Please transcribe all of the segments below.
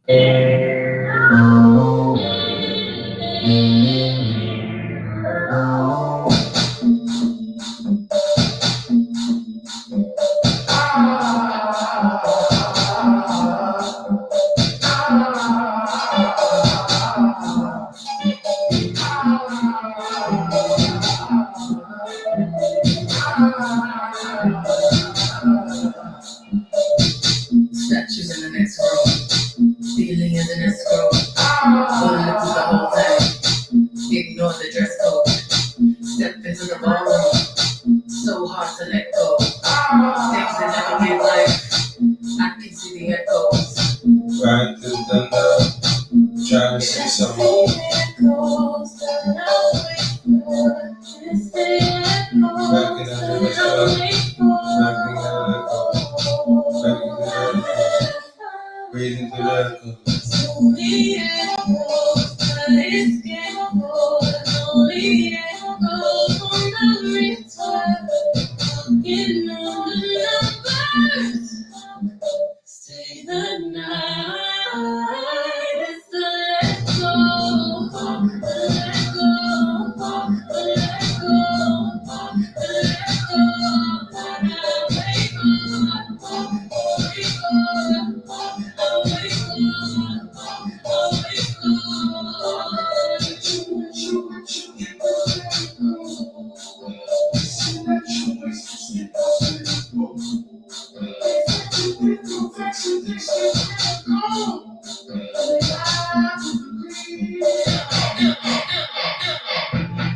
Statues in the next row, feeling in the next row, pulling it through the whole thing, ignore the dress code, step into the ballroom, so hard to let go, things that never give life, I can see the echoes. Right through the love, trying to say something. Backing out of the club, backing out of the club, backing out of the club, breathing through the echoes. Stay the night, it's the let go, let go, let go, let go,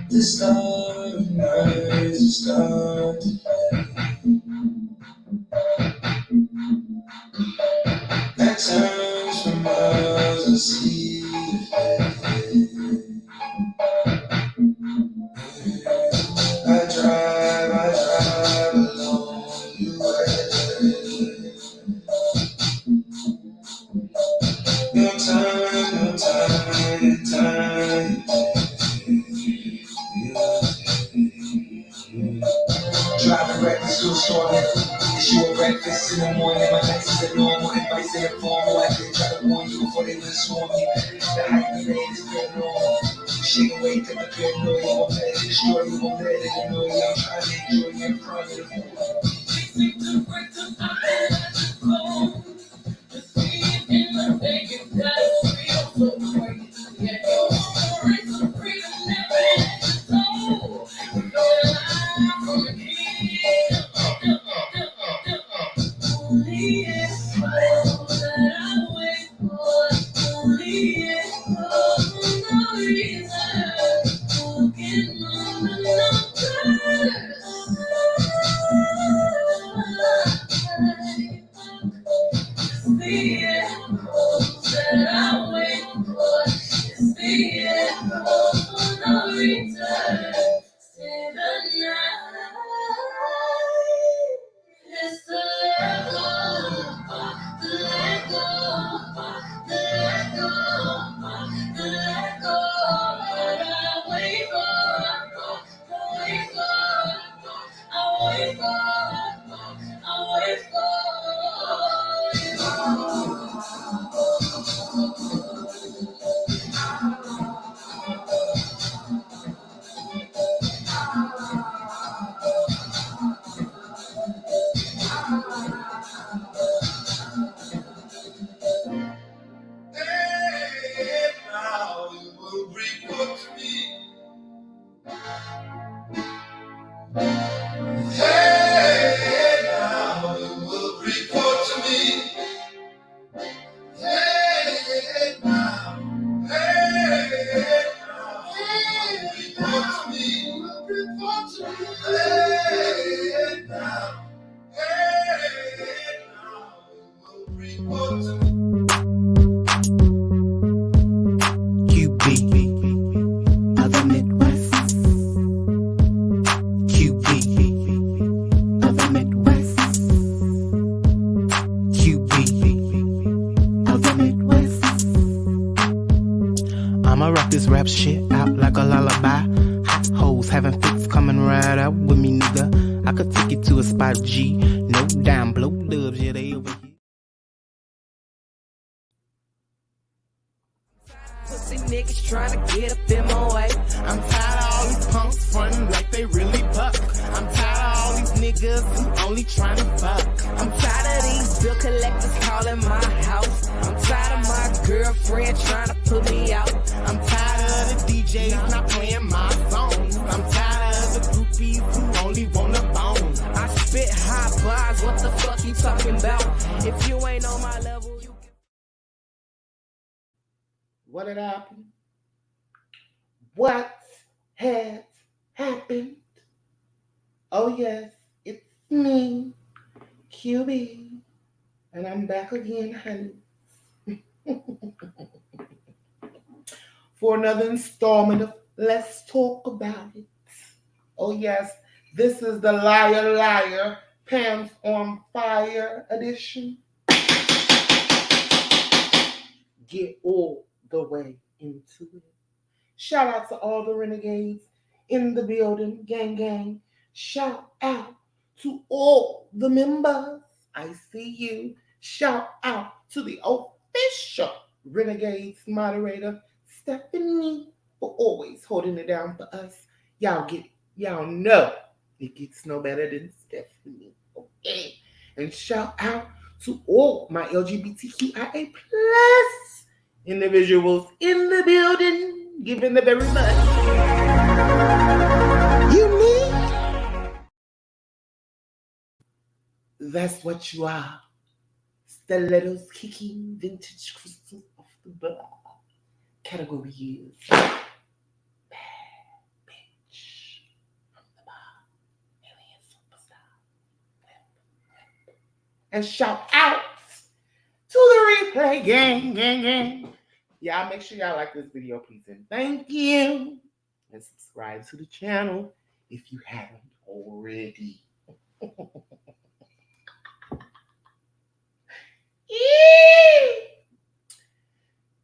The starry night is start to fade. At times for miles I see the face. I drive along your way. No time. Driving reckless, too short. It's your breakfast in the morning. My nights is a normal advice in the form. I could try to warn you before they would swarm you. The hype you made is good normal. Shake away, cut the good noise. You won't let it destroy you, won't let it annoy you. I'm trying to enjoy you in front of you. QB of the Midwest. QB of the Midwest. QB of the Midwest. I'ma rock this rap shit out like a lullaby. Hot hoes having fits coming right out with me, nigga. I could take you to a spot G. No dime, blow dubs, yeah, they over here. pussy niggas trying to get up in my way. I'm tired of all these punks frontin' like they really buck. I'm tired of all these niggas who only trying to fuck. I'm tired of these bill collectors calling my house. I'm tired of my girlfriend trying to put me out. I'm tired of the DJs not playing my songs. I'm tired of the groupies who only wanna bone. I spit hot bars, what the fuck you talking about? If you ain't on my level, you can... What had happened? What has happened? Oh yes, it's me, QB, and I'm back again, honey, for another installment of Let's Talk About It. Oh yes, this is the Liar Liar Pants on Fire edition. Get all the way into it. Shout out to all the renegades in the building, gang gang. Shout out to all the members. I see you. Shout out to the official Renegades moderator, Stephanie, for always holding it down for us. Y'all know it gets no better than Stephanie. Okay. And shout out to all my LGBTQIA plus individuals in the building, giving the very much unique. That's what you are. Stilettos kicking vintage crystals off the bar. Category is bad bitch from the bar. Alien superstar. And shout out to the replay gang. Y'all make sure y'all like this video, please, and thank you. And subscribe to the channel if you haven't already.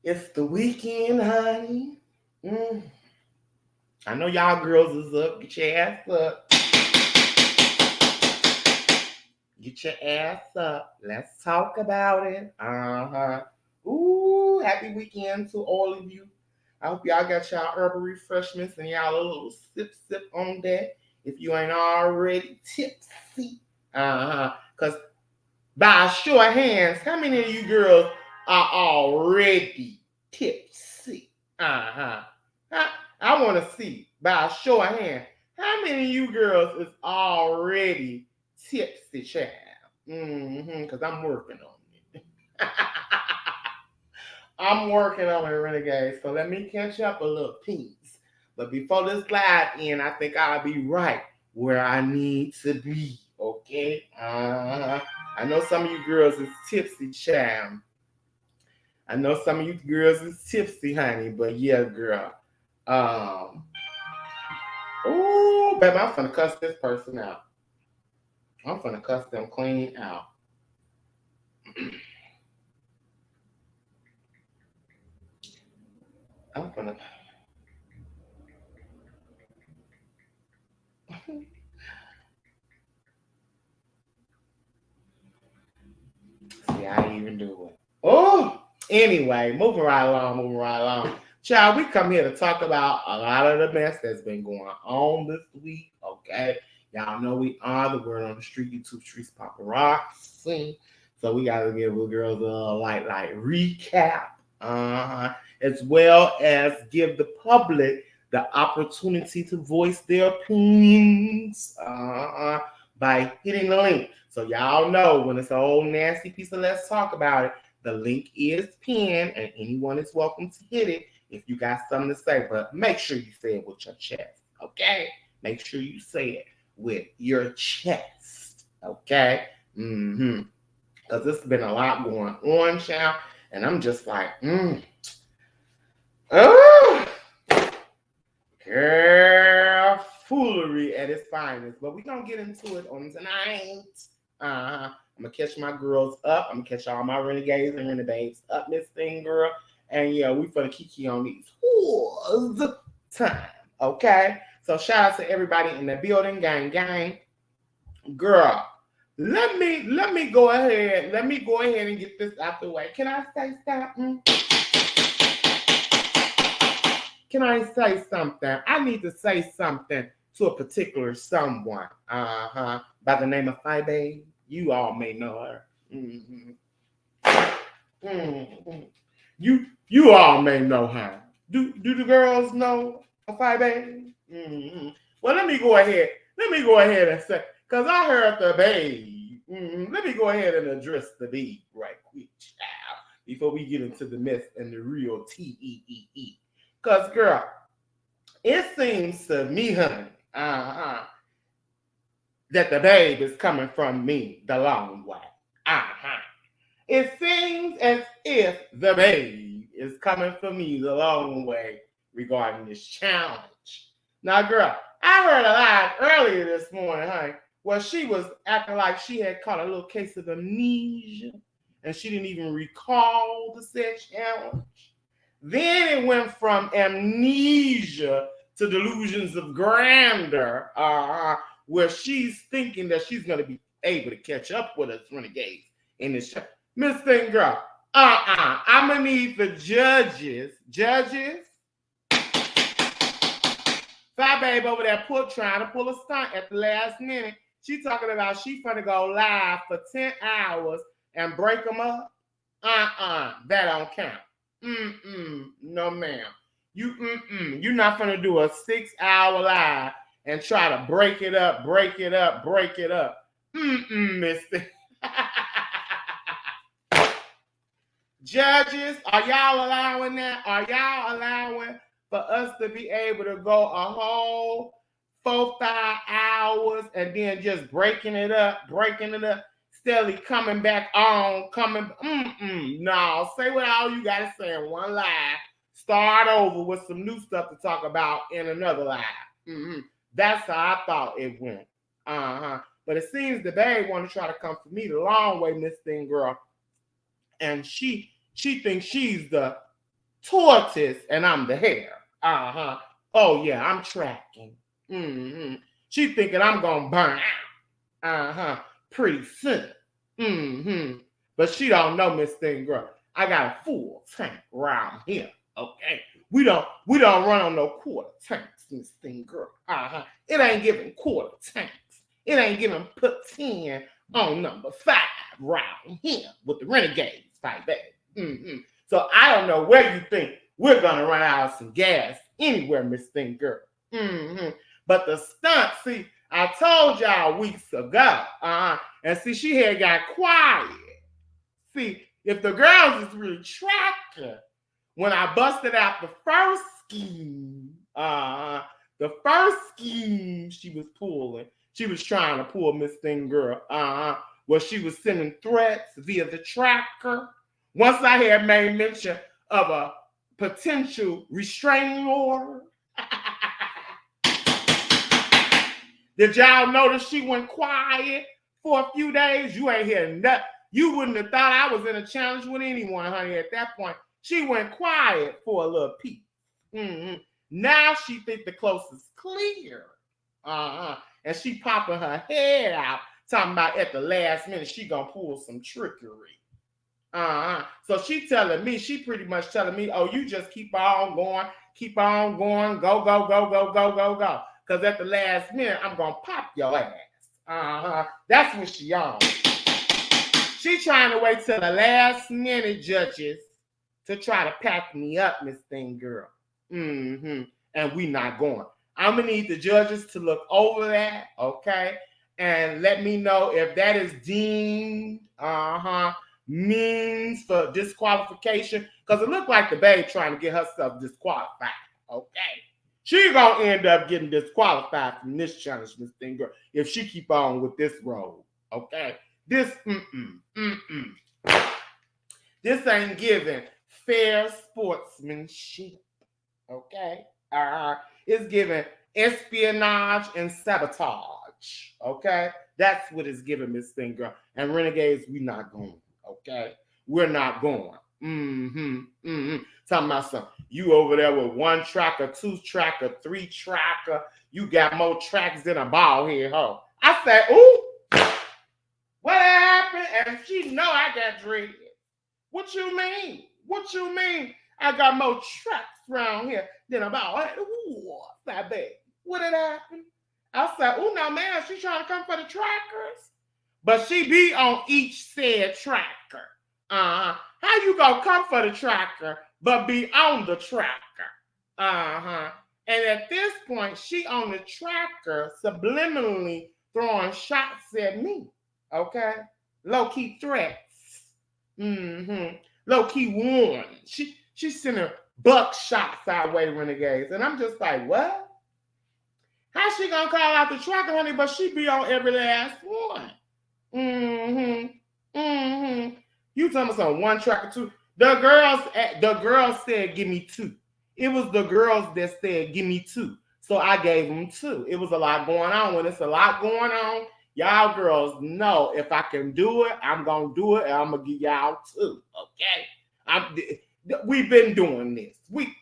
It's the weekend, honey. I know y'all girls is up. Get your ass up. Get your ass up. Let's talk about it. Ooh, happy weekend to all of you. I hope y'all got y'all herbal refreshments and y'all a little sip on that. If you ain't already tipsy. Because by a show of hands, how many of you girls are already tipsy? I want to see by a show of hands, how many of you girls is already tipsy, child? Because I'm working on it. I'm working on it, Renegade. So let me catch up a little piece. But before this live end, I think I'll be right where I need to be. Okay? I know some of you girls is tipsy, child. I know some of you girls is tipsy, honey. But yeah, girl. Oh, baby, I'm finna cuss this person out. I'm finna cuss them clean out. I'm finna. See, I ain't even do it. Oh, anyway, moving right along. Child, we come here to talk about a lot of the mess that's been going on this week, okay? Y'all know we are the word on the street, YouTube streets paparazzi. So we got to give the girls a light recap, as well as give the public the opportunity to voice their opinions by hitting the link. So y'all know when it's an old nasty piece of Let's Talk About It, the link is pinned and anyone is welcome to hit it if you got something to say. But make sure you say it with your chest, okay? Make sure you say it with your chest, okay? Because there's been a lot going on, child, and I'm just like, girl, foolery at its finest. But we're going to get into it on tonight. I'm going to catch my girls up. I'm going to catch all my renegades and renegades up this thing, girl. And yeah, we finna kiki on these whores time, okay? So shout out to everybody in the building, gang. Girl, let me go ahead. Let me go ahead and get this out the way. Can I say something? can I say something? I need to say something to a particular someone. By the name of Fibe. You all may know her. You all may know her. Do the girls know Fibe? Well, let me go ahead and say, because I heard the babe. Let me go ahead and address the babe right quick, child, before we get into the mess and the real T-E-E-E. Because, girl, it seems to me, honey, that the babe is coming from me the long way. It seems as if the babe is coming from me the long way regarding this challenge. Now, girl, I heard a lot earlier this morning, honey, where she was acting like she had caught a little case of amnesia and she didn't even recall the said challenge. Then it went from amnesia to delusions of grandeur, where she's thinking that she's going to be able to catch up with us renegades in this show. Miss Thing Girl, I'm going to need the judges. Fat babe over there trying to pull a stunt at the last minute. She talking about she finna go live for 10 hours and break them up. That don't count. No, ma'am. You're not gonna do a 6-hour live and try to break it up. Mister. Judges, are y'all allowing that? Are y'all allowing for us to be able to go a whole 4-5 hours and then just breaking it up, steadily coming back on, No, say what all you gotta say in one live. Start over with some new stuff to talk about in another live. That's how I thought it went. But it seems the babe want to try to come for me the long way, Miss Thing Girl. And she thinks she's the tortoise and I'm the hare. Oh yeah, I'm tracking. She thinking I'm gonna burn out. Pretty soon. But she don't know, Miss Thing Girl. I got a full tank around here. Okay. We don't run on no quarter tanks, Miss Thing Girl. It ain't giving quarter tanks. It ain't giving put 10 on number 5 round here with the renegades fight back. So I don't know where you think we're gonna run out of some gas anywhere, Miss Thing Girl. But the stunt, see, I told y'all weeks ago, and see, she had got quiet. See, if the girls is really tracking, when I busted out the first scheme she was pulling, she was trying to pull Miss Thing Girl, where she was sending threats via the tracker. Once I had made mention of a potential restraining order, did y'all notice she went quiet for a few days? You ain't hearing nothing. You wouldn't have thought I was in a challenge with anyone, honey, at that point. She went quiet for a little peep. Now she think the coast is clear. And she popping her head out, talking about at the last minute she gonna pull some trickery. So she pretty much telling me, oh, you just keep on going, go. Because at the last minute, I'm going to pop your ass. That's what she on. She trying to wait till the last minute, judges, to try to pack me up, Miss Thing Girl. And we not going. I'm going to need the judges to look over that, okay? And let me know if that is deemed means for disqualification. Because it looked like the babe trying to get herself disqualified, okay? She's going to end up getting disqualified from this challenge, Miss Thing Girl, if she keep on with this role, okay? This ain't giving fair sportsmanship, okay? It's giving espionage and sabotage, okay? That's what it's giving, Miss Thing Girl. And renegades, we not going, okay? We're not going. Talking about something. You over there with 1 tracker, 2 tracker, 3 tracker. You got more tracks than a ball head hoe. I said, ooh, what happened? And she know I got dread. What you mean? I I got more tracks around here than about that big. What did happen? I said, oh no, man, she trying to come for the trackers. But she be on each said tracker. How you gonna come for the tracker, but be on the tracker? And at this point, she on the tracker, subliminally throwing shots at me. Okay? Low-key threats. Low-key warnings. She sending buckshots our way, renegades. And I'm just like, what? How she gonna call out the tracker, honey, but she be on every last one? You tell me some one tracker, two. The girls said, give me two. It was the girls that said, give me two. So I gave them two. It was a lot going on. When it's a lot going on, y'all girls know if I can do it, I'm going to do it, and I'm going to give y'all two. Okay? We've been doing this. We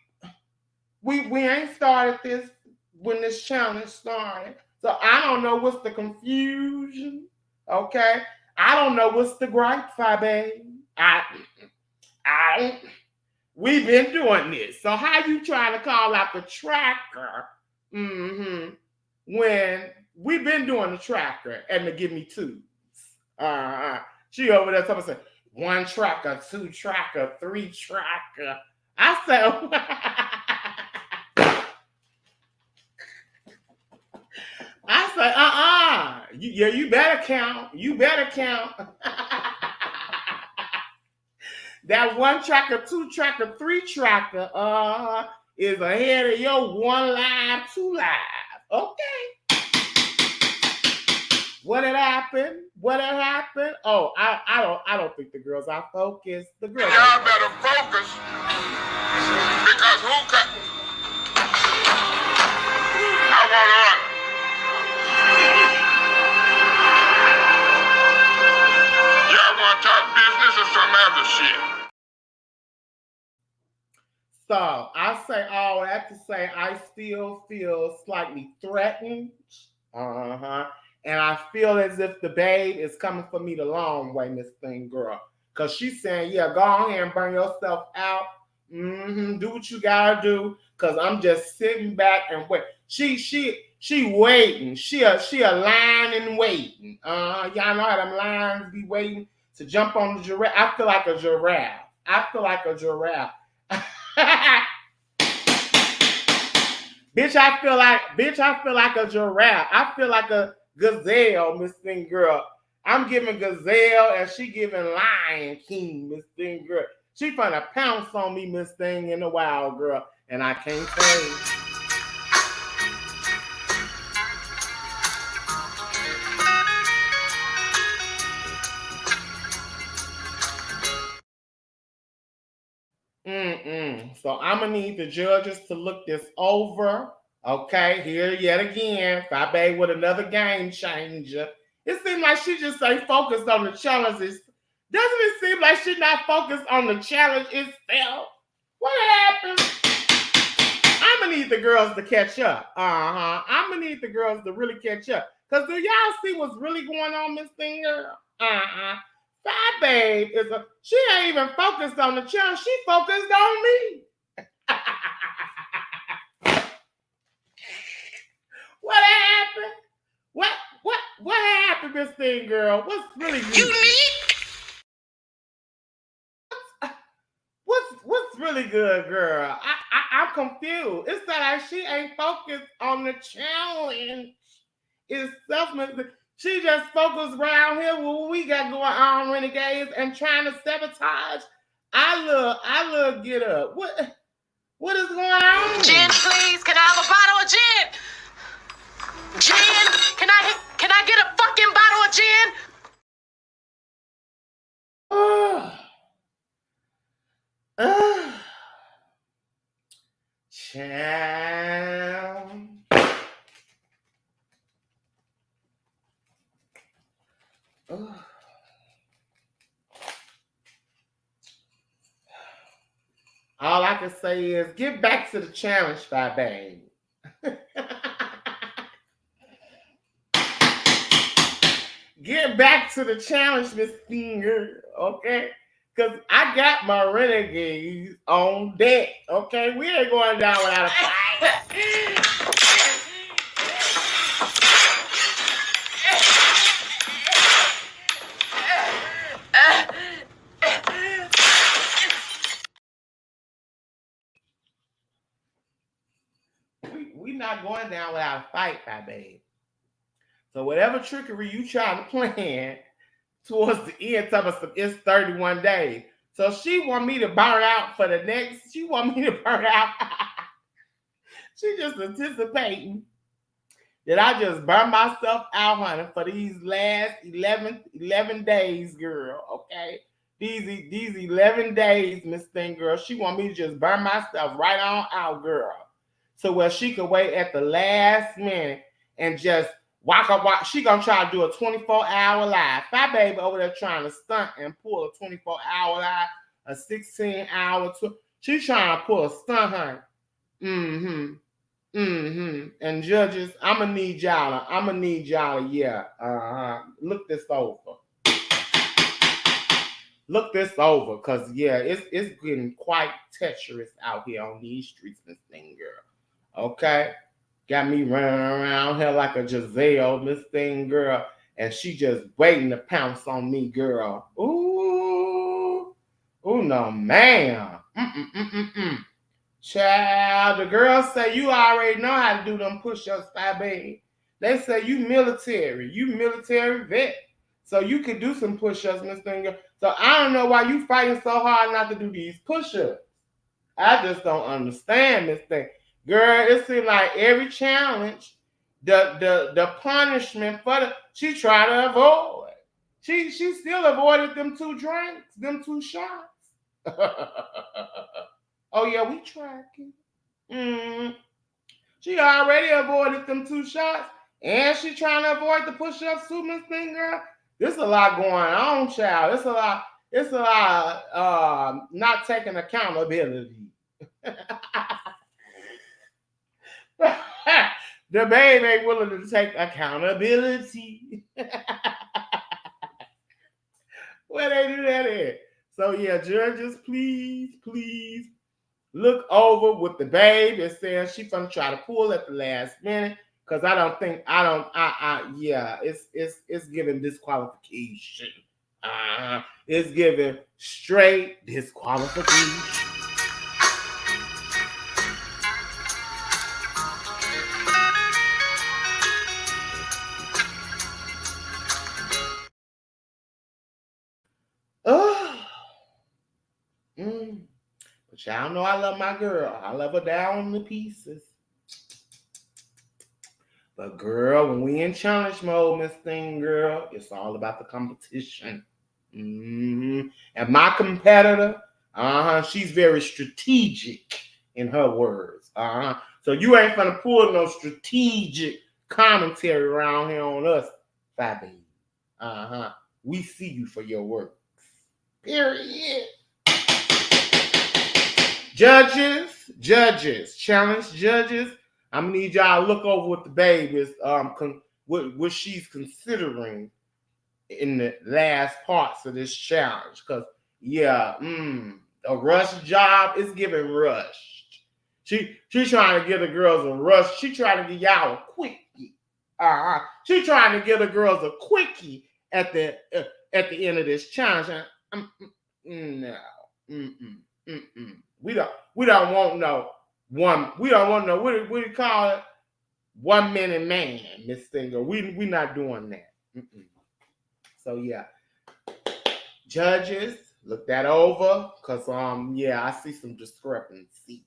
ain't started this when this challenge started. So I don't know what's the confusion. Okay? I don't know what's the gripe, babe. We've been doing this. So how you trying to call out the tracker when we've been doing the tracker and to give me twos? She over there talking about one tracker, two tracker, three tracker. I said, you better count. You better count. That one tracker, two tracker, three tracker is ahead of your one live, two live. Okay. What had happened? Oh, I don't think the girls are focused. The girls. Y'all better focus because who got? I want on. Y'all want to talk business or some other shit? So I say all that to say I still feel slightly threatened. And I feel as if the babe is coming for me the long way, Miss Thing Girl. Because she's saying, yeah, go ahead and burn yourself out. Do what you gotta do. Because I'm just sitting back and wait. She waiting. She a line and waiting. Y'all know how them lions be waiting to jump on the giraffe. I feel like a giraffe. Bitch, I feel like a giraffe. I feel like a gazelle, Miss Thing Girl. I'm giving gazelle and she giving Lion King, Miss Thing Girl. She finna pounce on me, Miss Thing in the wild, girl. And I can't say. So I'm gonna need the judges to look this over. Okay, here yet again, Fabe with another game changer. It seems like she just ain't focused on the challenges. Doesn't it seem like she's not focused on the challenge itself? What happened? I'm gonna need the girls to catch up. I'm gonna need the girls to really catch up. Cause do y'all see what's really going on, Miss Thing Girl? Fabe she ain't even focused on the challenge. She focused on me. What happened? What happened, Miss Thing Girl? What's really Unique? What's really good, girl? I'm confused. It's like she ain't focused on the challenge itself. She just focused around here what we got going on, renegades, and trying to sabotage. I love get up. What is going on? Gin, please. Can I have a bottle of gin? Gin? Can I get a fucking bottle of gin? Child. All I can say is get back to the challenge, Fabe. Get back to the challenge, Miss Finger. Okay? Cause I got my renegades on deck. Okay, we ain't going down without a fight. We not going down without a fight, my babe. So whatever trickery you trying to plan towards the end, it's 31 days. So she want me to burn out for the next. She want me to burn out. She just anticipating that I just burn myself out, honey, for these last 11 days, girl. Okay, these 11 days, Miss Thing, girl. She want me to just burn myself right on out, girl. So where she could wait at the last minute and just walk. She gonna try to do a 24-hour live. My baby over there trying to stunt and pull a 24-hour live, a 16-hour. She's trying to pull a stunt, honey. And judges, I'ma need y'all. Yeah. Look this over. Cause yeah, it's getting quite treacherous out here on these streets, Miss Thing, girl. Okay, got me running around here like a Giselle, Miss Thing, girl, and she just waiting to pounce on me, girl. Ooh, no, ma'am. Child, the girls say you already know how to do them push-ups, baby. They say you military vet, so you can do some push-ups, Miss Thing. So I don't know why you fighting so hard not to do these push-ups. I just don't understand this thing. Girl, it seems like every challenge, the punishment for she tried to avoid. She still avoided them 2 drinks, them 2 shots. Oh yeah, we tracking. She already avoided them 2 shots, and she trying to avoid the push-ups too, Miss Thing, girl. There's a lot going on, child. It's a lot not taking accountability. The babe ain't willing to take accountability. Where they do that at? So yeah, judges, please look over with the babe and saying she gonna try to pull at the last minute. Cause it's giving disqualification. It's giving straight disqualification. But y'all know I love my girl. I love her down to pieces. But girl, when we in challenge mode, Miss Thing, girl, it's all about the competition. And my competitor, she's very strategic in her words. So you ain't gonna pull no strategic commentary around here on us, Fabi. We see you for your works. Period. Judges, challenge judges. I'm gonna need y'all to look over what the babe is, what she's considering in the last parts of this challenge. Cause yeah, a rush job is giving rushed. She trying to get the girls a rush. She trying to get y'all a quickie. She trying to get the girls a quickie at the end of this challenge. No. We don't want no one. We don't want no what do you call it? 1 minute man, Miss Singer. We not doing that. So yeah, judges, look that over, cause I see some discrepancies.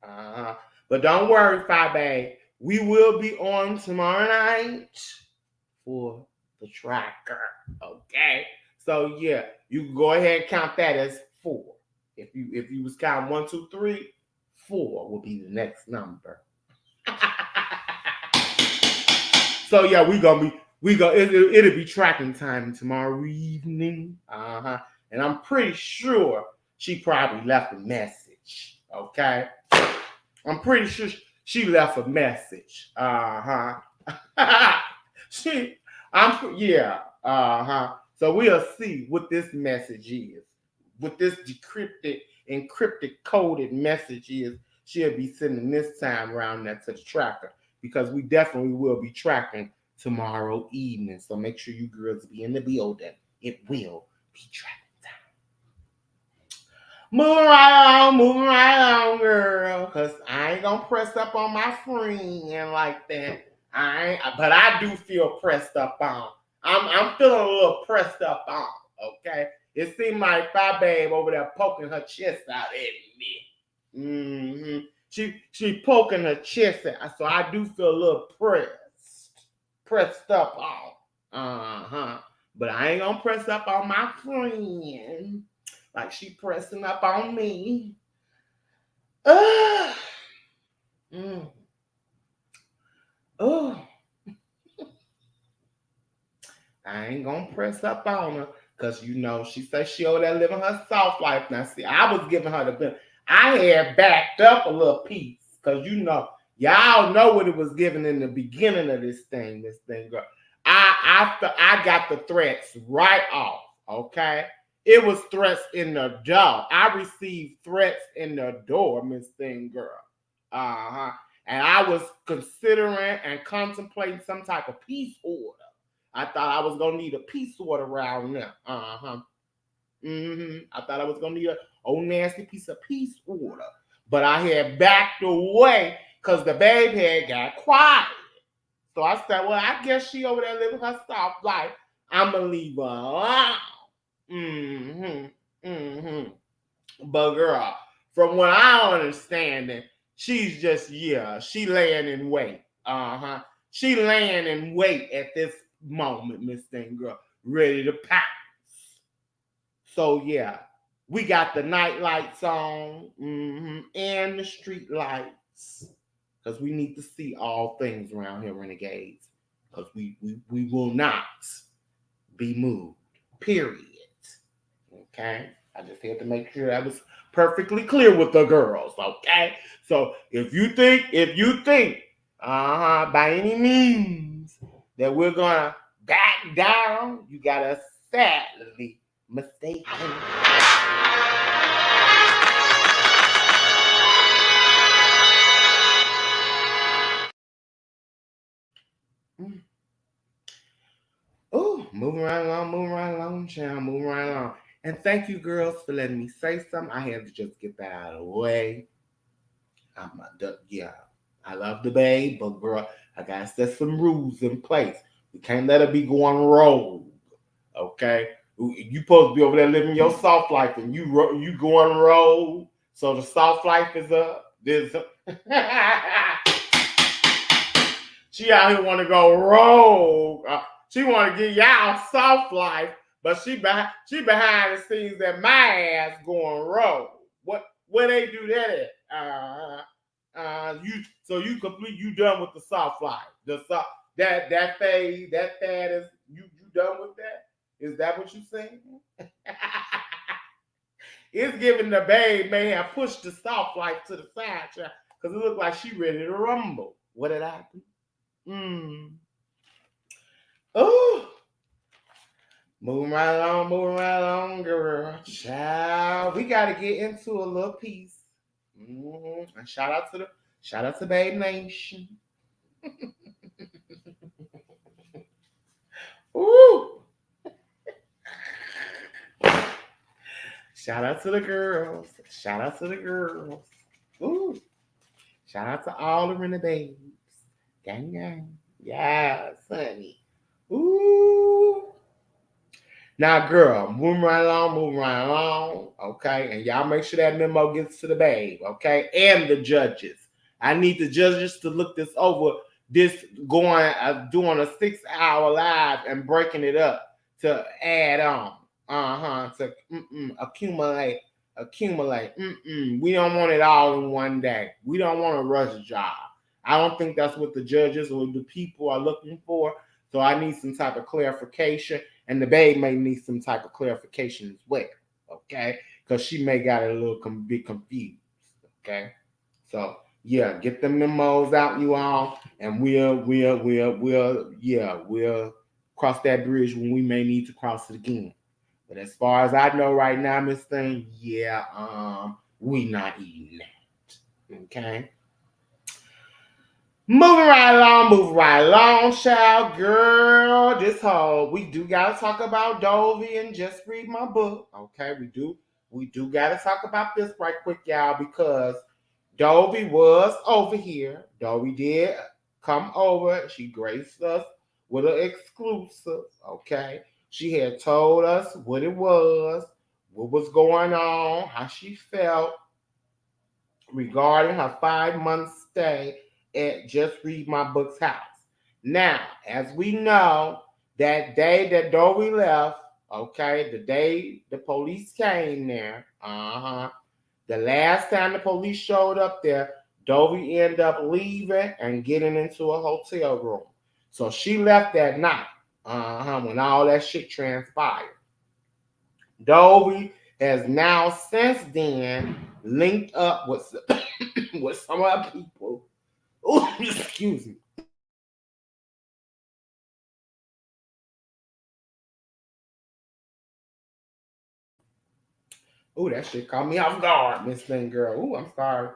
But don't worry, Fabe. We will be on tomorrow night for the tracker. Okay. So yeah, you can go ahead and count that as 4. If you was counting 1, 2, 3, 4 will be the next number. So yeah, it'll be tracking time tomorrow evening. And I'm pretty sure she probably left a message. Okay. I'm pretty sure she left a message. So we'll see what this message is. What this decrypted, encrypted, coded message is. She'll be sending this time around that to the tracker, because we definitely will be tracking tomorrow evening. So make sure you girls be in the building. It will be tracking time. Moving right on, girl. Cause I ain't gonna press up on my friend like that. But I do feel pressed up on. I'm feeling a little pressed up on. Okay. It seemed like my babe over there poking her chest out at me. Mm-hmm. She poking her chest out, so I do feel a little pressed up on. Uh-huh. But I ain't gonna press up on my friend like she pressing up on me. Oh. I ain't gonna press up on her, because you know she said she over there living her soft life. Now see, I was giving her the benefit. I had backed up a little piece, because you know, y'all know what it was given in the beginning of this thing, girl. I got the threats right off, okay? It was threats in the door. I received threats in the door, Miss Thing Girl. Uh-huh. And I was considering and contemplating some type of peace order. I thought I was gonna need a peace order around there. Uh-huh. I thought I was gonna need a old nasty piece of peace order. But I had backed away because the babe had got quiet. So I said, well, I guess she over there living her soft life. I'm gonna leave her alone. But girl, from what I understand, she's just, she laying in wait. Uh-huh. She laying in wait at this moment, Miss Thing Girl, ready to pounce. So yeah, we got the night lights on, and the street lights, because we need to see all things around here, renegades, because we will not be moved, period. Okay, I just had to make sure that was perfectly clear with the girls. Okay, so if you think by any means that we're gonna back down, you gotta sadly mistaken. Oh, moving right along, child, moving right along. And thank you, girls, for letting me say something. I had to just get that out of the way. I love the babe, but girl, I gotta set some rules in place. We can't let her be going rogue. Okay, you supposed to be over there living your soft life, and you going rogue. So the soft life is up. She out here want to go rogue. She want to get y'all soft life, but she behind the scenes at my ass going rogue. Where they do that at? You done with the soft life? That phase, that is you done with that? Is that what you saying? It's giving the babe may have pushed the soft life to the side, because it looked like she ready to rumble. What did happen? Oh, moving right along, girl. Child, we got to get into a little piece. And shout out to Babe Nation. Ooh. Shout out to the girls. Ooh. Shout out to all the renegades. Gang, gang. Yes, honey. Ooh. Now, girl, moving right along. Okay. And y'all make sure that memo gets to the babe. Okay. And the judges. I need the judges to look this over. This doing a 6-hour live and breaking it up to add on. To accumulate. We don't want it all in one day. We don't want to rush a job. I don't think that's what the judges or the people are looking for. So I need some type of clarification, and the babe may need some type of clarification as well. Okay, because she may got a little be confused. Okay, so yeah, get the memos out, you all, and we'll cross that bridge when we may need to cross it again. But as far as I know right now, Miss Thing, yeah, we not eating that. Okay. Moving right along, child, girl. This whole we do gotta talk about Dovey and just read my book. Okay, we do gotta talk about this right quick, y'all, because Dovey was over here. Dovey did come over. She graced us with an exclusive. Okay, she had told us what it was, what was going on, how she felt regarding her 5 month stay at Just Read My Book's house. Now, as we know, that day that Dovey left, okay, the day the police came there, the last time the police showed up there, Dovey ended up leaving and getting into a hotel room. So she left that night, when all that shit transpired. Dovey has now since then linked up with with some other people. Oh, excuse me. Oh, that shit caught me off guard, Miss Thing Girl. Oh, I'm sorry.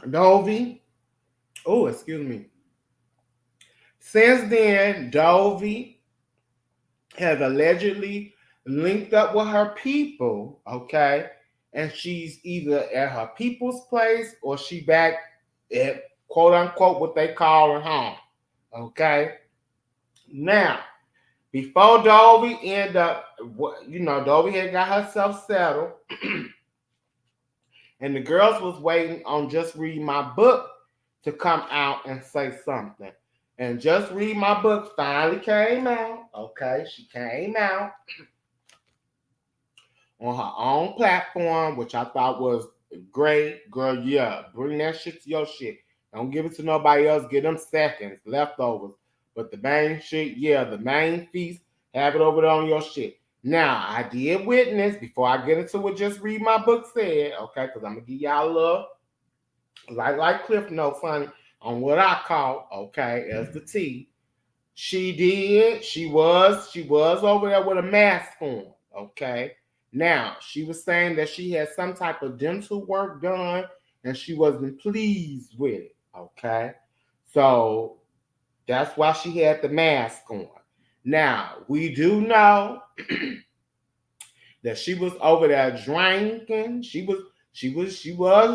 Dovey. Oh, excuse me. Since then, Dovey has allegedly linked up with her people, okay? And she's either at her people's place or she back at quote unquote what they call her home. Okay. Now, before Dovey ended up, Dovey had got herself settled, and the girls was waiting on Just Read My Book to come out and say something. And Just Read My Book finally came out. Okay, she came out on her own platform, which I thought was great. Girl, yeah, bring that shit to your shit. Don't give it to nobody else. Get them seconds, leftovers. But the main shit, yeah, the main feast, have it over there on your shit. Now, I did witness, before I get into what Just Read My Book said, okay, because I'm going to give y'all a little, like Cliff Note funny, on what I call, okay, as the T. She was over there with a mask on, okay? Now, she was saying that she had some type of dental work done and she wasn't pleased with it, okay? So that's why she had the mask on. Now, we do know that she was over there drinking. She was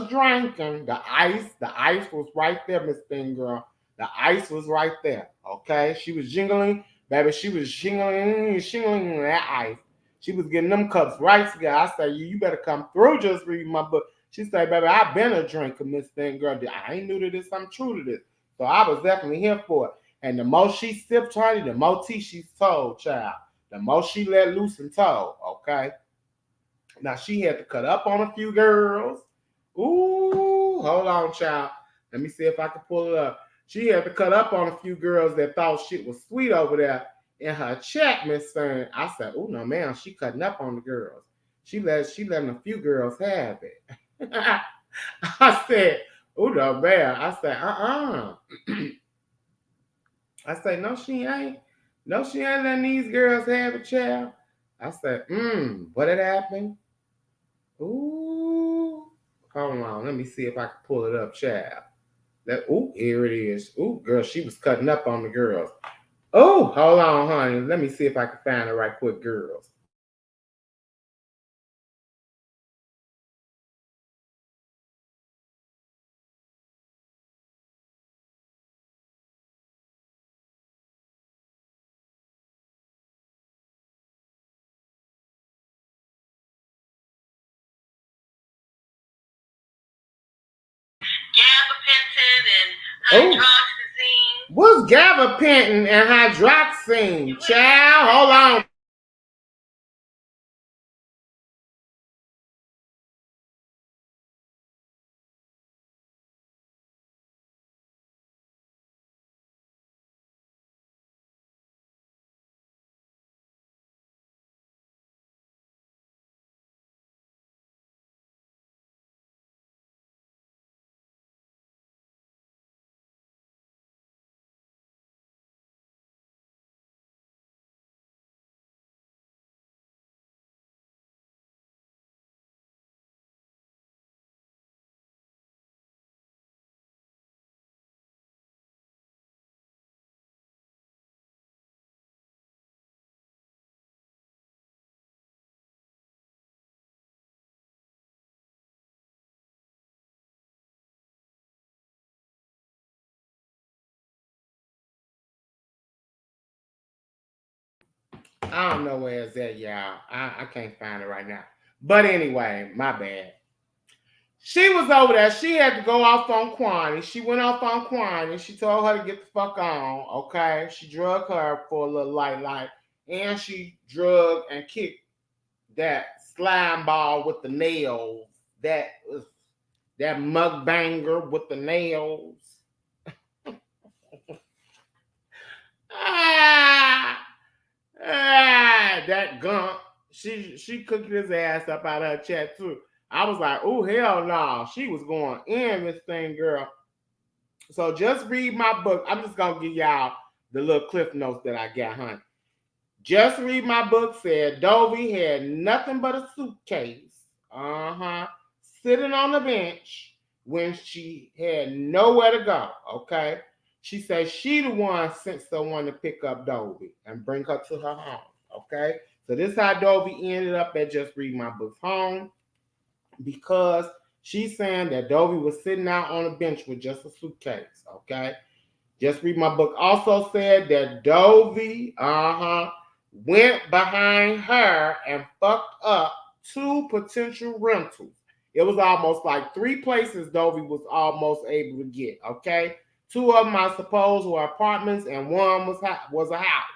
drinking. The ice was right there, Miss Thing Girl. The ice was right there. Okay, she was jingling, baby. She was shingling that ice. She was getting them cups right together. I said, you better come through. Just read my book. She said, baby, I've been a drinker, Miss Thing Girl. I ain't new to this. I'm true to this. So I was definitely here for it. And the more she sipped, honey, the more tea she's told, child. The more she let loose and told, okay? Now she had to cut up on a few girls. Ooh, hold on, child. Let me see if I can pull it up. She had to cut up on a few girls that thought shit was sweet over there in her chat, Miss Stern. I said, oh no, man, she cutting up on the girls. She letting a few girls have it. I said, oh no, man. I said, I said, no, she ain't. No, she ain't letting these girls have a child. I said, what had happened? Ooh, hold on. Let me see if I can pull it up, child. Here it is. Ooh, girl, she was cutting up on the girls. Oh, hold on, honey. Let me see if I can find it right quick, girls. Gabapentin and hydroxyzine. What's gabapentin and hydroxyzine? Child, hold on. I don't know where it's at, y'all. I can't find it right now. But anyway, my bad. She was over there. She had to go off on Kwani. She went off on Kwani. She told her to get the fuck on. Okay. She drugged her for a little light. And she drugged and kicked that slime ball with the nails. That mugbanger with the nails. That gump. She cooked his ass up out of her chat too. I was like, oh hell no. She was going in this thing, girl. So just read my book. I'm just gonna give y'all the little cliff notes that I got, honey. Just read my book said Dovey had nothing but a suitcase. Sitting on the bench when she had nowhere to go. Okay. She said she the one sent someone to pick up Dovey and bring her to her home. Okay. So this is how Dovey ended up at Just Read My Book's home, because she's saying that Dovey was sitting out on a bench with just a suitcase. Okay. Just Read My Book also said that Dovey went behind her and fucked up 2 potential rentals. It was almost like 3 places Dovey was almost able to get. Okay. 2 of them, I suppose, were apartments, and one was a house.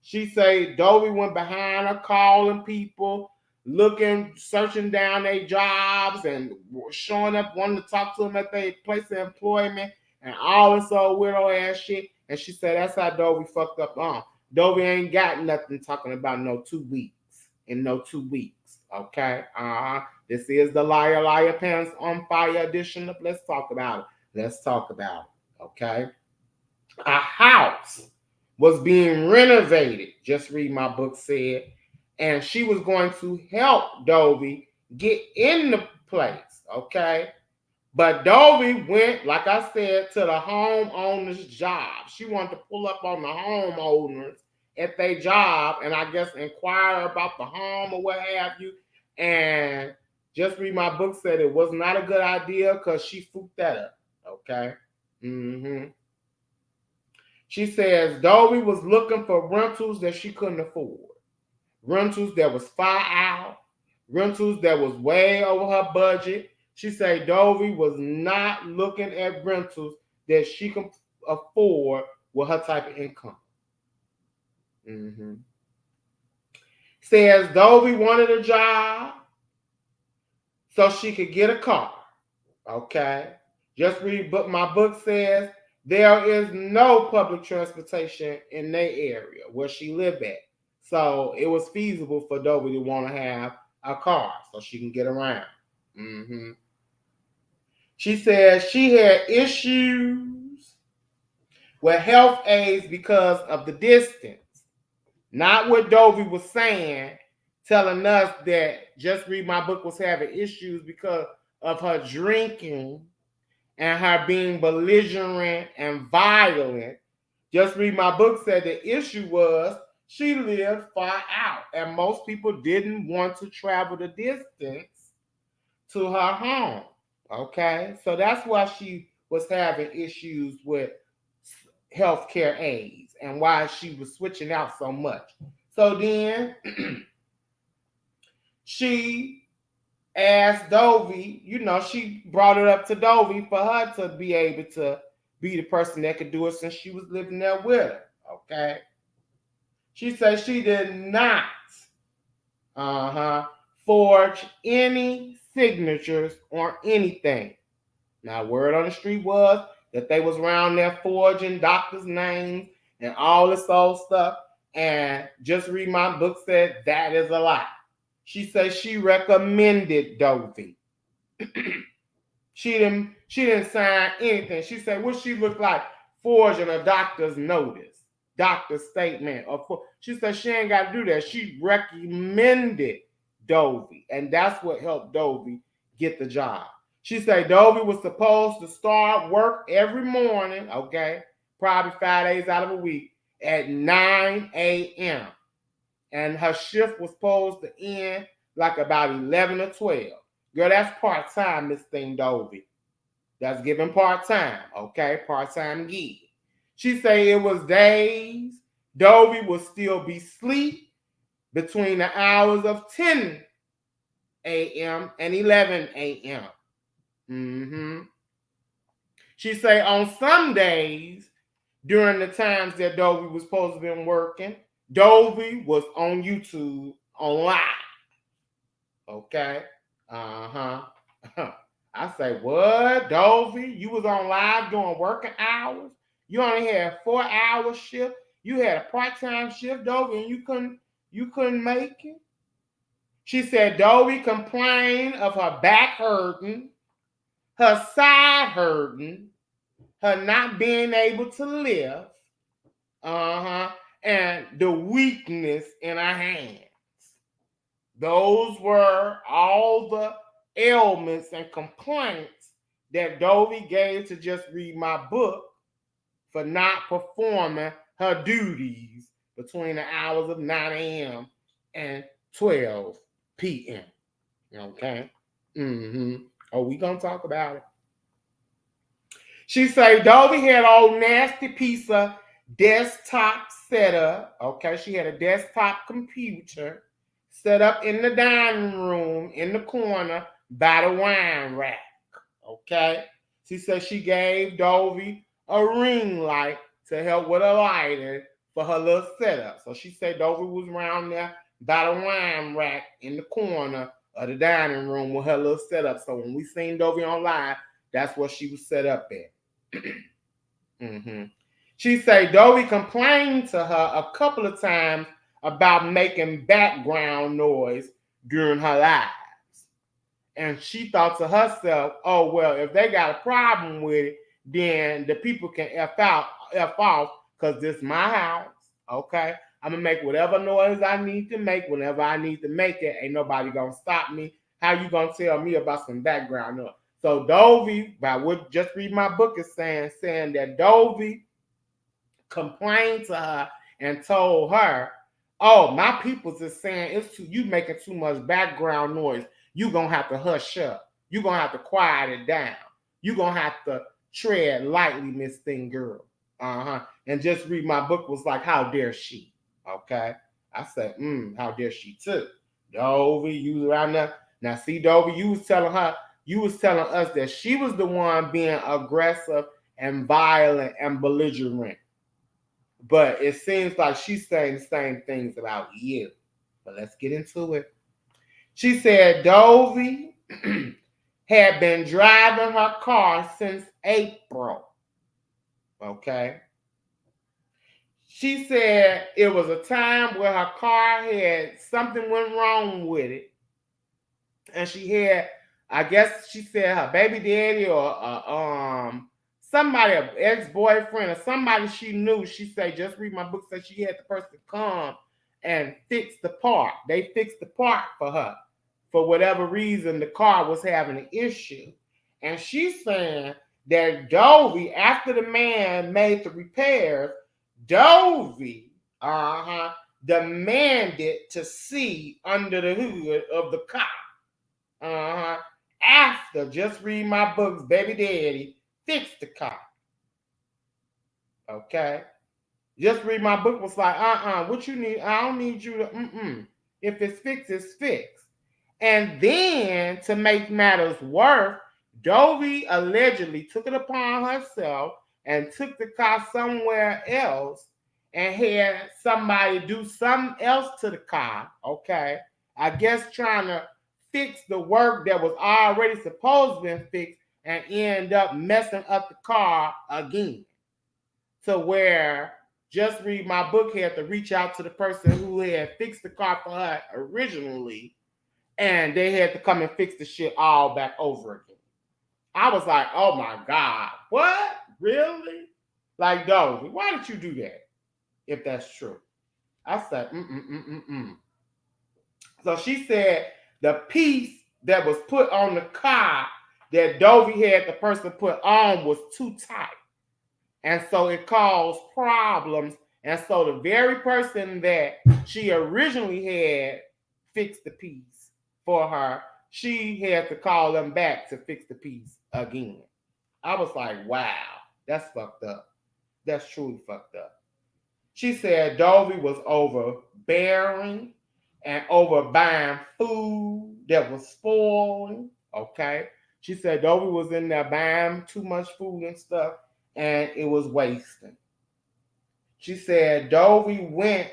She said Dovey went behind her, calling people, looking, searching down their jobs, and showing up, wanting to talk to them at their place of employment, and all this old weirdo ass shit. And she said that's how Dovey fucked up on. Dovey ain't got nothing talking about no 2 weeks. In no 2 weeks. Okay? This is the Liar Pants on Fire edition of Let's Talk About It. Let's talk about it. Okay? A house was being renovated, Just Read My Book said, and she was going to help Dovey get in the place, okay? But Dovey went, like I said, to the homeowner's job. She wanted to pull up on the homeowners at their job and I guess inquire about the home or what have you. And Just Read My Book said it was not a good idea because she fooked that up, okay? She says Dovey was looking for rentals that she couldn't afford. Rentals that was far out. Rentals that was way over her budget. She said Dovey was not looking at rentals that she could afford with her type of income. Says Dovey wanted a job so she could get a car. Okay. Just Read My Book says there is no public transportation in their area where she lived at. So it was feasible for Dovey to want to have a car so she can get around. She says she had issues with health aides because of the distance. Not what Dovey was saying, telling us that Just Read My Book was having issues because of her drinking and her being belligerent and violent. Just Read My Book said the issue was she lived far out and most people didn't want to travel the distance to her home. Okay, so that's why she was having issues with healthcare aides and why she was switching out so much. So then she asked Dovey, she brought it up to Dovey for her to be able to be the person that could do it since she was living there with her. Okay. She said she did not forge any signatures on anything. Now, word on the street was that they was around there forging doctors' names and all this old stuff. And Just Read My Book said that is a lie. She said she recommended Dovey. She didn't sign anything. She said what she looked like forging a doctor's notice, doctor's statement. She said she ain't got to do that. She recommended Dovey, and that's what helped Dovey get the job. She said Dovey was supposed to start work every morning, okay, probably 5 days out of a week at 9 a.m. And her shift was supposed to end like about 11 or 12. Girl, that's part-time, Miss Thing Dovey. That's giving part-time, okay, part-time gig. She said it was days Dovey would still be asleep between the hours of 10 a.m. and 11 a.m. She say on some days during the times that Dovey was supposed to be working, Dovey was on YouTube on live. Okay. I say, what, Dovey? You was on live during working hours? You only had 4-hour shift. You had a part-time shift, Dovey, and you couldn't make it. She said Dovey complained of her back hurting, her side hurting, her not being able to lift, and the weakness in her hands. Those were all the ailments and complaints that Dovey gave to Just Read My Book for not performing her duties between the hours of 9 a.m. and 12 p.m. Okay? Oh, we gonna talk about it. She say Dovey had an old nasty piece of desktop setup. Okay, she had a desktop computer set up in the dining room in the corner by the wine rack. Okay, she said she gave Dovey a ring light to help with a lighting for her little setup. So she said Dovey was around there by the wine rack in the corner of the dining room with her little setup. So when we seen Dovey on live, that's what she was set up at. She said Dovey complained to her a couple of times about making background noise during her lives. And she thought to herself, oh, well, if they got a problem with it, then the people can F off, because this is my house, okay? I'm going to make whatever noise I need to make whenever I need to make it. Ain't nobody going to stop me. How you going to tell me about some background noise? So Dovey, by what Just Read My Book is saying that Dovey complained to her and told her, oh, my peoples is saying you making too much background noise. You gonna have to hush up. You gonna have to quiet it down. You gonna have to tread lightly, Miss Thing Girl. And Just Read My Book was like, how dare she? Okay. I said, how dare she too? Dovey, you was around there. Now see, Dovey, you was telling us that she was the one being aggressive and violent and belligerent. But it seems like she's saying the same things about you. But let's get into it. She said Dovey had been driving her car since April. Okay. She said it was a time where her car had something went wrong with it. And she had, I guess she said her baby daddy or somebody, an ex-boyfriend or somebody she knew, she said, Just Read My Book, said she had the person come and fix the part. They fixed the part for her. For whatever reason, the car was having an issue. And she's saying that Dovey, after the man made the repairs, Dovey demanded to see under the hood of the car. After Just Read My Book's baby daddy fixed the car. Okay. Just Read My Book was like, what you need? I don't need you to, If it's fixed, it's fixed. And then, to make matters worse, Dovey allegedly took it upon herself and took the car somewhere else and had somebody do something else to the car, okay? I guess trying to fix the work that was already supposed to be fixed and end up messing up the car again. To where Just Read My Book had to reach out to the person who had fixed the car for her originally, and they had to come and fix the shit all back over again. I was like, oh my God, what? Really? Like, Dovey, why did you do that? If that's true. I said, So she said the piece that was put on the car that Dovey had the person put on was too tight. And so it caused problems. And so the very person that she originally had fixed the piece for her, she had to call them back to fix the piece again. I was like, wow, that's fucked up. That's truly fucked up. She said Dovey was overbearing. and over buying food that was spoiling. Okay. She said Dovey was in there buying too much food and stuff, and it was wasting. She said Dovey went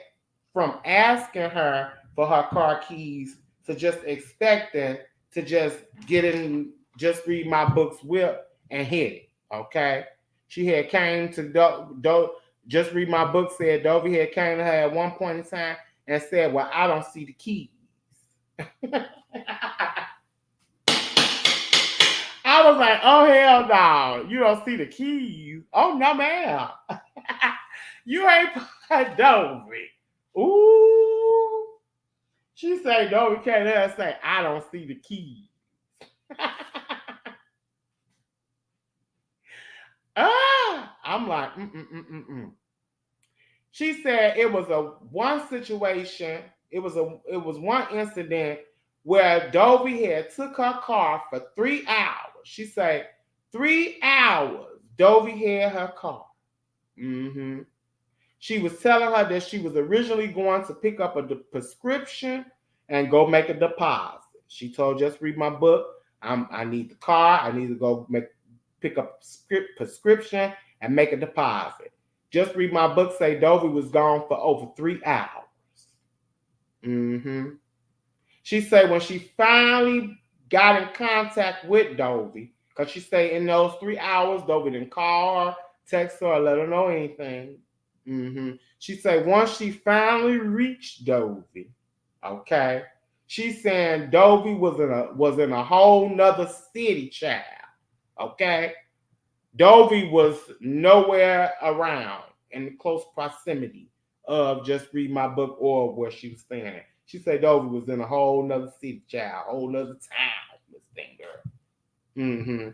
from asking her for her car keys to just expecting to just get in, just read my book's whip and hit it. Okay. She had came to just read my book, said Dovey had came to her at one point in time and said, well, I don't see the keys. I was like, oh, hell no. You don't see the keys. Oh, no, ma'am. You ain't put Dovey. Ooh. She said, Dovey came there and say, I don't see the keys. I'm like, She said it was one situation, it was one incident where Dovey had took her car for 3 hours. She said 3 hours Dovey had her car. She was telling her that she was originally going to pick up a prescription and go make a deposit. She told, just read my book. I need the car. I need to go pick up a prescription and make a deposit. Just read my book say Dovey was gone for over 3 hours. She said when she finally got in contact with Dovey, because she said in those 3 hours, Dovey didn't call her, text her, or let her know anything. She said once she finally reached Dovey, okay, she's saying Dovey was in a whole nother city, child. Okay. Dovey was nowhere around in close proximity of just read my book or where she was staying at. She said Dovey was in a whole nother city, child, whole nother town, Miss Thing Girl.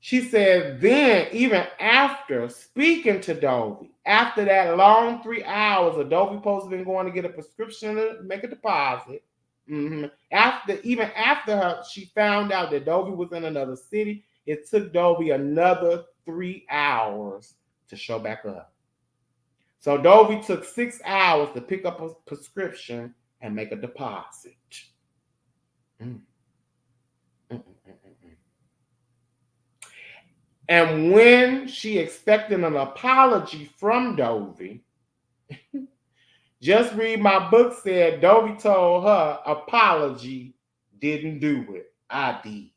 She said then, even after speaking to Dovey, after that long 3 hours of Dovey supposed to been going to get a prescription to make a deposit, after her, she found out that Dovey was in another city. It took Dovey another 3 hours to show back up. So Dovey took 6 hours to pick up a prescription and make a deposit. And when she expected an apology from Dovey, just read my book said Dovey told her apology didn't do it. I did.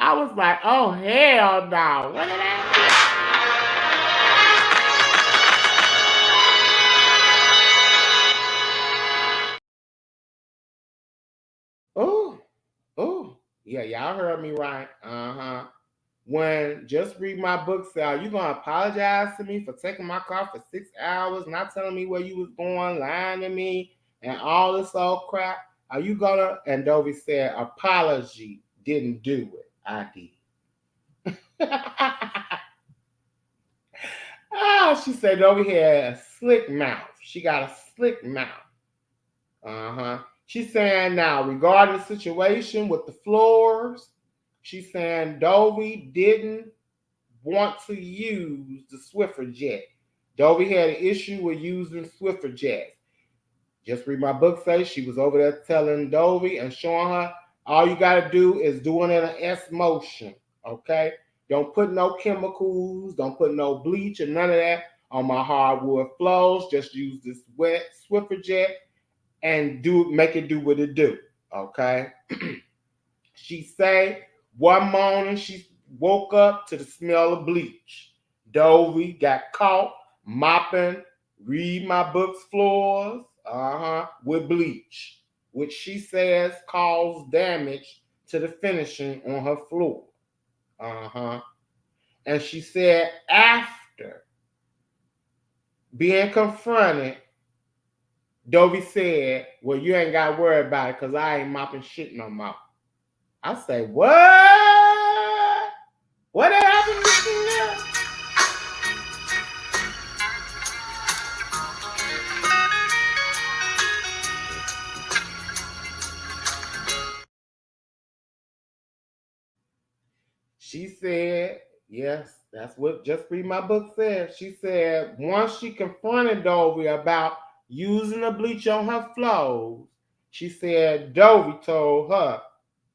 I was like, oh, hell no. Look at that. Oh, yeah, y'all heard me right. When just read my book say, are you going to apologize to me for taking my car for 6 hours, not telling me where you was going, lying to me, and all this old crap? Are you going to? And Dovey said, apology didn't do it. I did. She said Dovey had a slick mouth. She got a slick mouth. She's saying now, regarding the situation with the floors, she's saying Dovey didn't want to use the Swiffer jet. Dovey had an issue with using Swiffer jets. Just read my book say she was over there telling Dovey and showing her all you got to do is doing it in an S motion, okay? Don't put no chemicals, don't put no bleach or none of that on my hardwood floors. Just use this wet Swiffer jet and make it do what it do, okay? She say one morning she woke up to the smell of bleach. Dovey got caught mopping read my book's floors with bleach, which she says caused damage to the finishing on her floor. And she said after being confronted, Dovey said, well, you ain't got to worry about it because I ain't mopping shit no more. I say, what? What happened to you? She said, yes, That's what Just Read My Book said. She said once she confronted Dovey about using the bleach on her flows, she said Dovey told her,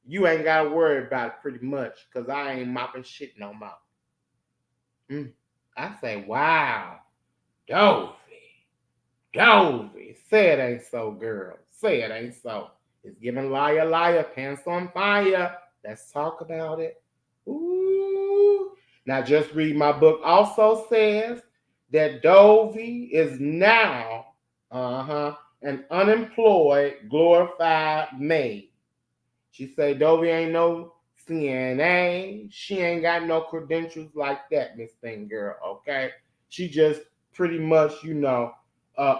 "You ain't got to worry about it pretty much because I ain't mopping shit no more." I say, wow, Dovey. Say it ain't so, girl. Say it ain't so. It's giving liar, pants on fire. Let's talk about it. Ooh. Now, Just Read My Book also says that Dovey is now an unemployed, glorified maid. She say Dovey ain't no CNA. She ain't got no credentials like that, Miss Thing Girl, okay? She just pretty much,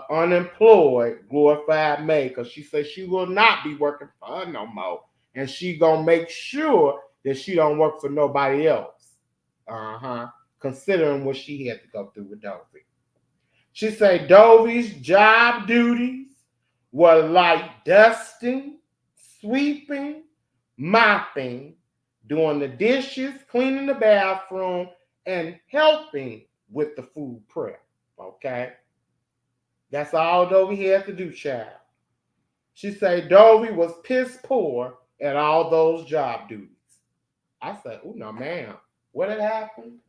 unemployed, glorified maid, because she says she will not be working for her no more. And she gonna make sure that she don't work for nobody else. Considering what she had to go through with Dovey. She say Dovey's job duties were like dusting, sweeping, mopping, doing the dishes, cleaning the bathroom, and helping with the food prep. Okay? That's all Dovey had to do, child. She say Dovey was piss poor at all those job duties. I said, "Oh no, ma'am. What had happened?"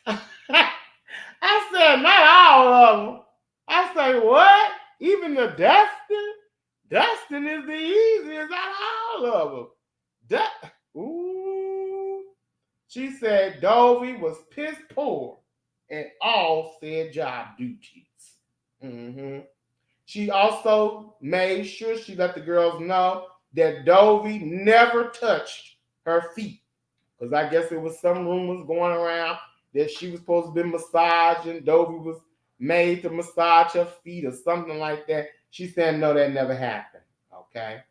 I said, "Not all of them." I say, "What? Even the dusting? Dusting is the easiest out of all of them." Ooh. She said Dovey was piss poor at all said job duties. She also made sure she let the girls know that Dovey never touched her feet. Because I guess there was some rumors going around that she was supposed to be massaging. Dovey was made to massage her feet or something like that. She said, no, that never happened. Okay.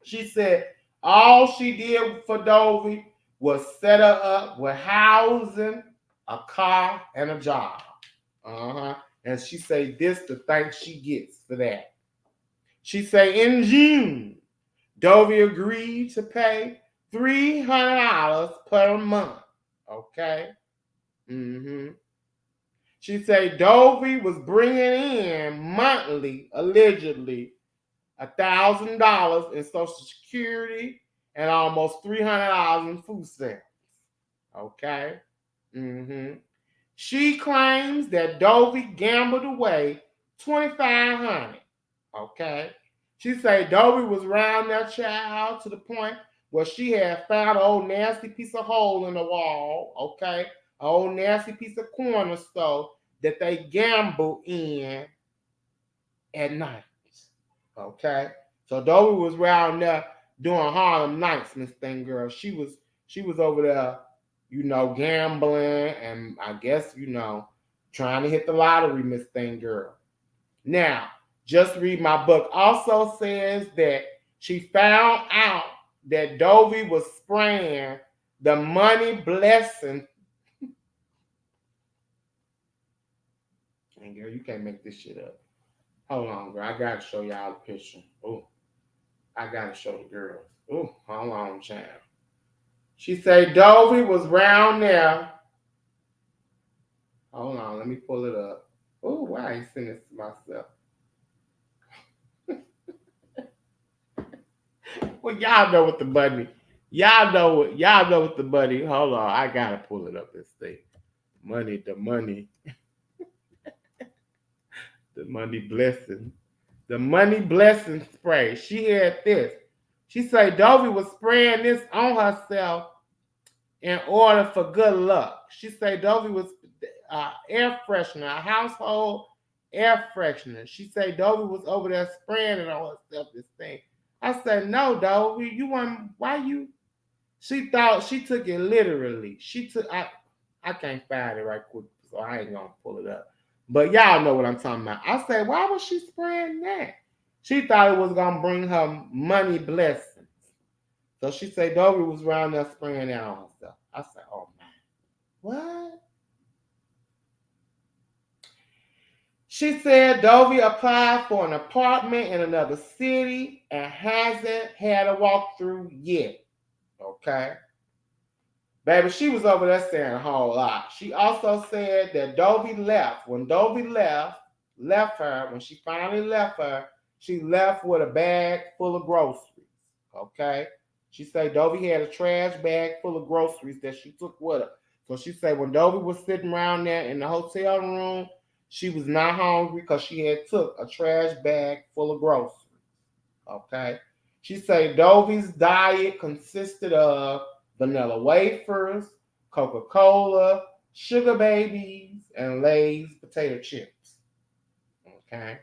She said all she did for Dovey was set her up with housing, a car, and a job. And she say this the thanks she gets for that. She say in June, Dovey agreed to pay $300 per month. Okay. She say Dovey was bringing in monthly, allegedly, $1,000 in Social Security and almost $300 in food stamps. Okay. She claims that Dovey gambled away $2,500. Okay. She say Dovey was around that child to the point where she had found an old nasty piece of hole in the wall, okay? An old nasty piece of corner store that they gamble in at night, okay? So Dovey was around there doing Harlem Nights, Miss Thing Girl. She was over there, gambling and I guess, trying to hit the lottery, Miss Thing Girl. Now, Just Read My Book also says that she found out that Dovey was spraying the money blessing. And girl, you can't make this shit up. Hold on, girl. I gotta show y'all the picture. Oh, I gotta show the girls. Oh, hold on, child. She said Dovey was round there. Hold on, let me pull it up. Oh, why I ain't sending this to myself? Well, y'all know what the money. Y'all know what the money. Hold on, I gotta pull it up. This thing, the money blessing, the money blessing spray. She had this. She said Dovey was spraying this on herself in order for good luck. She said Dovey was air freshener, a household air freshener. She said Dovey was over there spraying it on herself. This thing. I said, no, Dovey, you want, why you? She thought she took it literally. I can't find it right quick, so I ain't gonna pull it up. But y'all know what I'm talking about. I said, why was she spraying that? She thought it was gonna bring her money blessings. So she said Dovey was around there spraying that on herself. I said, oh man, what? She said Dovey applied for an apartment in another city and hasn't had a walkthrough yet. Okay. Baby, she was over there saying a whole lot. She also said that Dovey left. When Dovey left her, when she finally left her, she left with a bag full of groceries. Okay? She said Dovey had a trash bag full of groceries that she took with her. So she said when Dovey was sitting around there in the hotel room, she was not hungry because she had took a trash bag full of groceries. Okay? She said Dovey's diet consisted of vanilla wafers, Coca-Cola, sugar babies, and Lay's potato chips. Okay?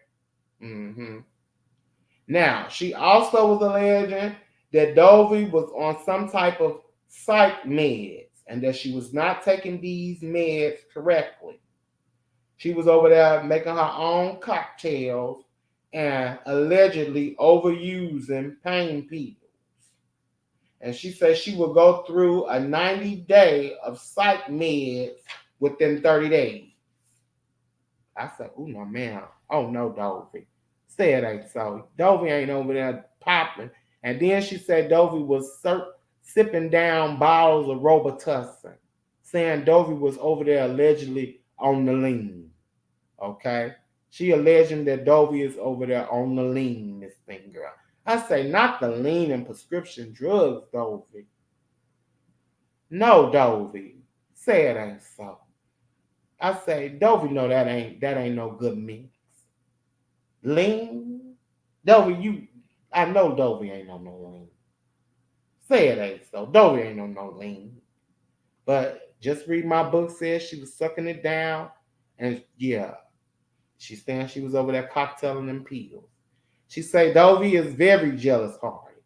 Mm-hmm. Now, she also was alleging that Dovey was on some type of psych meds and that she was not taking these meds correctly. She was over there making her own cocktails and allegedly overusing pain pills. And she said she would go through a 90-day of psych meds within 30 days. I said, oh no, man. Oh no, Dovey. Say it ain't so. Dovey ain't over there popping. And then she said Dovey was sipping down bottles of Robitussin, saying Dovey was over there allegedly on the lean. Okay? She alleging that Dovey is over there on the lean, this thing, girl. I say, not the lean and prescription drugs, Dovey. No, Dovey. Say it ain't so. I say, Dovey, no, that ain't no good mix. Lean? Dovey, I know Dovey ain't on no lean. Say it ain't so. Dovey ain't on no lean. But just read my book says she was sucking it down. And yeah, she's saying she was over there cocktailing them pills. She say Dovey is very jealous hearted.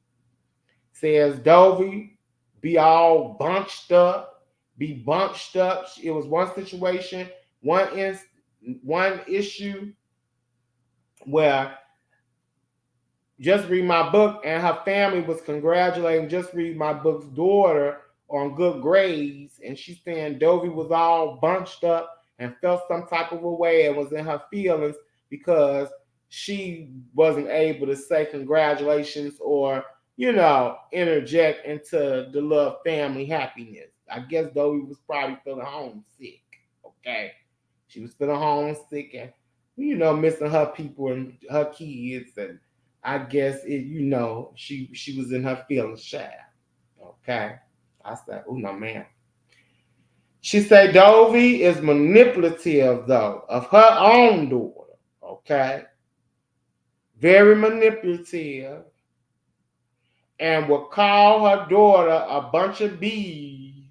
Says Dovey be all bunched up. It was one situation, one issue where Just Read My Book and her family was congratulating Just Read My Book's daughter on good grades, and she's saying Dovey was all bunched up and felt some type of a way and was in her feelings because she wasn't able to say congratulations or, interject into the love family happiness. I guess Dovey was probably feeling homesick. Okay. She was feeling homesick and, missing her people and her kids. And I guess she was in her feelings shy. Okay. I said, oh no, man. She said Dovey is manipulative, though, of her own daughter. Okay. Very manipulative. And would call her daughter a bunch of bees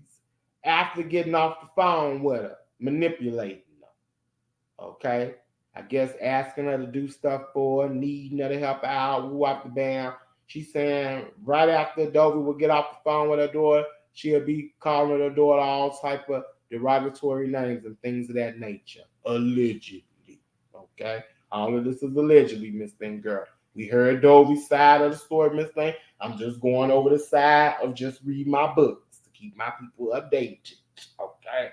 after getting off the phone with her, manipulating her. Okay? I guess asking her to do stuff for her, needing her to help out, whoop the bam. She's saying right after Dovey would get off the phone with her daughter, she'll be calling her daughter all type of derogatory names and things of that nature. Allegedly. Okay? All of this is allegedly, Miss Thing Girl. We heard Dovey's side of the story, Miss Thing. I'm just going over the side of Just Read My Books to keep my people updated. Okay?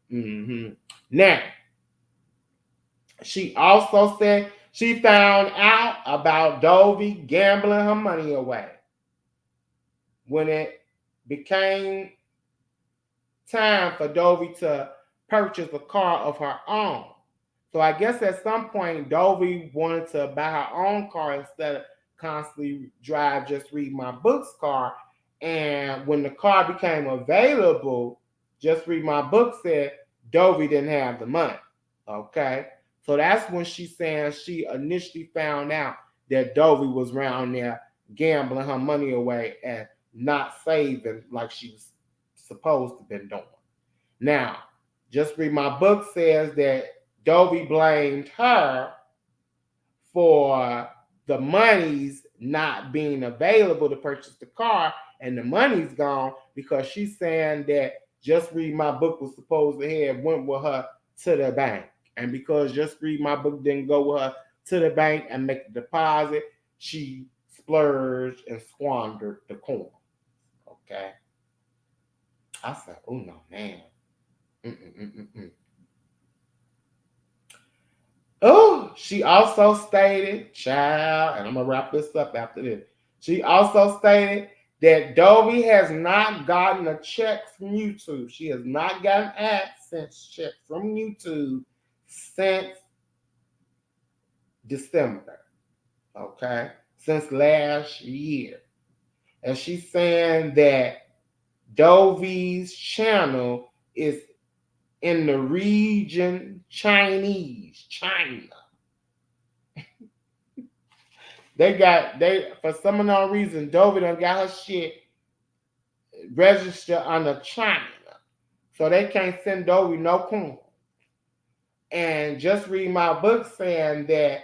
Mm-hmm. Now, she also said she found out about Dovey gambling her money away when it became time for Dovey to purchase a car of her own. So I guess at some point, Dovey wanted to buy her own car instead of constantly drive Just Read My Books car. And when the car became available, Just Read My Book said Dovey didn't have the money. Okay? So that's when she's saying she initially found out that Dovey was around there gambling her money away and not saving like she was supposed to have been doing. Now, Just Read My Book says that Dovey blamed her for the monies not being available to purchase the car, and the money's gone because she's saying that Just Read My Book was supposed to have went with her to the bank. And because Just Read My Book didn't go with her to the bank and make the deposit, she splurged and squandered the coin. Okay? I said, oh no, man. Oh, she also stated, child, and I'm going to wrap this up after this. She also stated that Dovey has not gotten a check from YouTube. She has not gotten AdSense check from YouTube since December, okay? Since last year. And she's saying that Dovey's channel is in the region Chinese, China. They for some unknown reason, Dovey done got her shit registered under China. So they can't send Dovey no coin. And just read my book saying that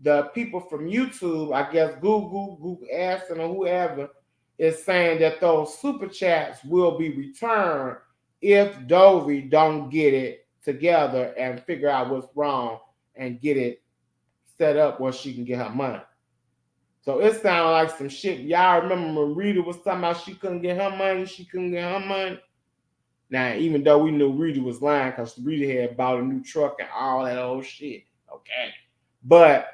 the people from YouTube, I guess Google Aston or whoever, is saying that those super chats will be returned if Dovey don't get it together and figure out what's wrong and get it set up where she can get her money. So it sounded like some shit. Y'all remember when Rita was talking about she couldn't get her money? Now, even though we knew Rita was lying because Rita had bought a new truck and all that old shit, okay? But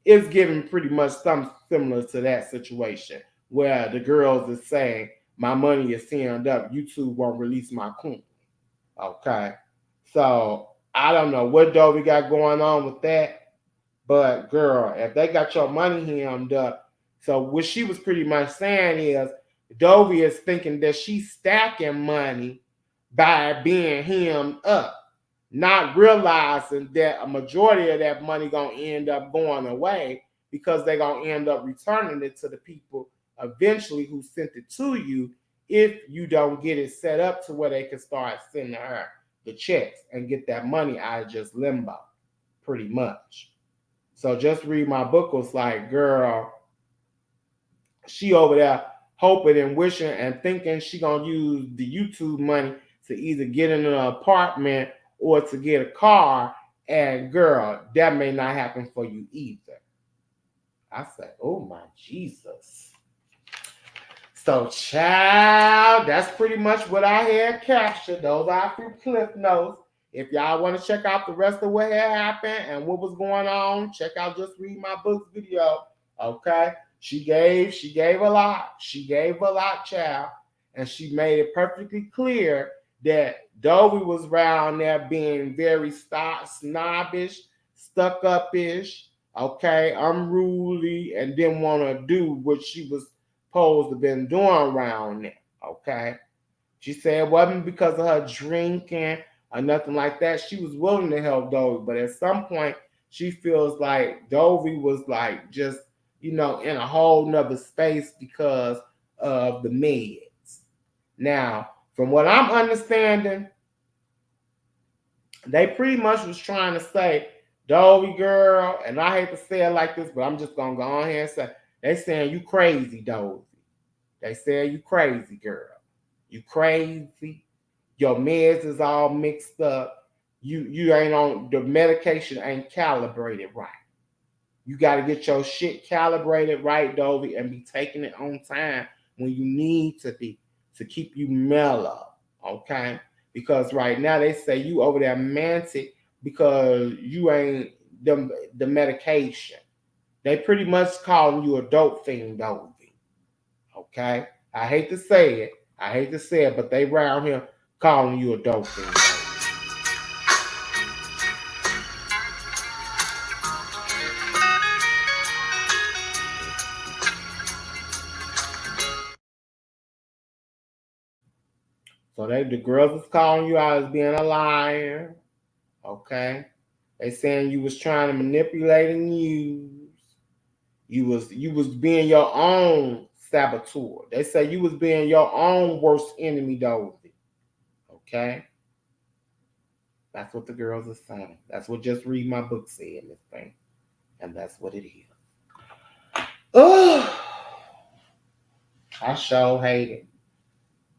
it's giving pretty much something similar to that situation where the girls are saying, my money is sealed up. YouTube won't release my coin, okay? So I don't know what Dovey got going on with that. But girl, if they got your money hemmed up, so what she was pretty much saying is Dovey is thinking that she's stacking money by being hemmed up, not realizing that a majority of that money gonna end up going away because they're gonna end up returning it to the people eventually who sent it to you if you don't get it set up to where they can start sending her the checks and get that money out of just limbo, pretty much. So just read my book was like, girl, she over there hoping and wishing and thinking she gonna use the YouTube money to either get in an apartment or to get a car. And girl, that may not happen for you either. I said, oh my Jesus. So child, that's pretty much what I had captured. Those are a few cliff notes. If y'all want to check out the rest of what had happened and what was going on, check out Just Read My Books video. Okay. She gave a lot. She gave a lot, child. And she made it perfectly clear that Dovey was around there being very snobbish, stuck-up-ish, okay, unruly, and didn't want to do what she was supposed to have been doing around there, okay? She said it wasn't because of her drinking or nothing like that. She was willing to help Dovey, but at some point, she feels like Dovey was like just, in a whole nother space because of the meds. Now, from what I'm understanding, they pretty much was trying to say, Dovey girl, and I hate to say it like this, but I'm just going to go on here and say, they saying you crazy, Dovey. They saying you crazy, girl. You crazy. Your meds is all mixed up. You ain't on, the medication ain't calibrated right. You got to get your shit calibrated right, Dovey, and be taking it on time when you need to be to keep you mellow, okay? Because right now they say you over there mantic because you ain't the medication. They pretty much calling you a dope fiend, Dovey, okay? I hate to say it, but they around here calling you a dope fiend. So the girls is calling you out as being a liar, okay? They saying you was trying to manipulate and use. You was being your own saboteur. They say you was being your own worst enemy, Dovey. Okay? That's what the girls are saying. That's what Just Read My Book said in this thing. And that's what it is. Oh, I sure hate it.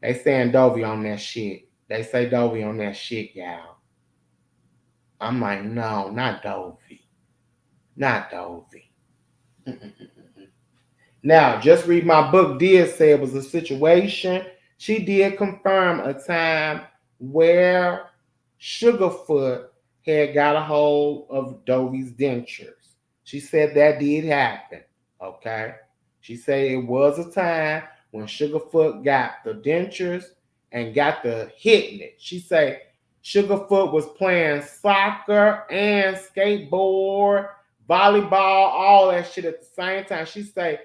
They saying Dovey on that shit. They say Dovey on that shit, y'all. I'm like, no, not Dovey. Not Dovey. Now, Just Read My Book did say it was a situation. She did confirm a time where Sugarfoot had got a hold of Dovey's dentures. She said that did happen, okay? She said it was a time when Sugarfoot got the dentures and got the hitting it. She say Sugarfoot was playing soccer and skateboard, volleyball, all that shit at the same time. She say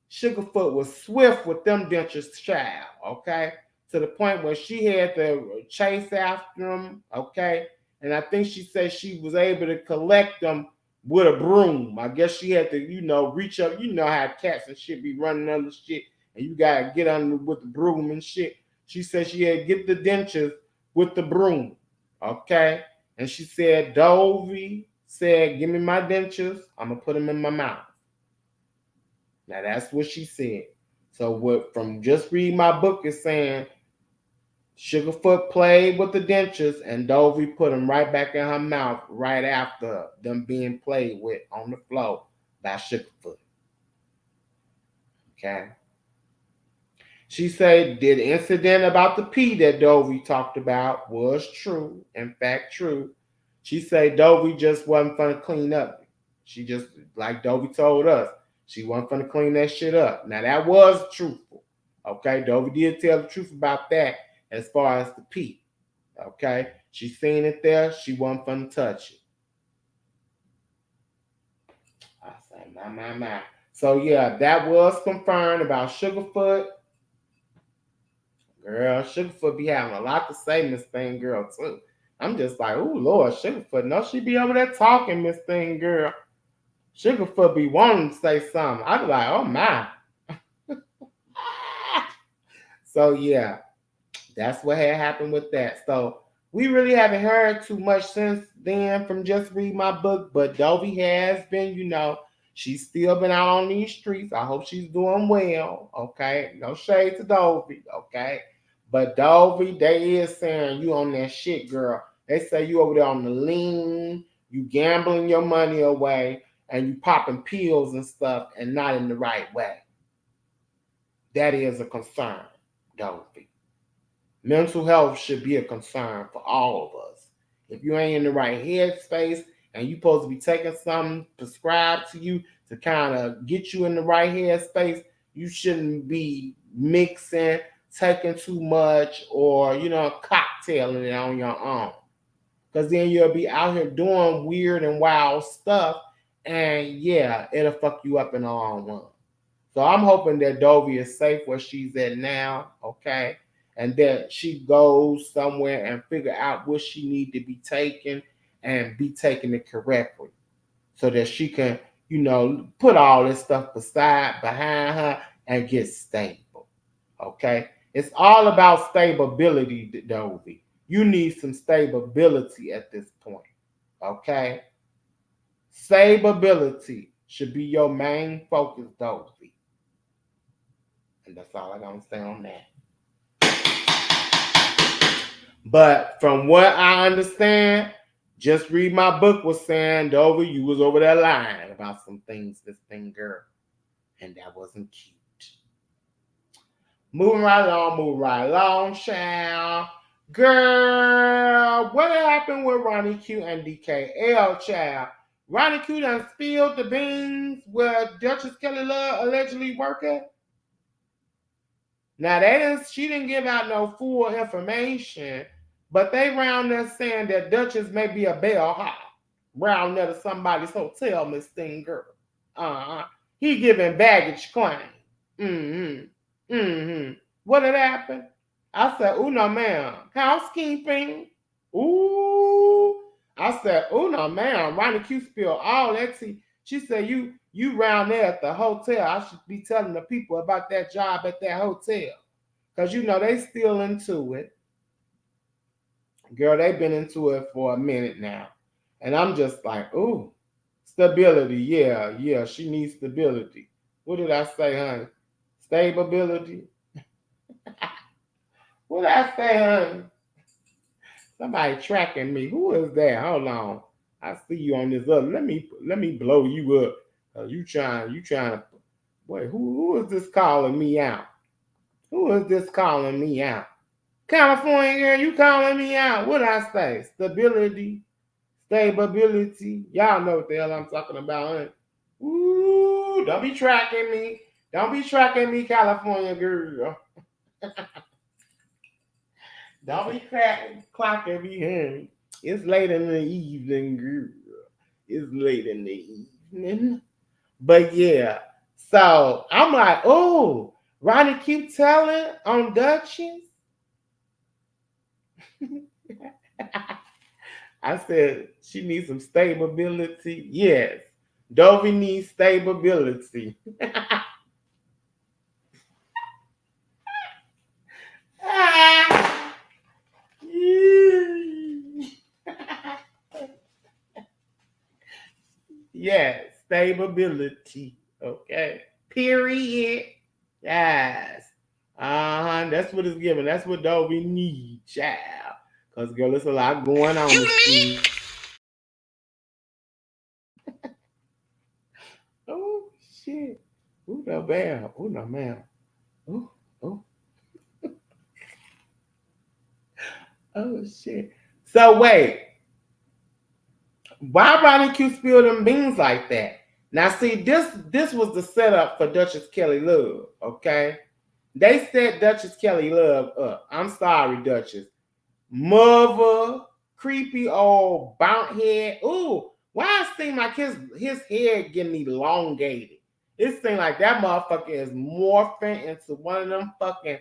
Sugarfoot was swift with them dentures, child, okay? To the point where she had to chase after them, okay? And I think she said she was able to collect them with a broom. I guess she had to, reach up. You know how cats and shit be running under shit, and you gotta get under with the broom and shit. She said she had to get the dentures with the broom, okay? And she said, Dovey said, give me my dentures. I'm gonna put them in my mouth. Now that's what she said. So what from just reading my book is saying Sugarfoot played with the dentures and Dovey put them right back in her mouth right after them being played with on the floor by Sugarfoot. Okay. She said the incident about the pee that Dovey talked about was true. In fact, true. She said Dovey just wasn't fun to clean up. She just, like Dovey told us, she wasn't fun to clean that shit up. Now that was truthful. Okay. Dovey did tell the truth about that as far as the pee. Okay. She seen it there. She wasn't fun to touch it. I say, my. So yeah, that was confirmed about Sugarfoot. Girl, Sugarfoot be having a lot to say, Miss Thing Girl, too. I'm just like, oh, Lord, Sugarfoot. No, she be over there talking, Miss Thing Girl. Sugarfoot be wanting to say something. I be like, oh, my. So, yeah, that's what had happened with that. So, we really haven't heard too much since then from just read my book, but Dovey has been, she's still been out on these streets. I hope she's doing well, okay? No shade to Dovey, okay? But Dovey, they is saying you on that shit, girl. They say you over there on the lean, you gambling your money away, and you popping pills and stuff and not in the right way. That is a concern, Dovey. Mental health should be a concern for all of us. If you ain't in the right headspace and you supposed to be taking something prescribed to you to kind of get you in the right headspace, you shouldn't be mixing, taking too much, or, cocktailing it on your own. Because then you'll be out here doing weird and wild stuff, and yeah, it'll fuck you up in the long run. So I'm hoping that Dovey is safe where she's at now, okay? And that she goes somewhere and figure out what she need to be taken and be taking it correctly so that she can, put all this stuff behind her and get stable, okay? It's all about stability, Dovey. You need some stability at this point, okay? Stability should be your main focus, Dovey. And that's all I gotta say on that. But from what I understand, just read my book was saying, Dovey, you was over there lying about some things, this thing, girl. And that wasn't cute. Moving right along, child. Girl, what happened with Ronnie Q and DKL, child? Ronnie Q done spilled the beans where Duchess Kelly Love allegedly work at? Now, she didn't give out no full information, but they round there saying that Duchess may be a bellhop round there to somebody's hotel, Miss Thing Girl. He giving baggage claim. What had happened? I said, oh, no, ma'am. Housekeeping. Ooh. I said, oh, no, ma'am. Ronnie Q spilled all that tea. She said, you round there at the hotel. I should be telling the people about that job at that hotel. Because, they still into it. Girl, they've been into it for a minute now. And I'm just like, ooh, stability. Yeah, she needs stability. What did I say, honey? Stability? What did I say, honey? Somebody tracking me. Who is that? Hold on. I see you on this other. Let me blow you up. You trying to wait, who is this calling me out? Who is this calling me out? California girl, you calling me out. What did I say? Stability. Y'all know what the hell I'm talking about, huh? Ooh, don't be tracking me. Don't be tracking me, California girl. Don't be clocking me, honey. It's late in the evening, girl. It's late in the evening. But yeah, so I'm like, oh, Ronnie keep telling on Duchess. I said she needs some stability. Yes, Dovey needs stability. Yes, stability. Okay. Period. Yes. That's what it's giving. That's what Dovey needs, child. Cause girl, there's a lot going on. You need. Oh shit. Ooh no ma'am. Ooh no ma'am. Ooh, oh, oh shit. So wait, why Ronnie Q spill them beans like that? Now see, this was the setup for Duchess Kelly Love, okay? They set Duchess Kelly Love up. I'm sorry, Duchess. Mother, creepy old bounce head. Ooh, why it seem like his head getting elongated? It seems like that motherfucker is morphing into one of them fucking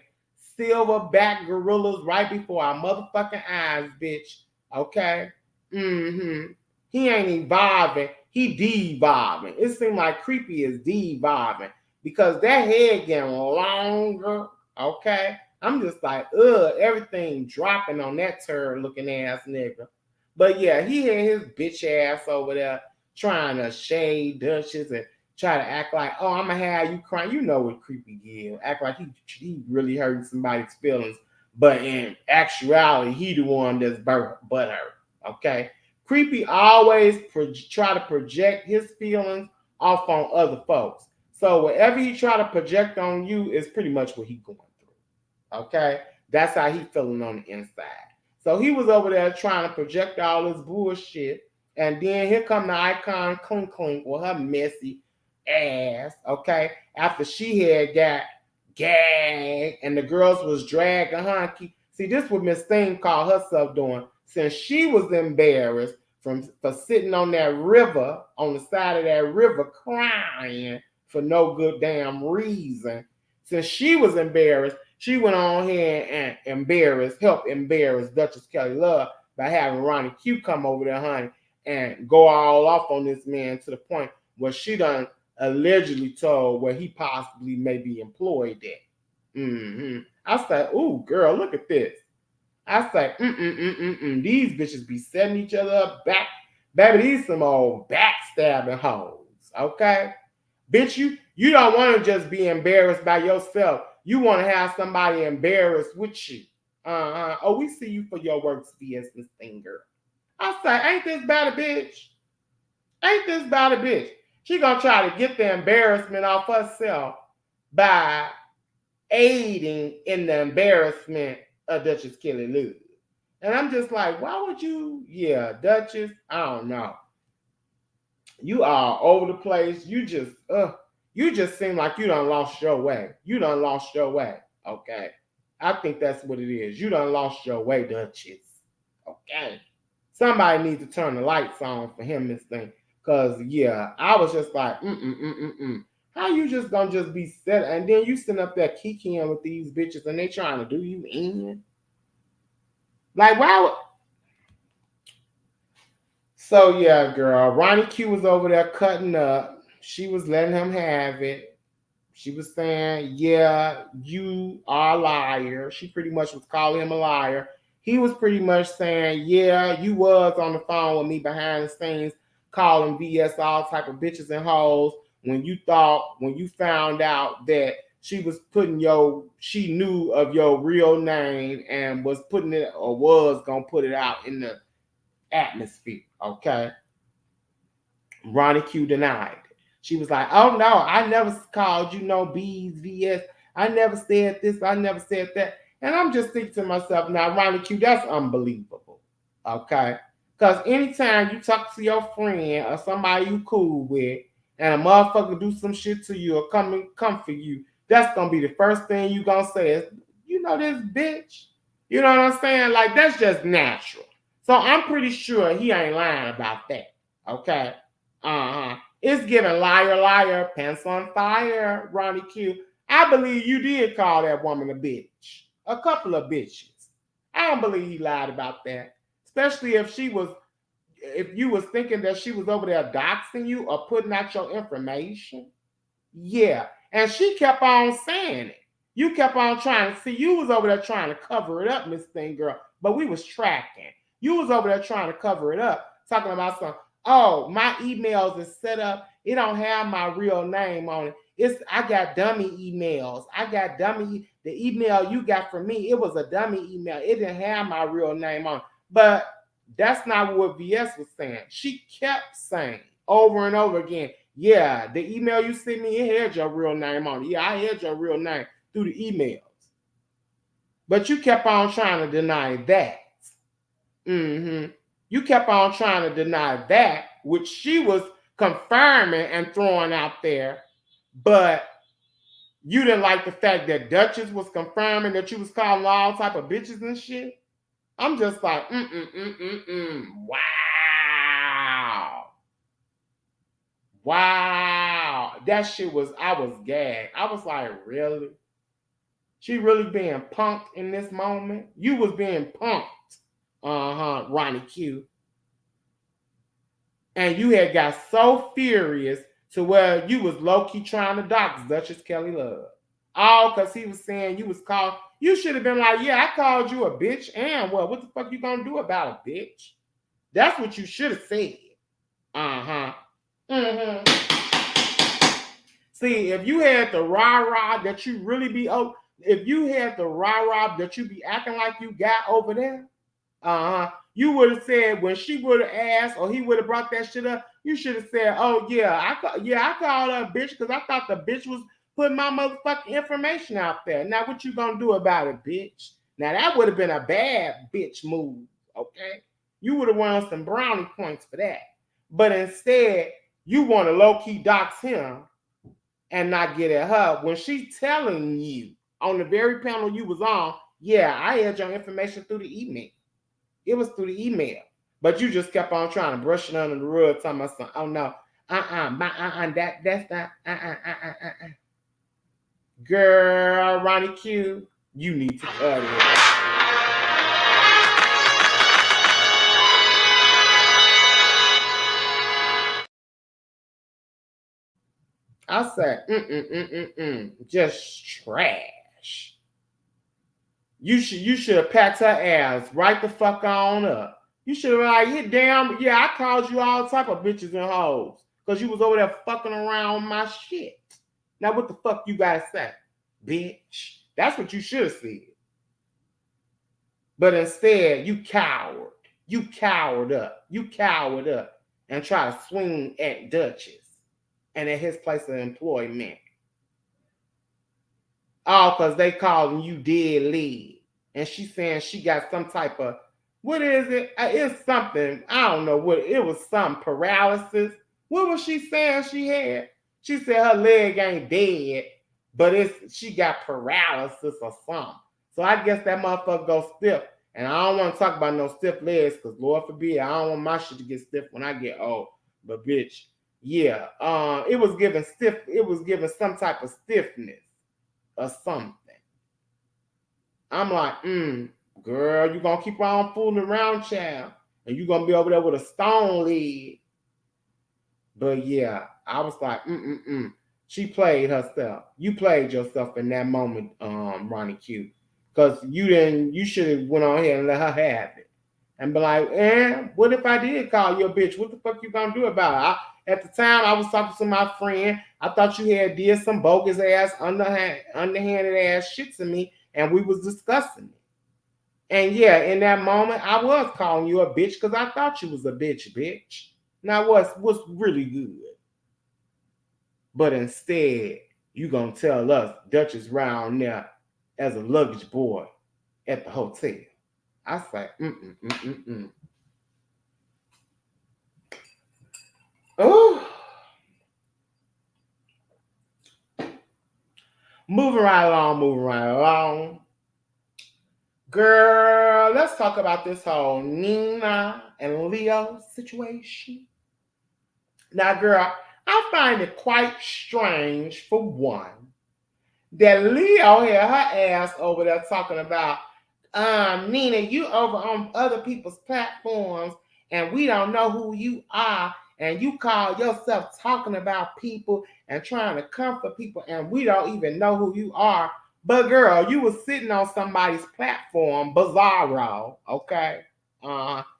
silverback gorillas right before our motherfucking eyes, bitch. Okay? Mm-hmm. He ain't evolving. He devolving. It seems like creepy is devolving because that head getting longer. Okay? I'm just like, everything dropping on that turd looking ass nigga. But yeah, he had his bitch ass over there trying to shade Duchess and try to act like, oh, I'm gonna have you crying. You know what creepy is. Act like he really hurting somebody's feelings. But in actuality, he the one that's butt hurt. Okay? Creepy always try to project his feelings off on other folks. So whatever he try to project on you is pretty much what he going through. Okay? That's how he feeling on the inside. So he was over there trying to project all this bullshit. And then here come the icon Clink Clink with her messy ass. Okay? After she had got gagged and the girls was dragging her. See, this what Miss Thing called herself doing. Since she was embarrassed for sitting on that river, on the side of that river crying for no good damn reason. Since she was embarrassed, she went on here and help embarrass Duchess Kelly Love by having Ronnie Q come over there, honey, and go all off on this man to the point where she done allegedly told where he possibly may be employed at. Mm-hmm. I said, ooh, girl, look at this. I say, these bitches be setting each other up back. Baby, these some old backstabbing hoes, okay? Bitch, you don't want to just be embarrassed by yourself. You want to have somebody embarrassed with you. Oh, we see you for your works, VS this thing, girl. I say, ain't this about a bitch? Ain't this about a bitch? She gonna try to get the embarrassment off herself by aiding in the embarrassment of Duchess Kelly Love. And I'm just like, why would you? Yeah, Duchess, I don't know. You are all over the place. You just seem like you done lost your way. You done lost your way. Okay. I think that's what it is. You done lost your way, Duchess. Okay. Somebody needs to turn the lights on for him this thing. Cause yeah, I was just like, How you just gonna just be set and then you sitting up there kikiing with these bitches and they trying to do you in? Like, why? So yeah, girl, Ronnie Q was over there cutting up. She was letting him have it. She was saying, yeah, you are a liar. She pretty much was calling him a liar. He was pretty much saying, yeah, you was on the phone with me behind the scenes, calling VS all type of bitches and hoes when you found out that she was she knew of your real name and was putting it or was gonna put it out in the atmosphere. Okay. Ronnie Q denied it. She was like, oh no, I never called you no B's, VS. I never said this. I never said that. And I'm just thinking to myself, now, Ronnie Q, that's unbelievable. Okay. Because anytime you talk to your friend or somebody you cool with, and a motherfucker do some shit to you or come for you, that's gonna be the first thing you gonna say is, you know this bitch. You know what I'm saying? Like, that's just natural. So I'm pretty sure he ain't lying about that. Okay. It's giving liar, liar, pants on fire, Ronnie Q. I believe you did call that woman a bitch. A couple of bitches. I don't believe he lied about that. Especially if you was thinking that she was over there doxing you or putting out your information. Yeah. And she kept on saying it. You kept on trying to see, you was over there trying to cover it up, Miss Thing Girl, but we was tracking. You was over there trying to cover it up, talking about some, oh, my emails is set up. It don't have my real name on it. I got dummy emails. The email you got from me, it was a dummy email. It didn't have my real name on it. But that's not what VS was saying. She kept saying over and over again, yeah, the email you sent me, it had your real name on it. Yeah, I had your real name through the emails. But you kept on trying to deny that. You kept on trying to deny that, which she was confirming and throwing out there. But you didn't like the fact that Duchess was confirming that you was calling all type of bitches and shit. I'm just like, Wow. That shit I was gagged. I was like, really? She really being punked in this moment? You was being punked. Ronnie Q. And you had got so furious to where you was low-key trying to dox Duchess Kelly Love. All because he was saying you was called. You should have been like, yeah, I called you a bitch. And what the fuck you gonna do about it, bitch? That's what you should have said. See, if you had the rah-rah that you really be, if you had the rah-rah that you be acting like you got over there, you would have said, when she would have asked or he would have brought that shit up, you should have said, oh yeah, I called her a bitch because I thought the bitch was putting my motherfucking information out there. Now what you gonna do about it, bitch? Now that would have been a bad bitch move, okay? You would have won some brownie points for that. But instead, you want to low-key dox him and not get at her when she's telling you on the very panel you was on, yeah, I had your information through the email. It was through the email. But you just kept on trying to brush it under the rug, talking about something. Oh no, that's not, Girl, Ronnie Q, you need to cut it. I said, just trash. You should have packed her ass right the fuck on up. You should have like, yeah, I called you all type of bitches and hoes because you was over there fucking around with my shit. Now what the fuck you gotta say, bitch? That's what you should have said. But instead, you cowered. You cowered up. And try to swing at Duchess and at his place of employment. All because they calling you dead lead. And she's saying she got some type of, what is it? It's something, I don't know what, it was some paralysis. What was she saying she had? She said her leg ain't dead, but she got paralysis or something. So I guess that motherfucker goes stiff. And I don't want to talk about no stiff legs because Lord forbid, I don't want my shit to get stiff when I get old. But bitch, yeah, it was giving some type of stiffness or something. I'm like, girl, you gonna keep on fooling around, child, and you gonna be over there with a stone leg. But yeah, I was like, She played herself. You played yourself in that moment, Ronnie Q. Because you should have went on here and let her have it. And be like, what if I did call you a bitch? What the fuck you gonna do about it? At the time, I was talking to my friend. I thought you had did some bogus ass, underhanded ass shit to me, and we was discussing it. And yeah, in that moment, I was calling you a bitch because I thought you was a bitch. Now what's really good? But instead, you gonna tell us Duchess round there as a luggage boy at the hotel. I say, Oh, Moving right along. Girl, let's talk about this whole Nina and Leo situation. Now, girl, I find it quite strange, for one, that Leo had her ass over there talking about, Nina, you over on other people's platforms and we don't know who you are, and you call yourself talking about people and trying to comfort people, and we don't even know who you are. But girl, you was sitting on somebody's platform, Bizarro, okay?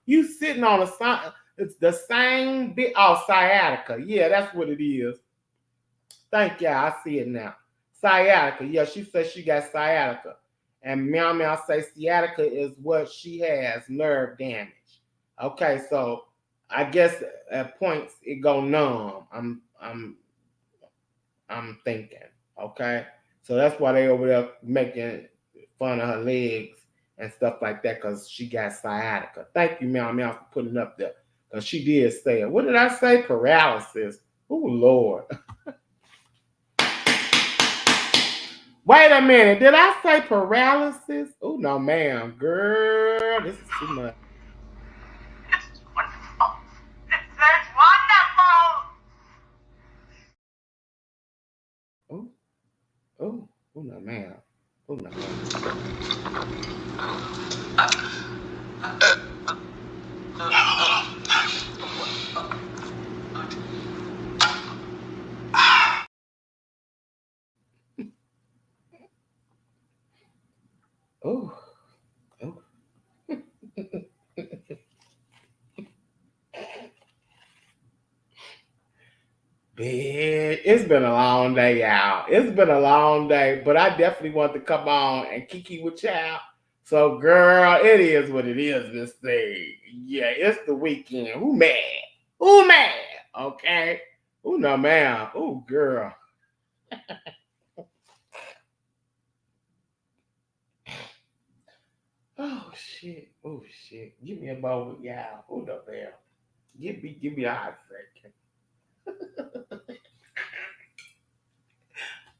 You sitting on it's the same bit. Oh, sciatica. Yeah, that's what it is. Thank you. I see it now. Sciatica. Yeah, she says she got sciatica. And Meow Meow say sciatica is what she has, nerve damage. Okay, so I guess at points it go numb. I'm thinking. Okay. So that's why they over there making fun of her legs and stuff like that, because she got sciatica. Thank you, Meow Meow, for putting it up there. Because she did say it. What did I say? Paralysis. Oh, Lord. Wait a minute. Did I say paralysis? Oh, no, ma'am. Girl, this is too much. It's wonderful. It's wonderful. Oh, oh, oh, no, ma'am. Oh, no, ma'am. Oh, oh. It's been a long day, y'all. It's been a long day, but I definitely want to come on and kiki with y'all. So, girl, it is what it is this day. Yeah, it's the weekend. Who mad? Who mad? Okay. Who no, ma'am. Oh, girl. Oh, shit. Oh, shit. Give me a moment, y'all. Who the hell? Give me a hot second.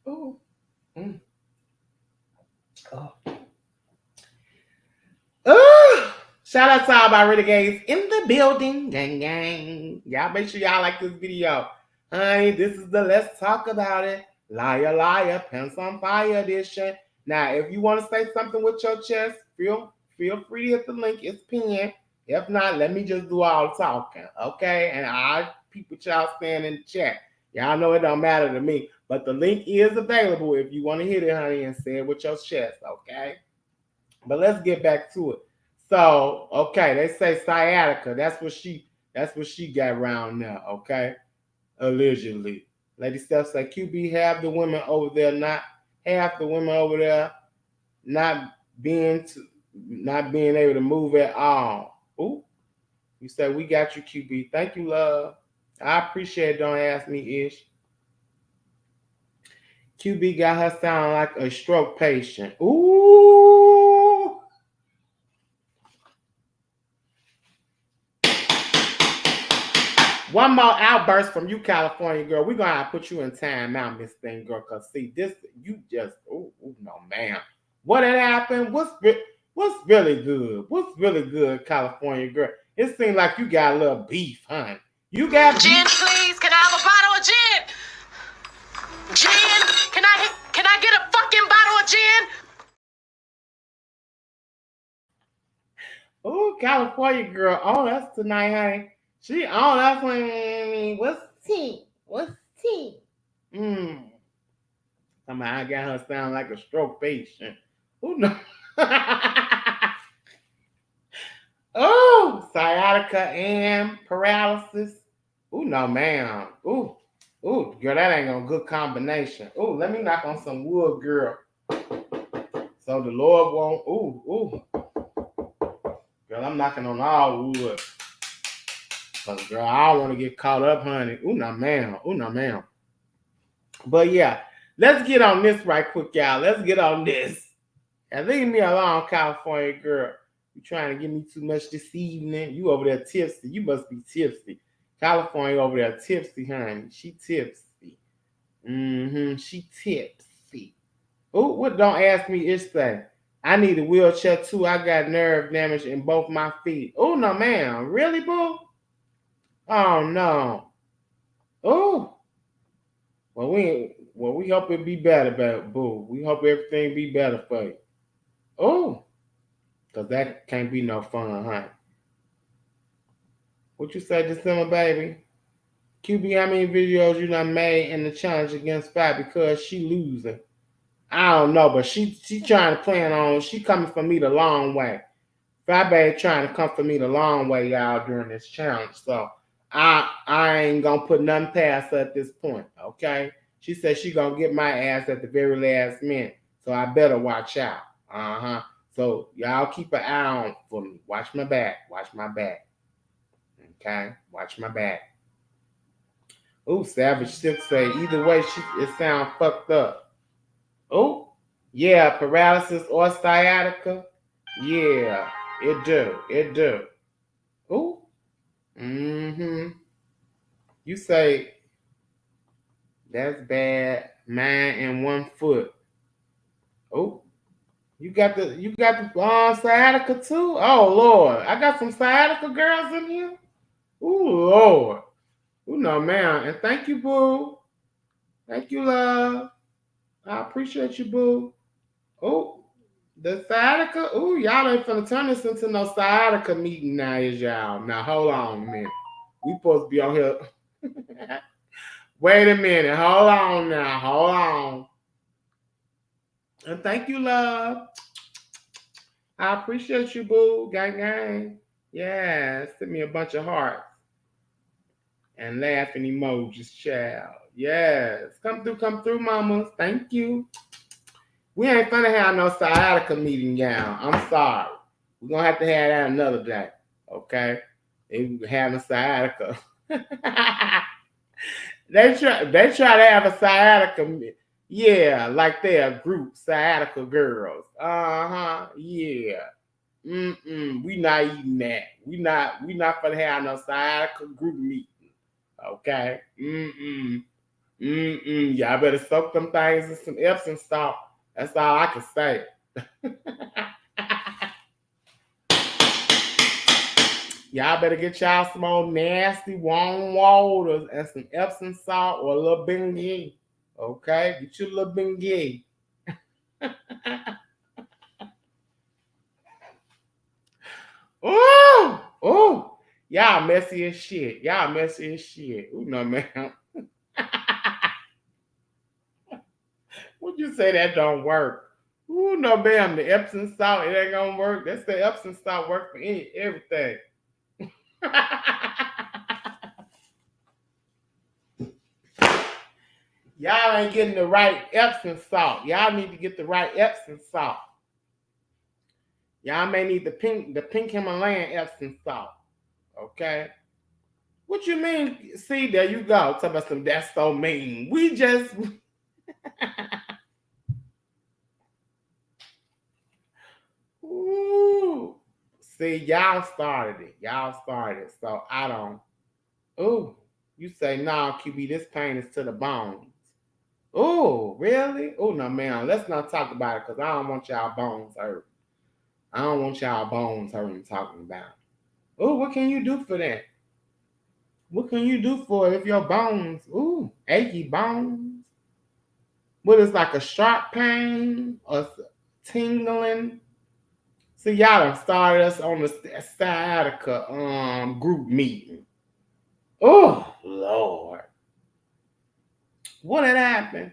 Oh. Mm. Oh. Shout out to all my renegades in the building. Gang, gang. Y'all make sure y'all like this video. Honey, this is the Let's Talk About It. Liar, liar, pants on fire edition. Now, if you want to say something with your chest, feel free to hit the link. It's pinned. If not, let me just do all the talking, okay? And I'll peep with y'all staying in the chat. Y'all know it don't matter to me. But the link is available if you want to hit it, honey, and say it with your chest, okay? But let's get back to it. So, okay, they say sciatica. That's what she got around now, okay? Allegedly. Lady Steph say QB have the women over there not being able to move at all. Ooh. You said we got you, QB. Thank you, love. I appreciate it. Don't ask me, Ish. QB got her sound like a stroke patient. Ooh. One more outburst from you, California girl. We're going to have to put you in time out, Miss Thing girl, because see, this, you just, no, ma'am. What had happened? What's really good? What's really good, California girl? It seems like you got a little beef, honey. You got beef? Gin, please. Can I have a bottle of gin? Gin? Can I get a fucking bottle of gin? Oh, California girl. Oh, that's tonight, honey. She on that's when what's tea? What's tea? Somehow I got her sound like a stroke patient. Who knows? Oh, sciatica and paralysis. Ooh, no, ma'am. Ooh, girl, that ain't a good combination. Ooh, let me knock on some wood, girl. So the Lord won't. Ooh. Girl, I'm knocking on all wood. Cause girl, I don't want to get caught up, honey. Ooh, no, ma'am. But yeah, let's get on this right quick, y'all. Let's get on this. And leave me alone, California girl. You trying to give me too much this evening? You over there tipsy. You must be tipsy. California over there tipsy, honey. She tipsy. She tipsy. Oh, what don't ask me is say. I need a wheelchair too. I got nerve damage in both my feet. Oh no, ma'am. Really, boo? Oh no. Oh. Well we hope it be better, boo. We hope everything be better for you. Oh, cause that can't be no fun, huh? What you say, December, baby? QB, how many videos you done made in the challenge against Fab because she losing? I don't know, but she trying to plan on. She coming for me the long way. Fabe trying to come for me the long way, y'all, during this challenge. So I ain't gonna put nothing past her at this point. Okay. She said she gonna get my ass at the very last minute. So I better watch out. Uh-huh. So y'all keep an eye on for me. Watch my back. Watch my back. Okay. Watch my back. Ooh, Savage Six say either way, it sound fucked up. Oh, yeah, paralysis or sciatica. Yeah, it do. It do. Ooh. Mm-hmm. You say that's bad. Mine in one foot. Oh, you got the sciatica too? Oh Lord. I got some sciatica girls in here. Ooh Lord. Ooh no, man. And thank you, boo. Thank you, love. I appreciate you, boo. Oh, the sciatica. Ooh, y'all ain't finna turn this into no sciatica meeting now, is y'all. Now hold on a minute. We supposed to be on here. Wait a minute. Hold on now. Hold on. And thank you, love. I appreciate you, boo. Gang, gang. Yeah, send me a bunch of hearts and laughing emojis, child. Yes. Come through, mamas. Thank you. We ain't finna have no sciatica meeting, y'all. I'm sorry. We're gonna have to have that another day. Okay? They having sciatica. They try to have a sciatica. Yeah, like they're a group, sciatica girls. Uh-huh. Yeah. We not eating that. We not gonna have no sciatica group meeting. Okay. Y'all better soak them things in some Epsom salt. That's all I can say. Y'all better get y'all some old nasty warm waters and some Epsom salt or a little Bengay. Okay? Get your little Bengay. Oh! Oh! Y'all messy as shit. Y'all messy as shit. Ooh, no, man. Would you say that don't work? Ooh, no, ma'am. The Epsom salt, it ain't gonna work. That's the Epsom salt work for everything. Y'all ain't getting the right Epsom salt. Y'all need to get the right Epsom salt. Y'all may need the pink Himalayan Epsom salt. Okay? What you mean? See, there you go. Talk about some that's so mean. We just Ooh. See, y'all started it. Y'all started it. So I don't. Ooh. You say, no, QB, this pain is to the bones. Oh, really? Oh, no, man. Let's not talk about it because I don't want y'all bones hurt. I don't want y'all bones hurting talking about. Oh, what can you do for that? What can you do for it if your bones, ooh, achy bones? What is like a sharp pain or tingling? See, y'all done started us on the sciatica group meeting. Oh, Lord. What had happened?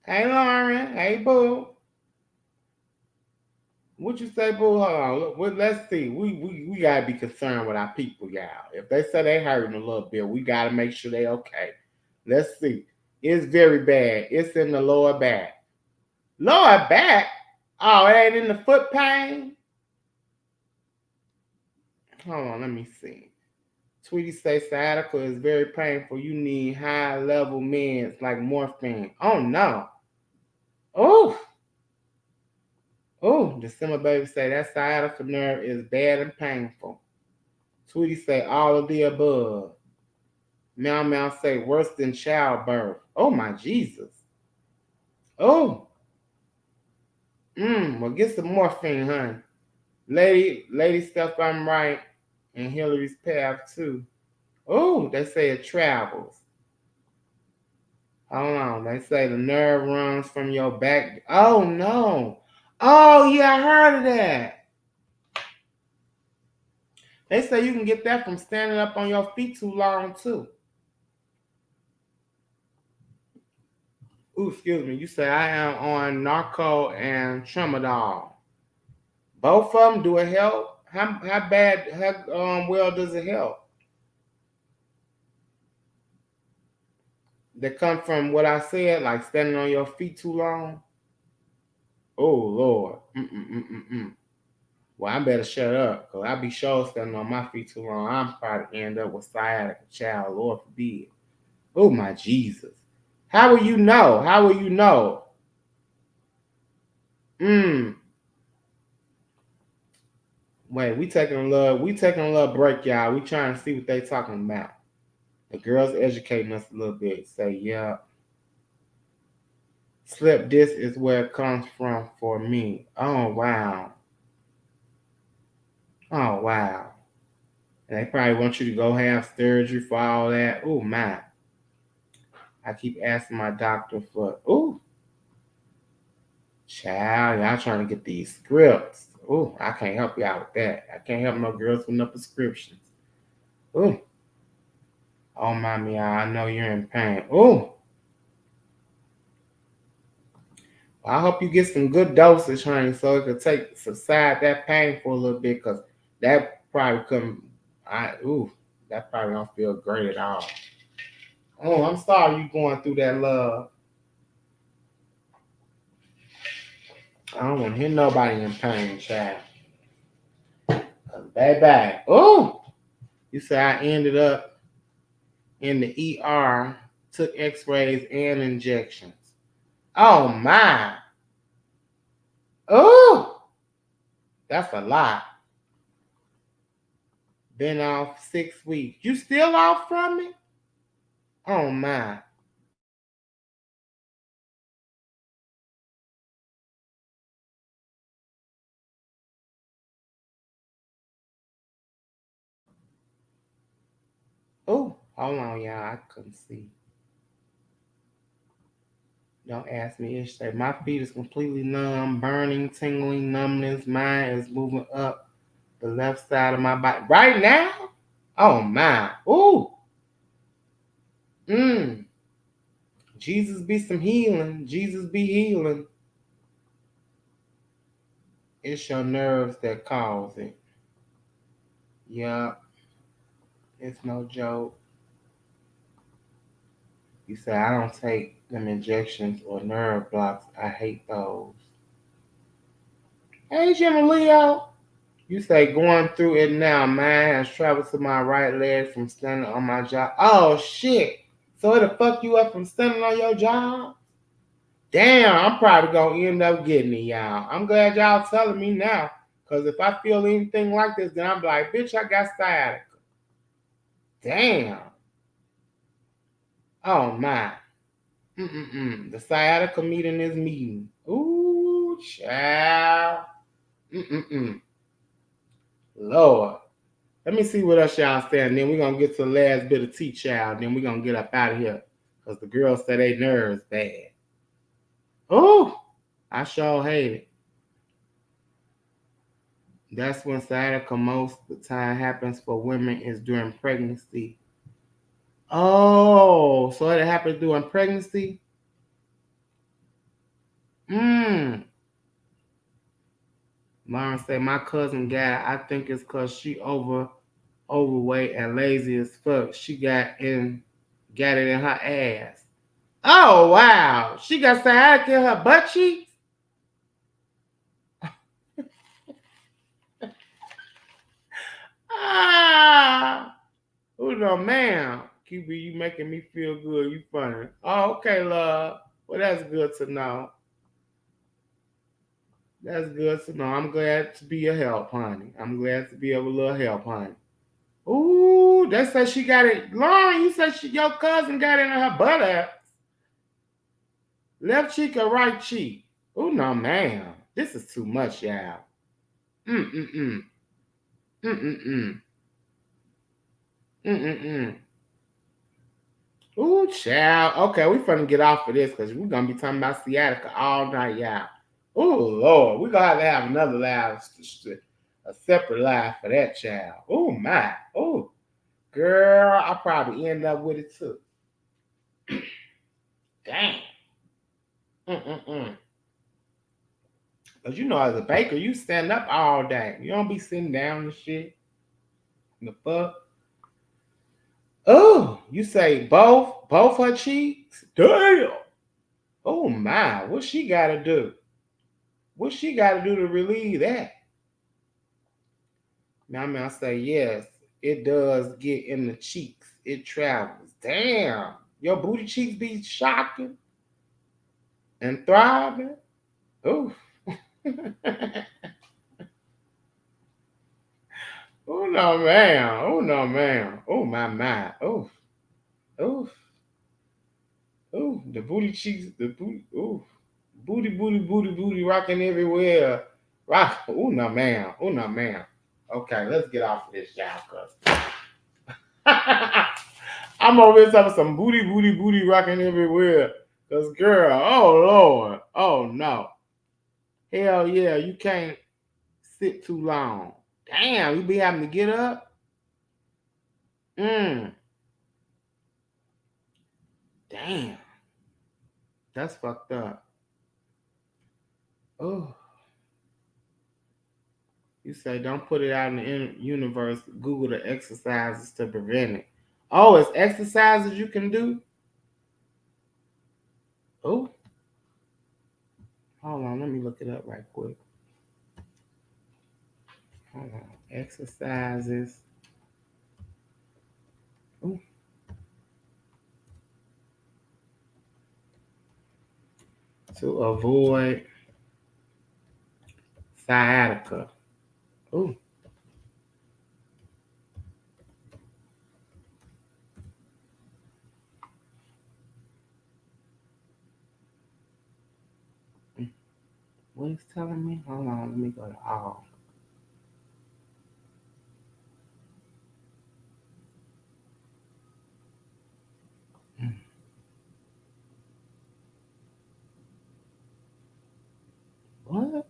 Hey, Lauren. Hey, boo. What you say, boo? Hold on. Look, let's see. We gotta be concerned with our people, y'all. If they say they hurting a little bit, we gotta make sure they okay. Let's see. It's very bad. It's in the lower back. Lower back? Oh, it ain't in the foot pain? Hold on, let me see. Tweety say sciatica is very painful. You need high level meds like morphine. Oh no. Oh. Oh, December baby say that sciatica nerve is bad and painful. Tweety say all of the above. Meow Meow say worse than childbirth. Oh my Jesus. Oh. Well, get some morphine, honey. Lady stuff I'm right. And Hillary's path too. Oh, they say it travels. Hold on. They say the nerve runs from your back. Oh no. Oh yeah, I heard of that. They say you can get that from standing up on your feet too long too. Ooh, excuse me. You say I am on narco and tramadol. Both of them, do it help? How bad? How well does it help? That come from what I said, like standing on your feet too long. Oh Lord. Well, I better shut up, because I be sure standing on my feet too long. I'm probably end up with sciatica, child, Lord forbid. Oh my Jesus. How will you know? How will you know? Wait, we taking a little break, y'all. We trying to see what they talking about. The girls educating us a little bit. Say, yeah. Slip disc is where it comes from for me. Oh wow. Oh wow. And they probably want you to go have surgery for all that. Oh my. I keep asking my doctor for child, y'all trying to get these scripts. Oh, I can't help you out with that. I can't help no girls with no prescriptions. Oh, mommy, I know you're in pain. Oh, I hope you get some good dosage, honey, so it could subside that pain for a little bit, because that probably that probably don't feel great at all. Oh, I'm sorry you going through that, love. I don't want to hear nobody in pain, child. Baby. Oh, you say I ended up in the ER, took x-rays and injections. Oh, my. Oh, that's a lot. Been off 6 weeks. You still off from it? Oh, my. Oh, hold on, y'all. I couldn't see. Don't ask me. Ish say my feet is completely numb, burning, tingling, numbness. Mine is moving up the left side of my body right now. Oh my! Ooh, Jesus be some healing. Jesus be healing. It's your nerves that cause it. Yup, it's no joke. You say I don't take them injections or nerve blocks. I hate those. Hey, Jim and Leo. You say going through it now. Mine has traveled to my right leg from standing on my job. Oh shit! So it'll fuck you up from standing on your job? Damn, I'm probably gonna end up getting it, y'all. I'm glad y'all telling me now. Cause if I feel anything like this, then I'm like, bitch, I got sciatica. Damn. Oh my. The sciatica meeting is meeting. Ooh, child. Lord. Let me see what else y'all saying. Then we're going to get to the last bit of tea, child. Then we're going to get up out of here. Because the girls say they nerves bad. Oh, I sure hate it. That's when sciatica most of the time happens for women is during pregnancy. Oh, so it happens during pregnancy? Lauren said, my cousin got, I think it's because she overweight and lazy as fuck. She got it in her ass. Oh, wow. She got sciatica in her butt cheeks? Ah. Oh, no, ma'am. QB, you making me feel good. You funny. Oh, okay, love. Well, that's good to know. That's good to know. I'm glad to be a help, honey. I'm glad to be of a little help, honey. Ooh, that said she got it. Lauren, you said your cousin got it in her butt ass. Left cheek or right cheek? Oh no, ma'am. This is too much, y'all. Mm-mm-mm. Mm-mm-mm. Mm-mm-mm. Ooh, child. Okay, we finna get off of this because we're gonna be talking about sciatica all night, y'all. Oh Lord, we're gonna have another live, a separate live for that child. Oh my. Oh, girl, I'll probably end up with it too. Damn. Mm-mm-mm. Cause you know, as a baker, you stand up all day. You don't be sitting down and shit. The fuck? Oh, you say both her cheeks? Damn. Oh my, what she gotta do? What she gotta do to relieve that? Now I mean, I say yes, it does get in the cheeks. It travels. Damn, your booty cheeks be shocking and thriving. Oh. Oh no, man. Oh no, man. Oh my. Oh. Oh. Oh, the booty cheeks, the booty, oh, booty, rocking everywhere. Rock, oh no, man, oh no, man. Okay, let's get off of this, y'all, cause I'm over here talking some booty, rocking everywhere. Cause girl, oh Lord, oh no, hell yeah, you can't sit too long. Damn, you be having to get up. Damn, that's fucked up. Oh. You say don't put it out in the universe. Google the exercises to prevent it. Oh, it's exercises you can do? Oh. Hold on, let me look it up right quick. Hold on. Exercises. Ooh. To avoid sciatica. Ooh. What is telling me? Hold on, let me go to all. What?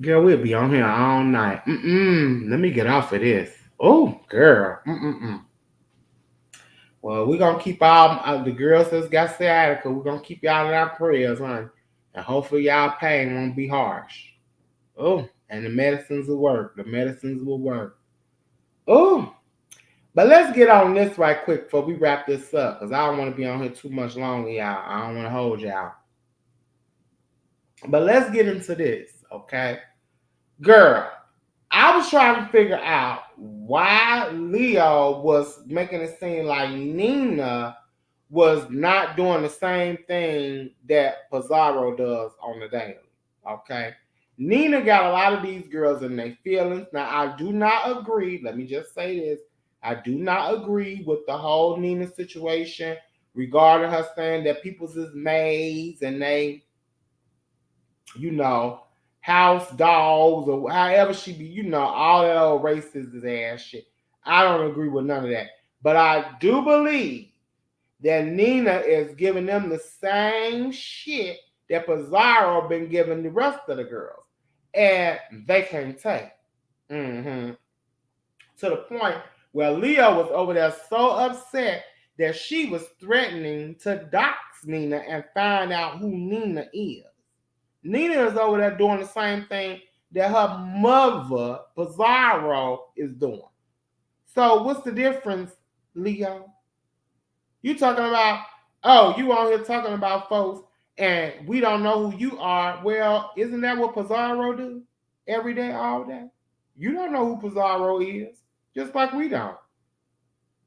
Girl, we'll be on here all night. Let me get off of this. Oh, girl. Well, we're going to keep all the girls that's got sciatica. We're going to keep y'all in our prayers, honey. And hopefully y'all pain won't be harsh. Oh, and the medicines will work. The medicines will work. Oh, but let's get on this right quick before we wrap this up. Because I don't want to be on here too much longer, y'all. I don't want to hold y'all. But let's get into this, okay? Girl, I was trying to figure out why Leo was making it seem like Nina was not doing the same thing that Pizarro does on the daily. Okay. Nina got a lot of these girls in their feelings. Now, I do not agree. Let me just say this. I do not agree with the whole Nina situation regarding her saying that people's is maids and they, house dogs or however she be, all that old racist ass shit. I don't agree with none of that. But I do believe that Nina is giving them the same shit that Pizarro been giving the rest of the girls. And they can't take. To the point where Leo was over there so upset that she was threatening to dox Nina and find out who Nina is. Nina is over there doing the same thing that her mother, Pizarro, is doing. So what's the difference, Leo? You talking about, you on here talking about folks and we don't know who you are. Well, isn't that what Pizarro do? Every day, all day? You don't know who Pizarro is, just like we don't.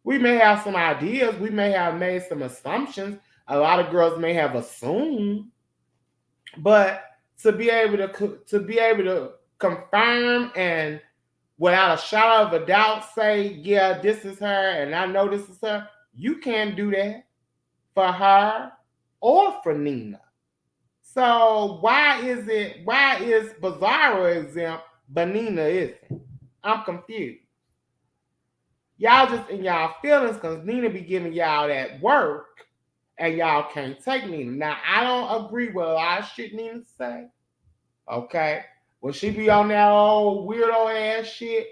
We may have some ideas. We may have made some assumptions. A lot of girls may have assumed. But to be able to confirm and without a shadow of a doubt say, yeah, this is her and I know this is her, you can't do that for her. or for Nina. So why is Bizarro exempt but Nina isn't? I'm confused. Y'all just in y'all feelings because Nina be giving y'all that work and y'all can't take Nina. Now, I don't agree with a lot of shit Nina say. Okay? When she be on that old weirdo ass shit,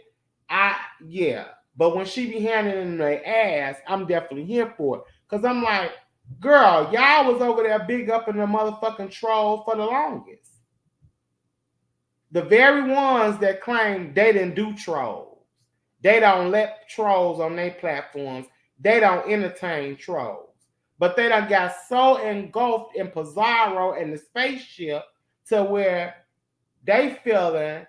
yeah. But when she be handing in the ass, I'm definitely here for it. Because I'm like, girl, y'all was over there big up in the motherfucking troll for the longest. The very ones that claim they didn't do trolls. They don't let trolls on their platforms. They don't entertain trolls. But they done got so engulfed in Pizarro and the spaceship to where they feeling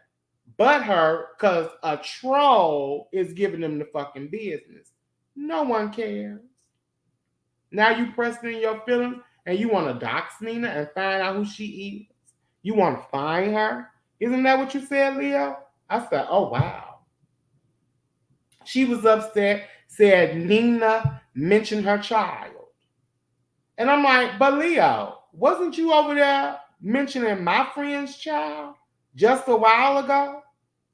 butthurt because a troll is giving them the fucking business. No one cares. Now you pressing in your feelings and you want to dox Nina and find out who she is. You want to find her. Isn't that what you said, Leo? I said, oh, wow. She was upset, said Nina mentioned her child. And I'm like, but Leo, wasn't you over there mentioning my friend's child just a while ago?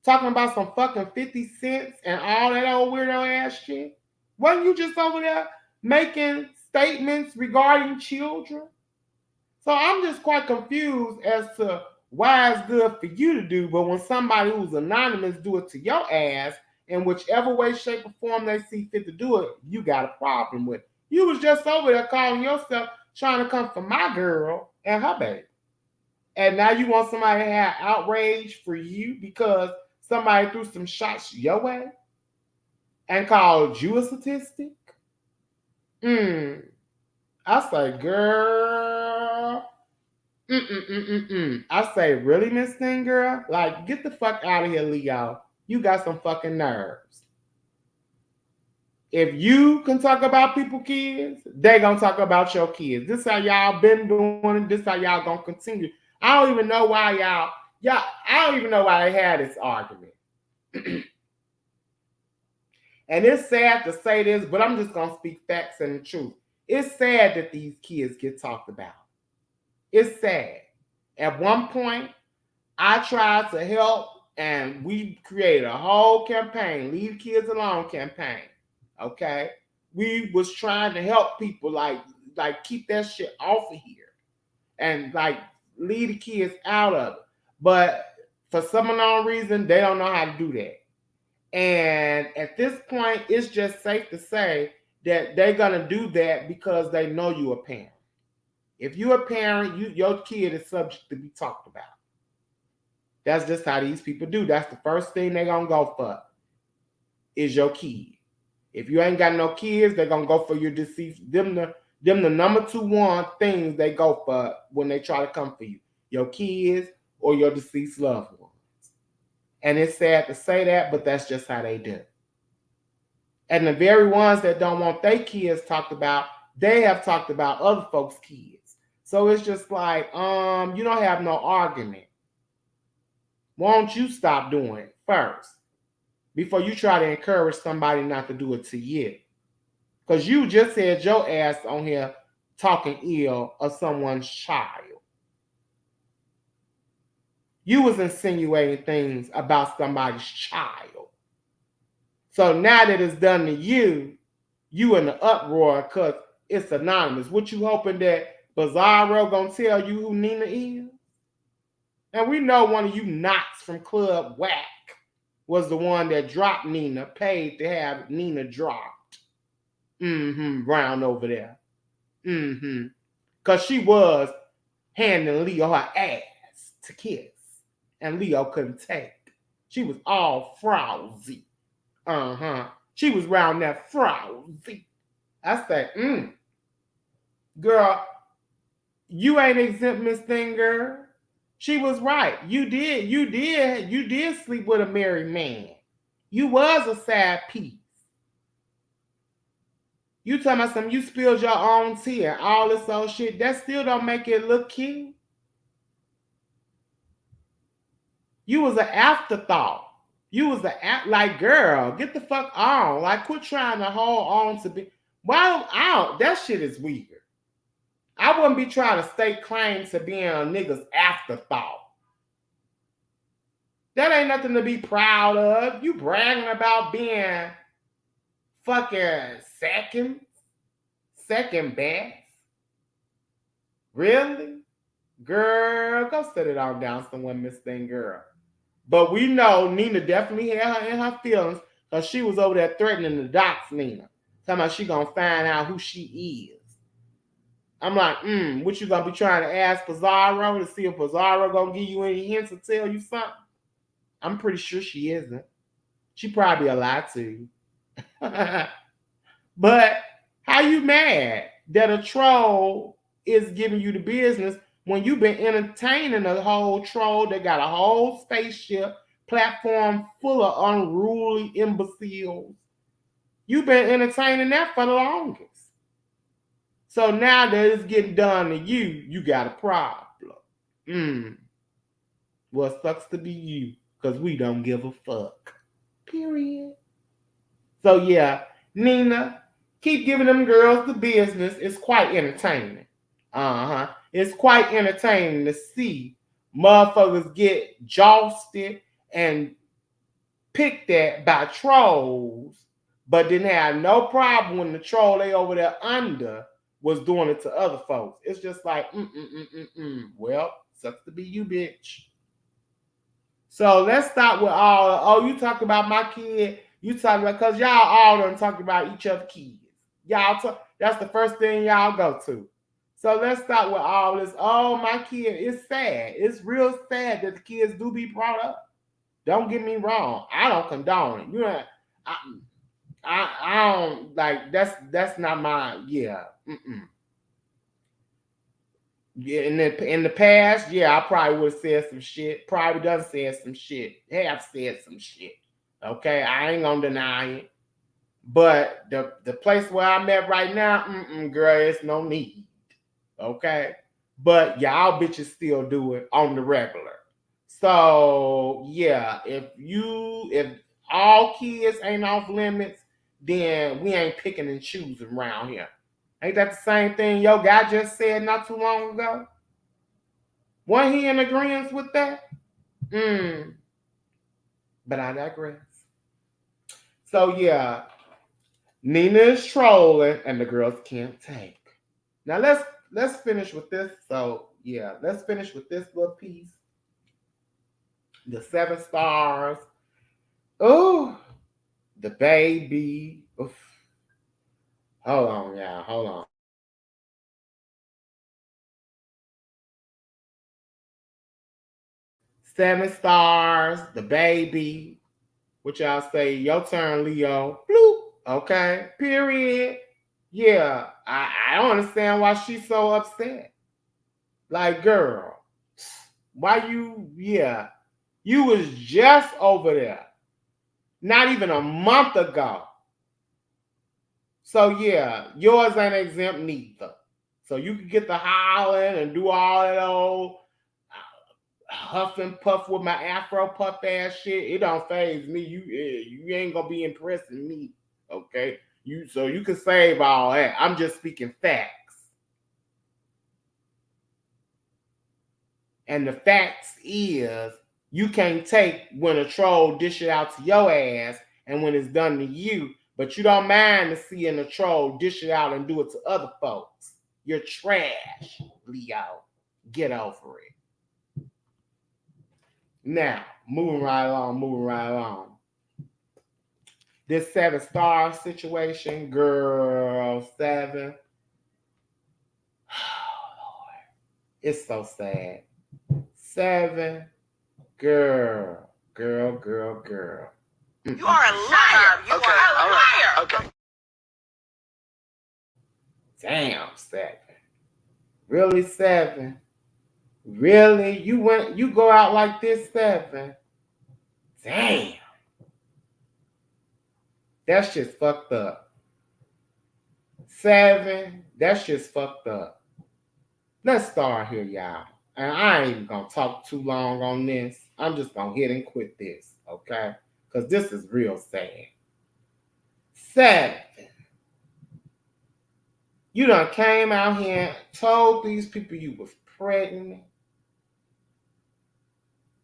Talking about some fucking 50 cents and all that old weirdo ass shit? Wasn't you just over there making statements regarding children? So I'm just quite confused as to why it's good for you to do, but when somebody who's anonymous do it to your ass, in whichever way, shape, or form they see fit to do it, you got a problem with it. You was just over there calling yourself trying to come for my girl and her baby. And now you want somebody to have outrage for you because somebody threw some shots your way and called you a statistic? I say, girl. I say, really, Miss Thing Girl? Like, get the fuck out of here, Leo. You got some fucking nerves. If you can talk about people's kids, they gonna talk about your kids. This how y'all been doing it. This how y'all gonna continue. I don't even know why I don't even know why they had this argument. And it's sad to say this, but I'm just gonna speak facts and the truth. It's sad that these kids get talked about. It's sad. At one point, I tried to help, and we created a whole campaign, Leave Kids Alone campaign. Okay, we was trying to help people, like keep that shit off of here, and like leave the kids out of it. But for some unknown reason, they don't know how to do that. And at this point, it's just safe to say that they're gonna do that because they know you're a parent. If you're a parent, your kid is subject to be talked about. That's just how these people do. That's the first thing they're gonna go for is your kid. If you ain't got no kids, they're gonna go for your deceased. Them the number one things they go for when they try to come for you. Your kids or your deceased loved ones. And it's sad to say that, but that's just how they do. And the very ones that don't want their kids talked about, they have talked about other folks' kids. So it's just like, you don't have no argument. Why don't you stop doing it first before you try to encourage somebody not to do it to you? Because you just said your ass on here talking ill of someone's child. You was insinuating things about somebody's child. So now that it's done to you, you in the uproar because it's anonymous. What you hoping that Bizarro gonna tell you who Nina is? And we know one of you knots from Club Whack was the one that dropped Nina, paid to have Nina dropped. Round over there. Because she was handing Leo her ass to kiss. And Leo couldn't take. She was all frowsy. She was round that frowsy. I said, girl, you ain't exempt, Miss Thing Girl. She was right. You did sleep with a married man. You was a sad piece. You talking about something, you spilled your own tea and all this old shit. That still don't make it look cute. You was an afterthought. You was like, girl, get the fuck on. Like, quit trying to hold on to be. Well, out. That shit is weird. I wouldn't be trying to stake claim to being a nigga's afterthought. That ain't nothing to be proud of. You bragging about being fucking second best. Really? Girl, go sit it on down somewhere, Miss Thing Girl. But we know Nina definitely had her in her feelings because she was over there threatening the docs, Nina. Talking about she gonna find out who she is. I'm like, what you gonna be trying to ask Pizarro to see if Pizarro gonna give you any hints or tell you something? I'm pretty sure she isn't. She probably a lie to you. But how you mad that a troll is giving you the business when you've been entertaining a whole troll that got a whole spaceship platform full of unruly imbeciles? You've been entertaining that for the longest. So now that it's getting done to you, you got a problem. Well, it sucks to be you because we don't give a fuck. Period. So yeah, Nina, keep giving them girls the business. It's quite entertaining. It's quite entertaining to see motherfuckers get josted and picked at by trolls, but didn't have no problem when the troll they over there under was doing it to other folks. It's just like, well, sucks to be you, bitch. So let's start with all, you talk about my kid, you talk about, because y'all all done talk about each other's kids. That's the first thing y'all go to. So let's start with all this, my kid, it's sad. It's real sad that the kids do be brought up. Don't get me wrong. I don't condone it. You know, I don't, like, that's not my, yeah. Yeah, in the past, yeah, I probably would have said some shit. Probably done said some shit. Have said some shit. Okay, I ain't gonna deny it. But the place where I'm at right now, girl, it's no need. Okay, but y'all bitches still do it on the regular. So yeah, if all kids ain't off limits, then we ain't picking and choosing around here. Ain't that the same thing your guy just said not too long ago? Wasn't he in agreement with that? But I digress. So yeah, Nina is trolling and the girls can't take. Now let's finish with this. So yeah, let's finish with this little piece. The 7 stars. Oh, the baby. Oof. Hold on, y'all. Hold on. Seven stars, the baby. What y'all say? Your turn, Leo. Bloop. Okay. Period. Yeah. I don't understand why she's so upset. Like, girl, why you was just over there. Not even a month ago. So yeah, yours ain't exempt neither. So you can get the hollering and do all that old huff and puff with my afro puff ass shit. It don't faze me. You ain't gonna be impressing me. Okay. You can save all that. I'm just speaking facts. And the facts is you can't take when a troll dish it out to your ass and when it's done to you, but you don't mind to seeing a troll dish it out and do it to other folks. You're trash, Leo. Get over it. Now, moving right along. This 7 star situation, girl, 7. Oh, Lord. It's so sad. 7, girl. You are a liar. You are a liar. Okay. Damn, 7. Really, 7? Really? You go out like this, 7? Damn. That's just fucked up. 7, that's just fucked up. Let's start here, y'all. And I ain't even gonna talk too long on this. I'm just gonna hit and quit this, okay? Because this is real sad. 7. You done came out here and told these people you was pregnant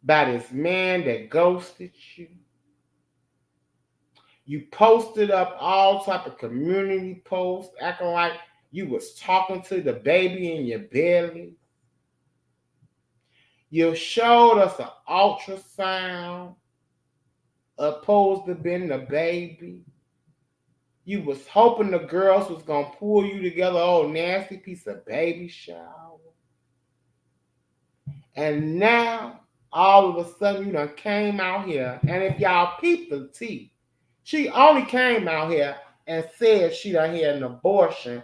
by this man that ghosted you. You posted up all type of community posts acting like you was talking to the baby in your belly. You showed us an ultrasound opposed to being the baby. You was hoping the girls was going to pull you together, oh, nasty piece of baby shower. And now, all of a sudden, you done came out here. And if y'all peep the tea, she only came out here and said she done had an abortion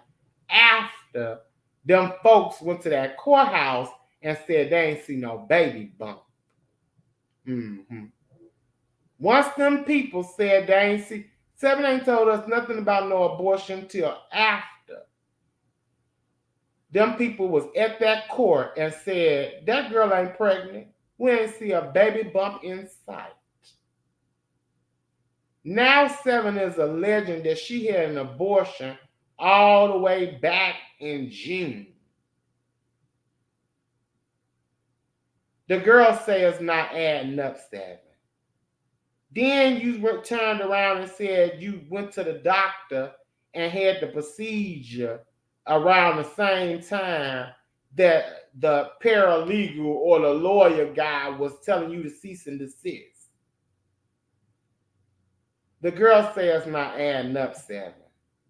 after them folks went to that courthouse and said they ain't see no baby bump. Once them people said they ain't see, Seven ain't told us nothing about no abortion till after. Them people was at that court and said, that girl ain't pregnant. We ain't see a baby bump in sight. Now Seven is alleging that she had an abortion all the way back in June. The girl say it's not adding up, Seven. Then you turned around and said you went to the doctor and had the procedure around the same time that the paralegal or the lawyer guy was telling you to cease and desist. The girl says it's not adding up, Seven.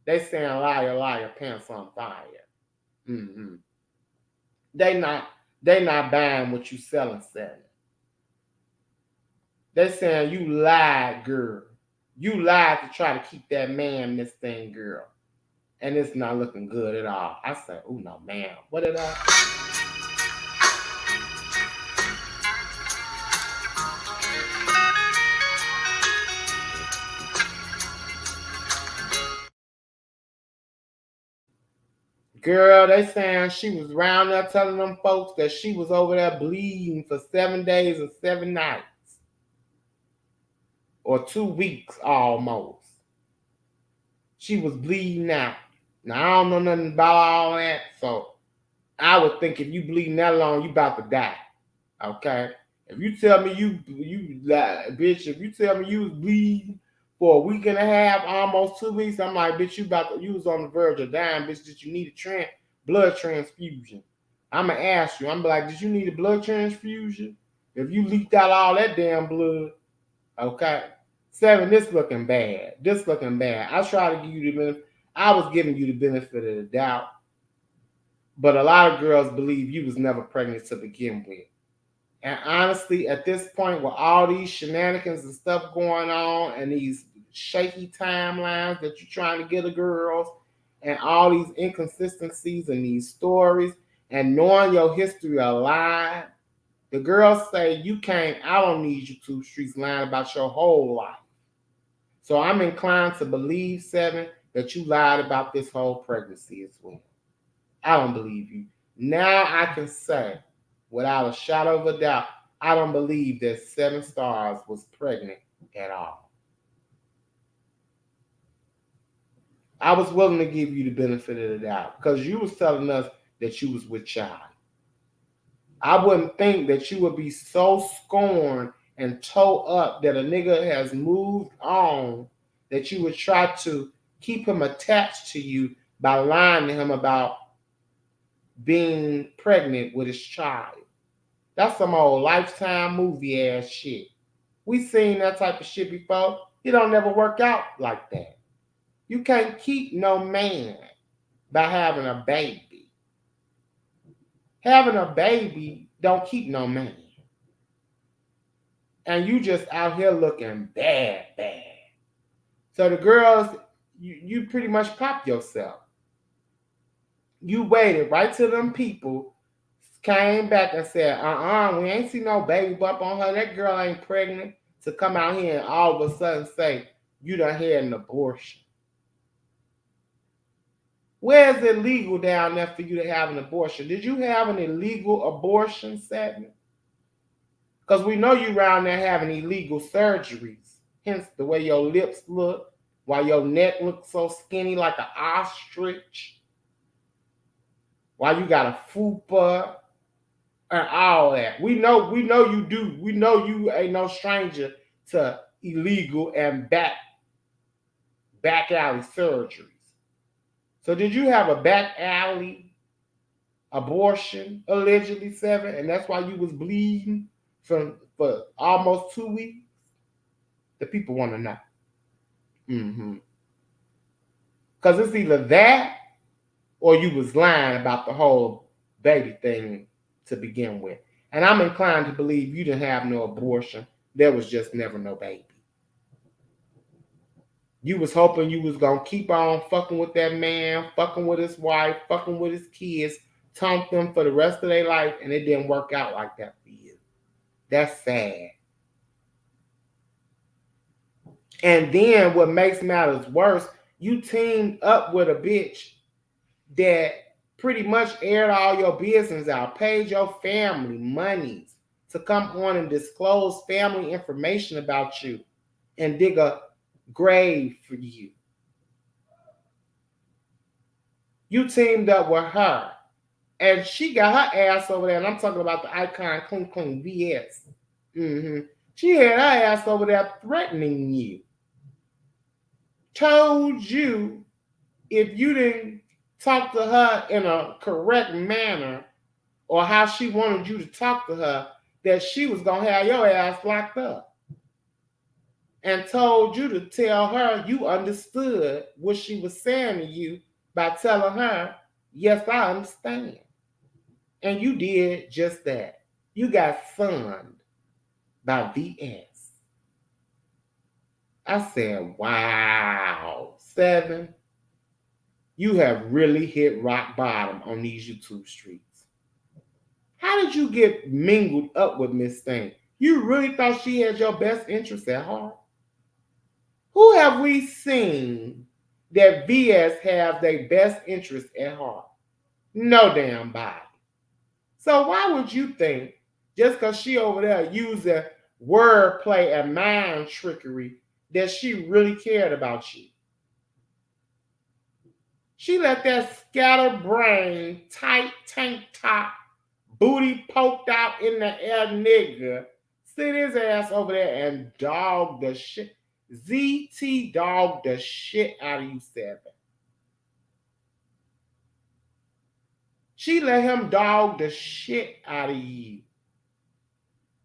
They saying liar, liar, pants on fire. They not buying what you selling, Seven. They saying you lied, girl. You lied to try to keep that man, this thing, girl. And it's not looking good at all. I said, oh no, ma'am. What did I? Girl, they saying she was around there telling them folks that she was over there bleeding for 7 days and 7 nights. Or 2 weeks almost. She was bleeding out. Now, I don't know nothing about all that, so I would think if you bleeding that long, you about to die. Okay? If you tell me you bitch, if you tell me you was bleeding for a week and a half, almost 2 weeks, I'm like, bitch, you was on the verge of dying, bitch, did you need a blood transfusion? I'm going to ask you. I'm like, did you need a blood transfusion? If you leaked out all that damn blood, okay? Seven, this looking bad. This looking bad. I try to give you the benefit. I was giving you the benefit of the doubt. But a lot of girls believe you was never pregnant to begin with. And honestly, at this point, with all these shenanigans and stuff going on and these shaky timelines that you're trying to get the girls and all these inconsistencies in these stories and knowing your history of lying, the girls say you came out on these YouTube streets lying about your whole life. So I'm inclined to believe, Seven, that you lied about this whole pregnancy as well. I don't believe you. Now I can say, without a shadow of a doubt, I don't believe that 7 Stars was pregnant at all. I was willing to give you the benefit of the doubt because you was telling us that you was with child. I wouldn't think that you would be so scorned and toe up that a nigga has moved on that you would try to keep him attached to you by lying to him about being pregnant with his child. That's some old Lifetime movie ass shit. We seen that type of shit before. It don't never work out like that. You can't keep no man by having a baby. Having a baby don't keep no man. And you just out here looking bad. So the girls, you pretty much popped yourself. You waited right till them people came back and said, we ain't see no baby bump on her. That girl ain't pregnant, to come out here and all of a sudden say, you done had an abortion. Where is it legal down there for you to have an abortion? Did you have an illegal abortion, Sadness? Because we know you around there having illegal surgeries. Hence the way your lips look, why your neck looks so skinny like an ostrich. Why you got a fupa and all that. We know you do. We know you ain't no stranger to illegal and back alley surgeries. So did you have a back alley abortion, allegedly, 7, and that's why you was bleeding for almost 2 weeks? The people want to know. Because it's either that or you was lying about the whole baby thing to begin with. And I'm inclined to believe you didn't have no abortion. There was just never no baby. You was hoping you was going to keep on fucking with that man, fucking with his wife, fucking with his kids, taunt them for the rest of their life, and it didn't work out like that for you. That's sad. And then what makes matters worse, you teamed up with a bitch that pretty much aired all your business out, paid your family monies to come on and disclose family information about you and dig a grave for you. You teamed up with her, and she got her ass over there, and I'm talking about the icon Clean VS. She had her ass over there threatening you. Told you if you didn't talk to her in a correct manner or how she wanted you to talk to her, that she was going to have your ass locked up. And told you to tell her you understood what she was saying to you by telling her, yes, I understand. And you did just that. You got sunned by VS. I said, wow, 7, you have really hit rock bottom on these YouTube streets. How did you get mingled up with Miss Thing? You really thought she had your best interest at heart? Who have we seen that VS have their best interest at heart? No damn body. So why would you think, just because she over there using wordplay and mind trickery, that she really cared about you? She let that scatterbrain, tight tank top, booty poked out in the air nigga sit his ass over there and dog the shit. ZT dogged the shit out of you, 7. She let him dog the shit out of you.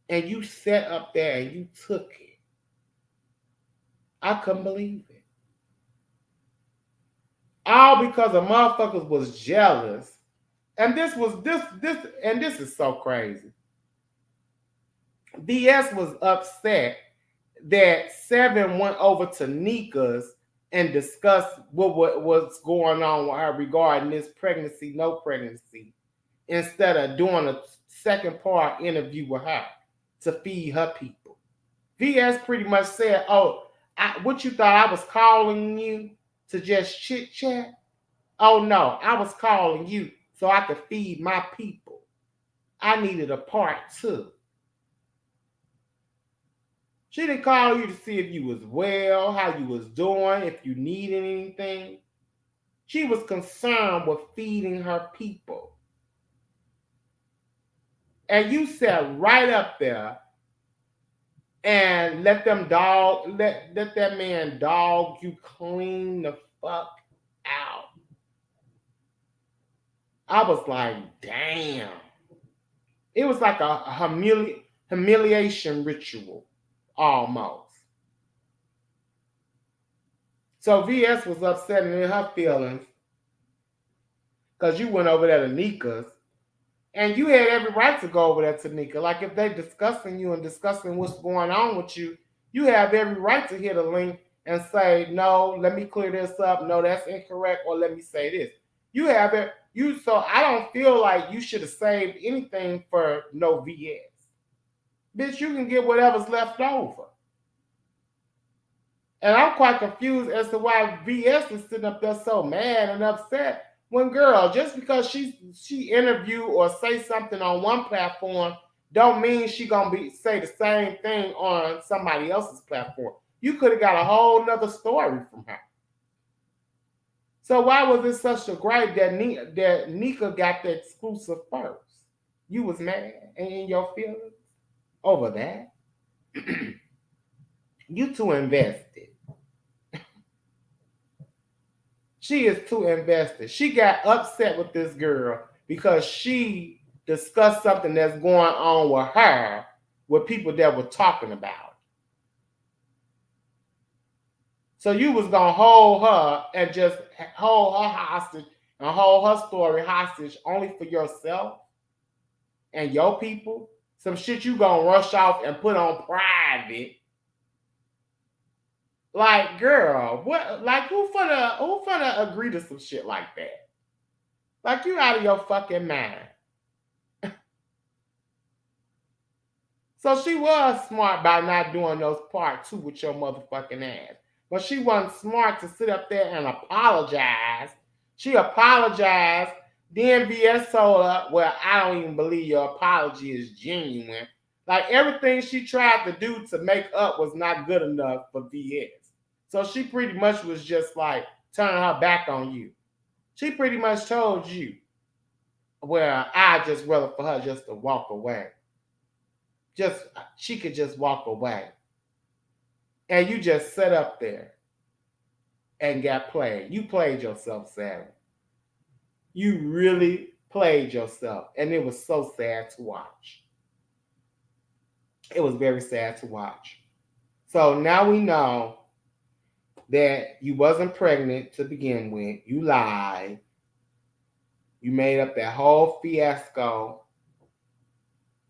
And you sat up there and you took it. I couldn't believe it. All because a motherfuckers was jealous. And this is so crazy. VS was upset that 7 went over to Nika's and discussed what was going on with her regarding this pregnancy, no pregnancy, instead of doing a second part interview with her to feed her people. VS pretty much said, what you thought I was calling you to just chit chat? Oh no, I was calling you so I could feed my people. I needed a part 2. She didn't call you to see if you was well, how you was doing, if you needed anything. She was concerned with feeding her people. And you sat right up there and let that man dog you clean the fuck out. I was like, damn. It was like a humiliation ritual. Almost. So VS was upset in her feelings because you went over there to Nika's, and you had every right to go over there to Nika. Like if they discussing you and discussing what's going on with you, you have every right to hit a link and say, no, let me clear this up. No, that's incorrect. Or let me say this. You have it. So I don't feel like you should have saved anything for no VS. Bitch, you can get whatever's left over. And I'm quite confused as to why VS is sitting up there so mad and upset when, girl, just because she interview or say something on one platform don't mean she gonna say the same thing on somebody else's platform. You could have got a whole nother story from her. So why was it such a gripe that Nika got the exclusive first? You was mad and in your feelings over that? You too invested. She is too invested. She got upset with this girl because she discussed something that's going on with her with people that were talking about. So you was gonna hold her and just hold her hostage and hold her story hostage only for yourself and your people. Some shit you gonna rush off and put on private. Like, girl, what? Like, who finna agree to some shit like that? Like, you out of your fucking mind. So she was smart by not doing those part two with your motherfucking ass. But she wasn't smart to sit up there and apologize. She apologized. Then VS told her, well, I don't even believe your apology is genuine. Like, everything she tried to do to make up was not good enough for VS. So she pretty much was just like turning her back on you. She pretty much told you, well, I just rather for her just to walk away. She could just walk away. And you just sat up there and got played. You played yourself, Sarah. You really played yourself. And it was so sad to watch. It was very sad to watch. So now we know that you wasn't pregnant to begin with. You lied. You made up that whole fiasco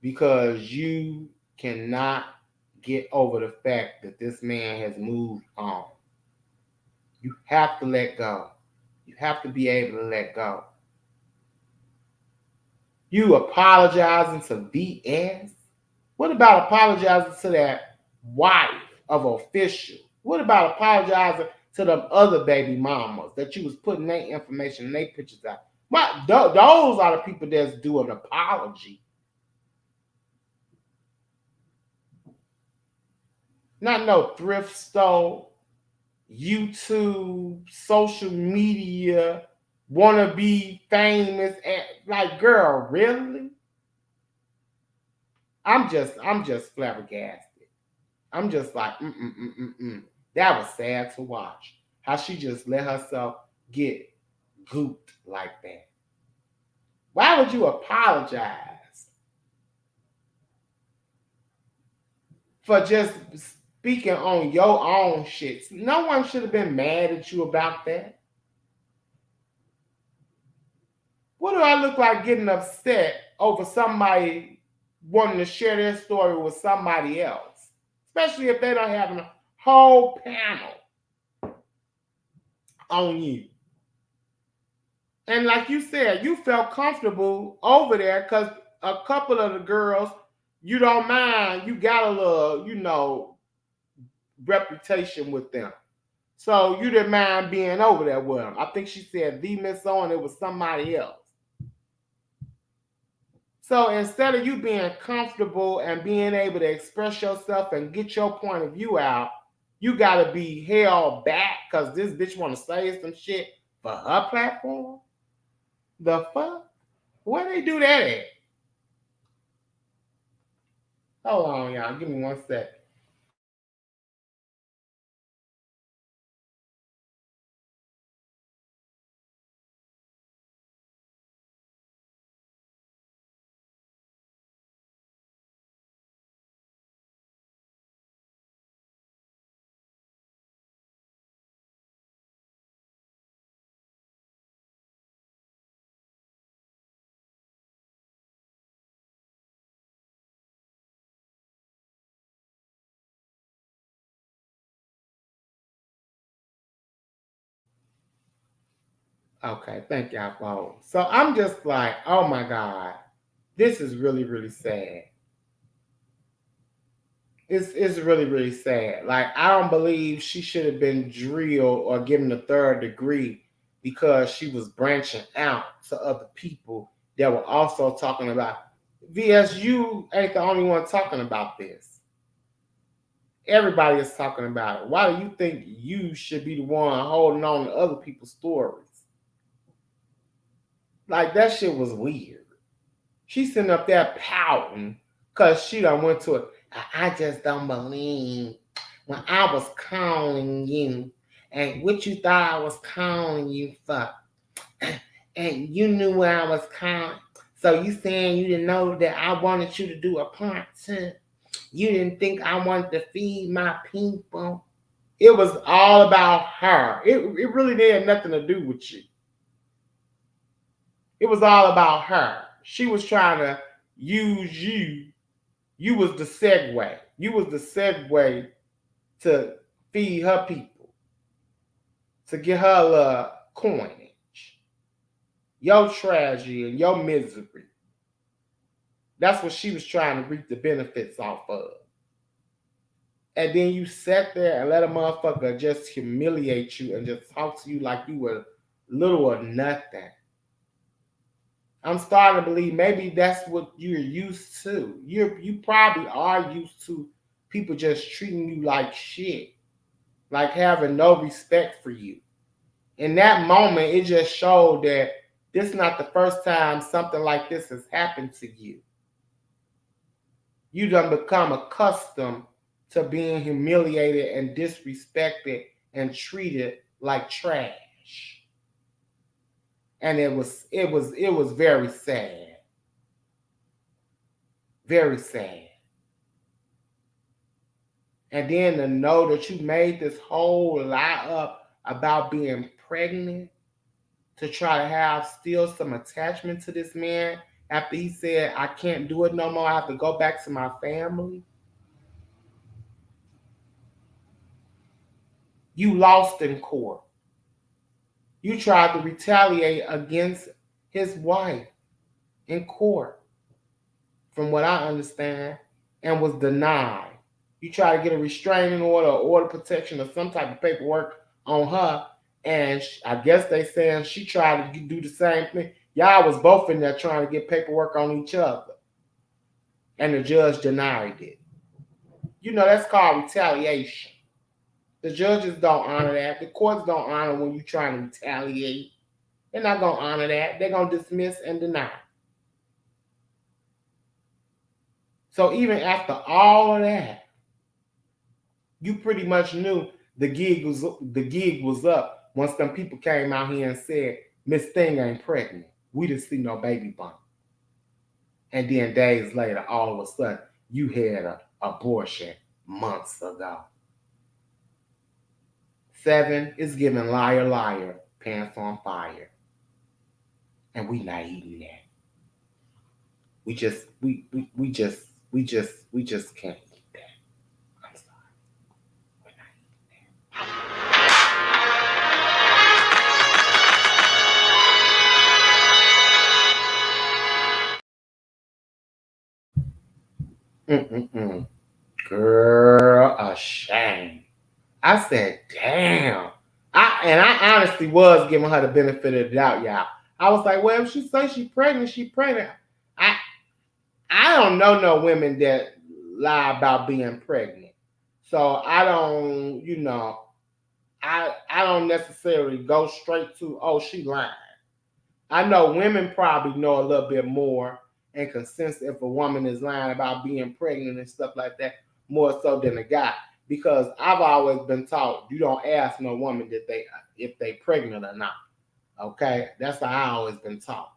because you cannot get over the fact that this man has moved on. You have to let go. You have to be able to let go. You apologizing to VS? What about apologizing to that wife of official? What about apologizing to them other baby mamas that you was putting their information and their pictures out? Those are the people that's doing an apology. Not no thrift store, YouTube, social media, wanna be famous. Like, girl, really? I'm just flabbergasted. I'm just like, That was sad to watch. How she just let herself get gooped like that. Why would you apologize for just speaking on your own shit? No one should have been mad at you about that. What do I look like getting upset over somebody wanting to share their story with somebody else? Especially if they don't have a whole panel on you. And like you said, you felt comfortable over there because a couple of the girls, you don't mind, you got a little, reputation with them. So you didn't mind being over there with them. I think she said the Miss On, it was somebody else. So instead of you being comfortable and being able to express yourself and get your point of view out, you got to be held back because this bitch want to say some shit for her platform? The fuck? Where they do that at? Hold on, y'all. Give me 1 second. Okay, thank y'all for holding. So I'm just like, oh my God, this is really, really sad. It's really, really sad. Like, I don't believe she should have been drilled or given a 3rd degree because she was branching out to other people that were also talking about VSU ain't the only one talking about this. Everybody is talking about it. Why do you think you should be the one holding on to other people's stories? Like, that shit was weird. She's sitting up there pouting because she done went to it. I just don't believe when I was calling you and what you thought I was calling you for. And you knew where I was calling. So you saying you didn't know that I wanted you to do a part two. You didn't think I wanted to feed my people. It was all about her. It really did nothing to do with you. It was all about her. She was trying to use you. You was the segue. You was the segue to feed her people, to get her coinage. Your tragedy and your misery. That's what she was trying to reap the benefits off of. And then you sat there and let a motherfucker just humiliate you and just talk to you like you were little or nothing. I'm starting to believe maybe that's what you're used to. You probably are used to people just treating you like shit, like having no respect for you. In that moment, it just showed that this is not the first time something like this has happened to you. You done become accustomed to being humiliated and disrespected and treated like trash. And it was very sad. Very sad. And then to know that you made this whole lie up about being pregnant to try to have still some attachment to this man after he said, I can't do it no more, I have to go back to my family. You lost in court. You tried to retaliate against his wife in court, from what I understand, and was denied. You tried to get a restraining order or order protection or some type of paperwork on her, and I guess they saying she tried to do the same thing. Y'all was both in there trying to get paperwork on each other, and the judge denied it. You know, that's called retaliation. The judges don't honor that. The courts don't honor when you're trying to retaliate. They're not going to honor that. They're going to dismiss and deny. So even after all of that, you pretty much knew the gig was up once them people came out here and said, Miss Thing ain't pregnant. We didn't see no baby bump. And then days later, all of a sudden, you had an abortion months ago. 7 is giving liar, liar, pants on fire. And we not eating that. We just can't eat that. I'm sorry. We're not eating that. Girl, a shame. I said, damn. I honestly was giving her the benefit of the doubt, y'all. I was like, well, if she says she's pregnant, she's pregnant. I don't know no women that lie about being pregnant. So I don't, I don't necessarily go straight to, oh, she lying. I know women probably know a little bit more and can sense if a woman is lying about being pregnant and stuff like that, more so than a guy. Because I've always been taught you don't ask no woman if they pregnant or not. Okay? That's how I always been taught.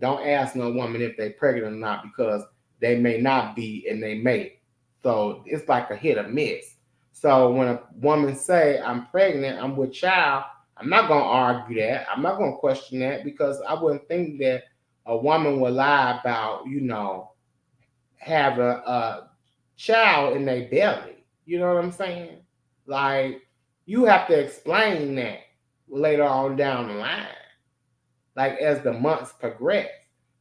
Don't ask no woman if they pregnant or not because they may not be and they may. So it's like a hit or miss. So when a woman say, I'm pregnant, I'm with child, I'm not going to argue that. I'm not going to question that because I wouldn't think that a woman would lie about, have a child in their belly. You know what I'm saying? Like, you have to explain that later on down the line, like as the months progress.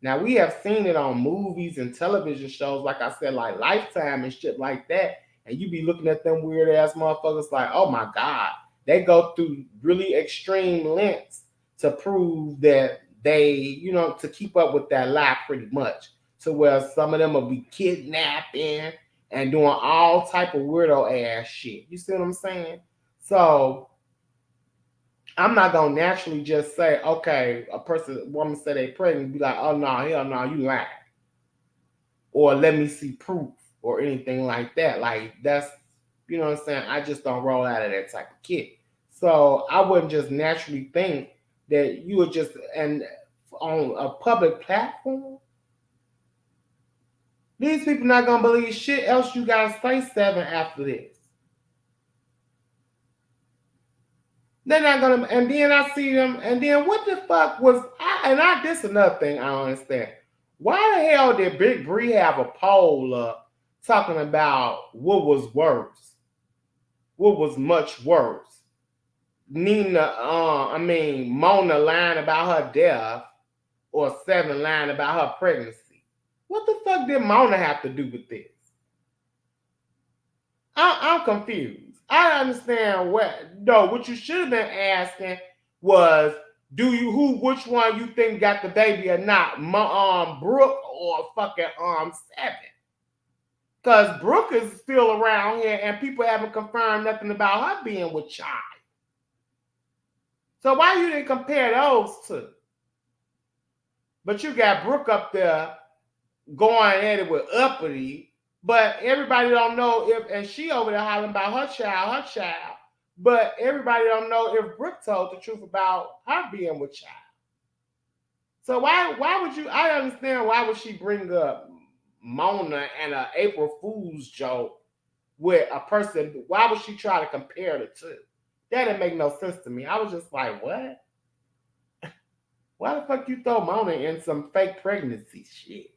Now, we have seen it on movies and television shows, like I said, like Lifetime and shit like that. And you be looking at them weird ass motherfuckers like, oh my God. They go through really extreme lengths to prove that they, to keep up with that lie pretty much. To where some of them will be kidnapping, and doing all type of weirdo ass shit. You see what I'm saying? So I'm not gonna naturally just say, okay, woman say they pregnant, be like, oh no, hell no, you lying, or let me see proof or anything like that. Like that's, you know what I'm saying? I just don't roll out of that type of kid. So I wouldn't just naturally think that you would just, and on a public platform, these people not gonna believe shit else you gotta say 7 after this. They're not gonna, and then I see them, and then what the fuck was this another thing I don't understand. Why the hell did Big Bree have a poll up talking about what was worse? What was much worse? Mona lying about her death or 7 lying about her pregnancy. What the fuck did Mona have to do with this? I'm confused. I understand what you should have been asking was, which one you think got the baby or not? Brooke or fucking 7? Because Brooke is still around here and people haven't confirmed nothing about her being with child. So why you didn't compare those two? But you got Brooke up there going at it with uppity, but everybody don't know if, and she over there hollering about her child, but everybody don't know if Brooke told the truth about her being with child. So why would you, I understand why would she bring up Mona and an April Fool's joke with a person, why would she try to compare the two? That didn't make no sense to me. I was just like, what? Why the fuck you throw Mona in some fake pregnancy shit?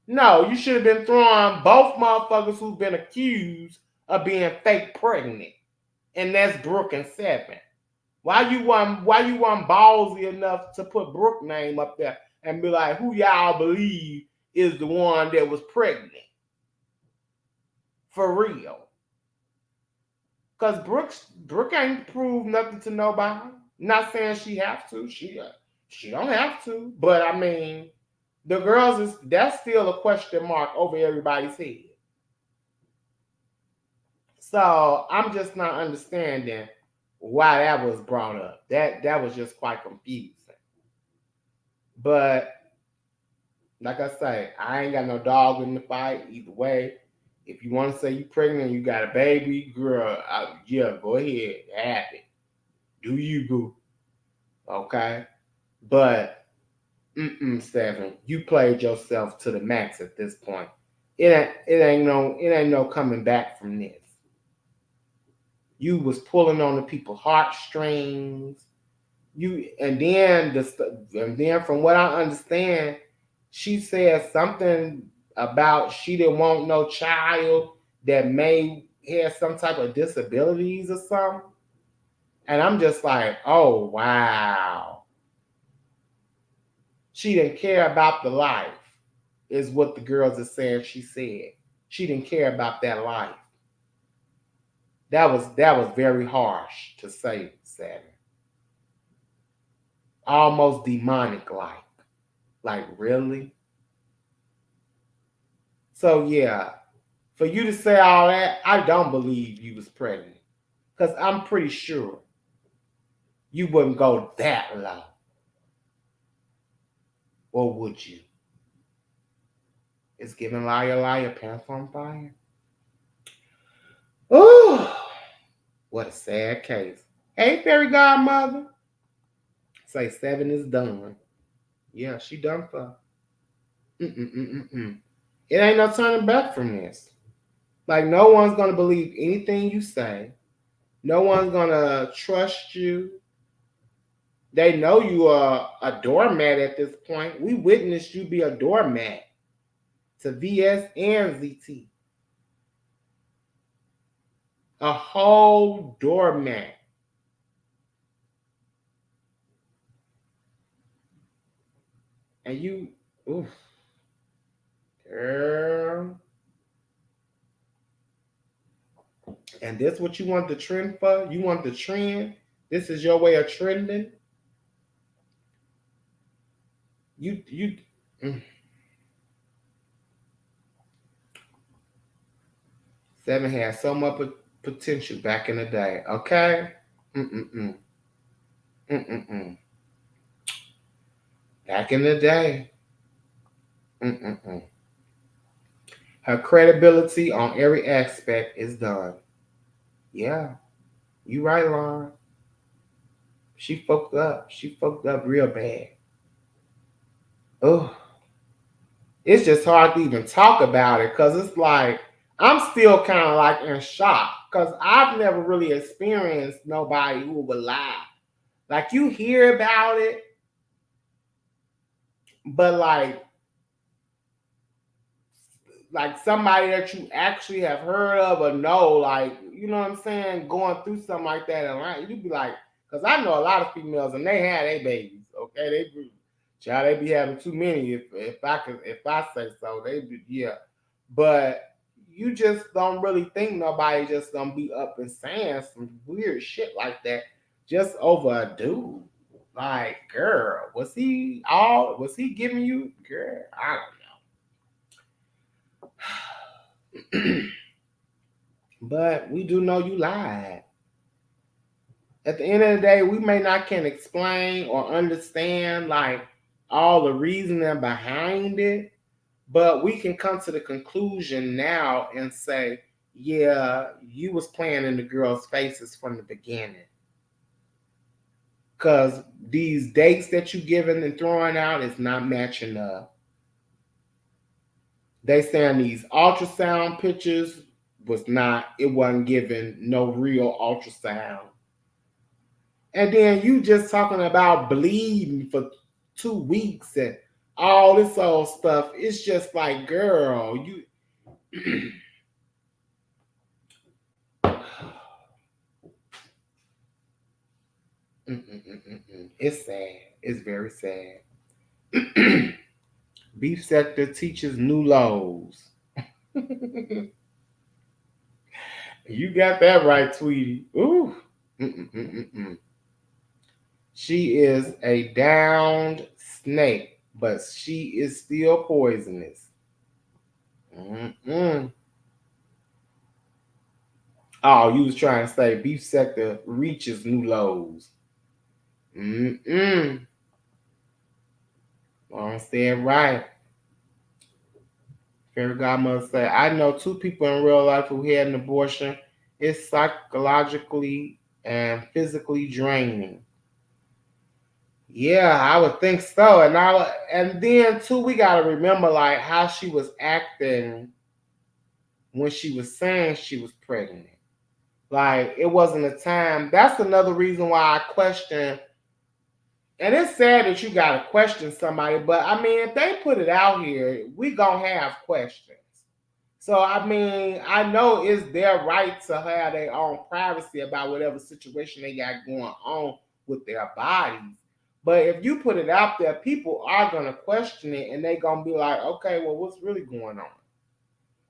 No, you should have been throwing both motherfuckers who've been accused of being fake pregnant. And that's Brooke and 7. Why you want ballsy enough to put Brooke's name up there and be like, who y'all believe is the one that was pregnant? For real. Because Brooke ain't proved nothing to nobody. Not saying she have to. She don't have to. But I mean, the girls that's still a question mark over everybody's head. So I'm just not understanding why that was brought up. That was just quite confusing. But like I say, I ain't got no dog in the fight either way. If you want to say you pregnant and you got a baby, girl, yeah, go ahead, have it. Do you, boo? Okay, but 7, you played yourself to the max at this point. It ain't no coming back from this. You was pulling on the people's heartstrings. And then from what I understand, she said something about she didn't want no child that may have some type of disabilities or something. And I'm just like, oh wow. She didn't care about the life, is what the girls are saying she said. She didn't care about that life. That was very harsh to say, 7. Almost demonic like. Like, really? So yeah, for you to say all that, I don't believe you was pregnant. Because I'm pretty sure you wouldn't go that low. Or would you? It's giving liar, pants on fire. Oh, what a sad case. Hey, fairy godmother. Say 7 is done. Yeah, she done for. It ain't no turning back from this. Like, no one's going to believe anything you say. No one's going to trust you. They know you are a doormat at this point. We witnessed you be a doormat to VS and ZT. A whole doormat. And you, oof, girl. And this what you want the trend for? You want the trend? This is your way of trending? 7 had so much potential back in the day. Okay? Back in the day. Her credibility on every aspect is done. Yeah. You right, Lauren. She fucked up. She fucked up real bad. Oh. It's just hard to even talk about it because it's like I'm still kind of like in shock because I've never really experienced nobody who would lie. Like you hear about it, but like somebody that you actually have heard of or know, like, you know what I'm saying, going through something like that, and you'd be like, because I know a lot of females and they had their babies, okay, they be having too many if I say so, they be, yeah, but you just don't really think nobody just gonna be up and saying some weird shit like that just over a dude. Like, girl, was he giving you, girl? I don't know. But we do know you lied. At the end of the day, we may not can explain or understand like all the reasoning behind it, but we can come to the conclusion now and say, yeah, you was playing in the girls' faces from the beginning. Because these dates that you giving and throwing out is not matching up. They saying these ultrasound pictures it wasn't giving no real ultrasound. And then you just talking about bleeding for 2 weeks and all this old stuff. It's just like, girl, you it's sad. It's very sad. Beef sector teaches new lows. You got that right, Tweety. Ooh. She is a downed snake, but she is still poisonous. Oh, you was trying to say beef sector reaches new lows. I said right. Fairy godmother said, I know 2 people in real life who had an abortion. It's psychologically and physically draining. Yeah, I would think so. And then too, we gotta remember like how she was acting when she was saying she was pregnant. Like it wasn't a time. That's another reason why I question. And it's sad that you gotta question somebody, but I mean, if they put it out here, we gonna have questions. So I mean, I know it's their right to have their own privacy about whatever situation they got going on with their bodies. But if you put it out there, people are gonna question it and they're gonna be like, okay, well, what's really going on?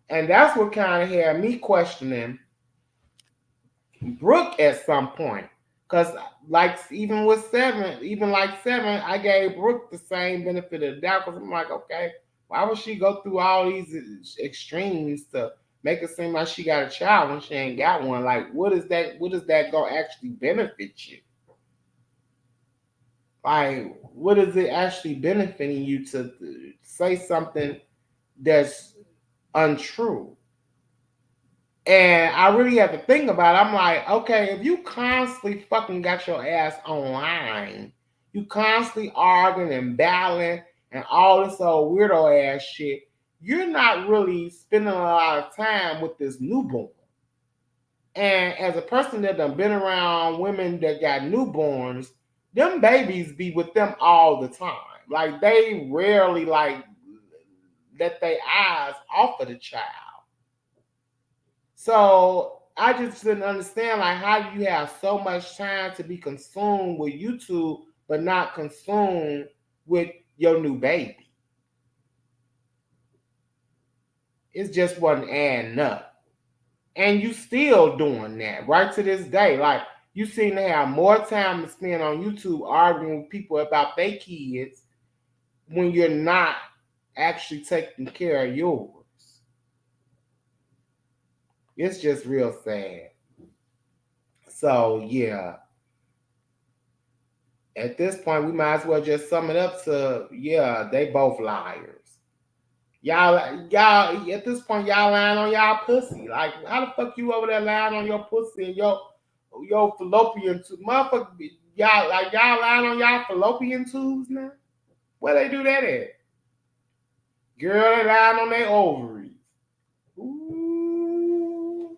And that's what kind of had me questioning Brooke at some point. Because even with 7, I gave Brooke the same benefit of the doubt because I'm like, okay, why would she go through all these extremes to make it seem like she got a child when she ain't got one? Like, what is that gonna actually benefit you? Like, what is it actually benefiting you to say something that's untrue? And I really have to think about it. I'm like, okay, if you constantly fucking got your ass online, you constantly arguing and battling and all this old weirdo ass shit, you're not really spending a lot of time with this newborn. And as a person that done been around women that got newborns, them babies be with them all the time. Like they rarely like let their eyes off of the child. So I just didn't understand, like, how do you have so much time to be consumed with YouTube, but not consumed with your new baby? It just wasn't adding up. And you still doing that right to this day. Like, you seem to have more time to spend on YouTube arguing with people about their kids when you're not actually taking care of yours. It's just real sad. So yeah. At this point, we might as well just sum it up to, yeah, they both liars. Y'all, at this point, y'all lying on y'all pussy. Like, how the fuck you over there lying on your pussy and your fallopian tube? Motherfucker, y'all lying on y'all fallopian tubes now? Where they do that at? Girl, they lying on their ovaries. Ooh.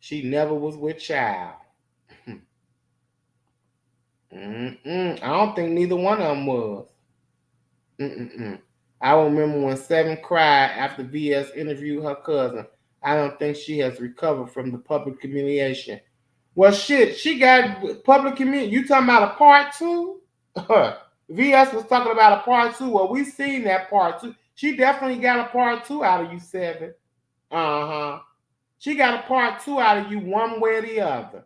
She never was with child. I don't think neither one of them was. I remember when Seven cried after VS interviewed her cousin. I don't think she has recovered from the public humiliation. Well, shit, she got public humiliation. You talking about a part 2? VS was talking about a part 2. Well, we seen that part 2. She definitely got a part 2 out of you, Seven. She got a part 2 out of you one way or the other.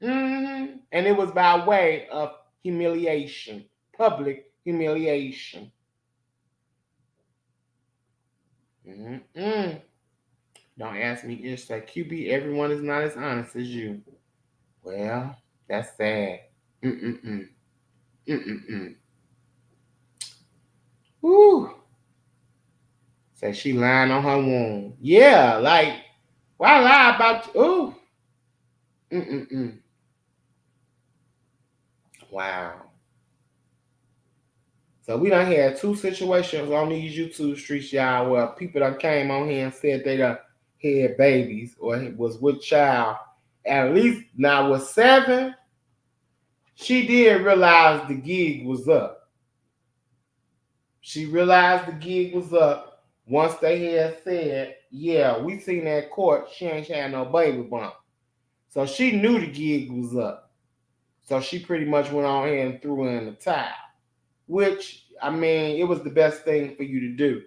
And it was by way of humiliation, public humiliation. Don't ask me if like QB, everyone is not as honest as you. Well, that's sad. Woo. Say she lying on her womb. Yeah, like, why lie about you? Ooh. Wow. So we done had 2 situations on these YouTube streets, y'all, where people done came on here and said they done had babies or was with child. At least now with 7, she did realize the gig was up. She realized the gig was up once they had said, yeah, we seen that court, she ain't had no baby bump. So she knew the gig was up. So she pretty much went on ahead and threw in the towel. Which, I mean, it was the best thing for you to do.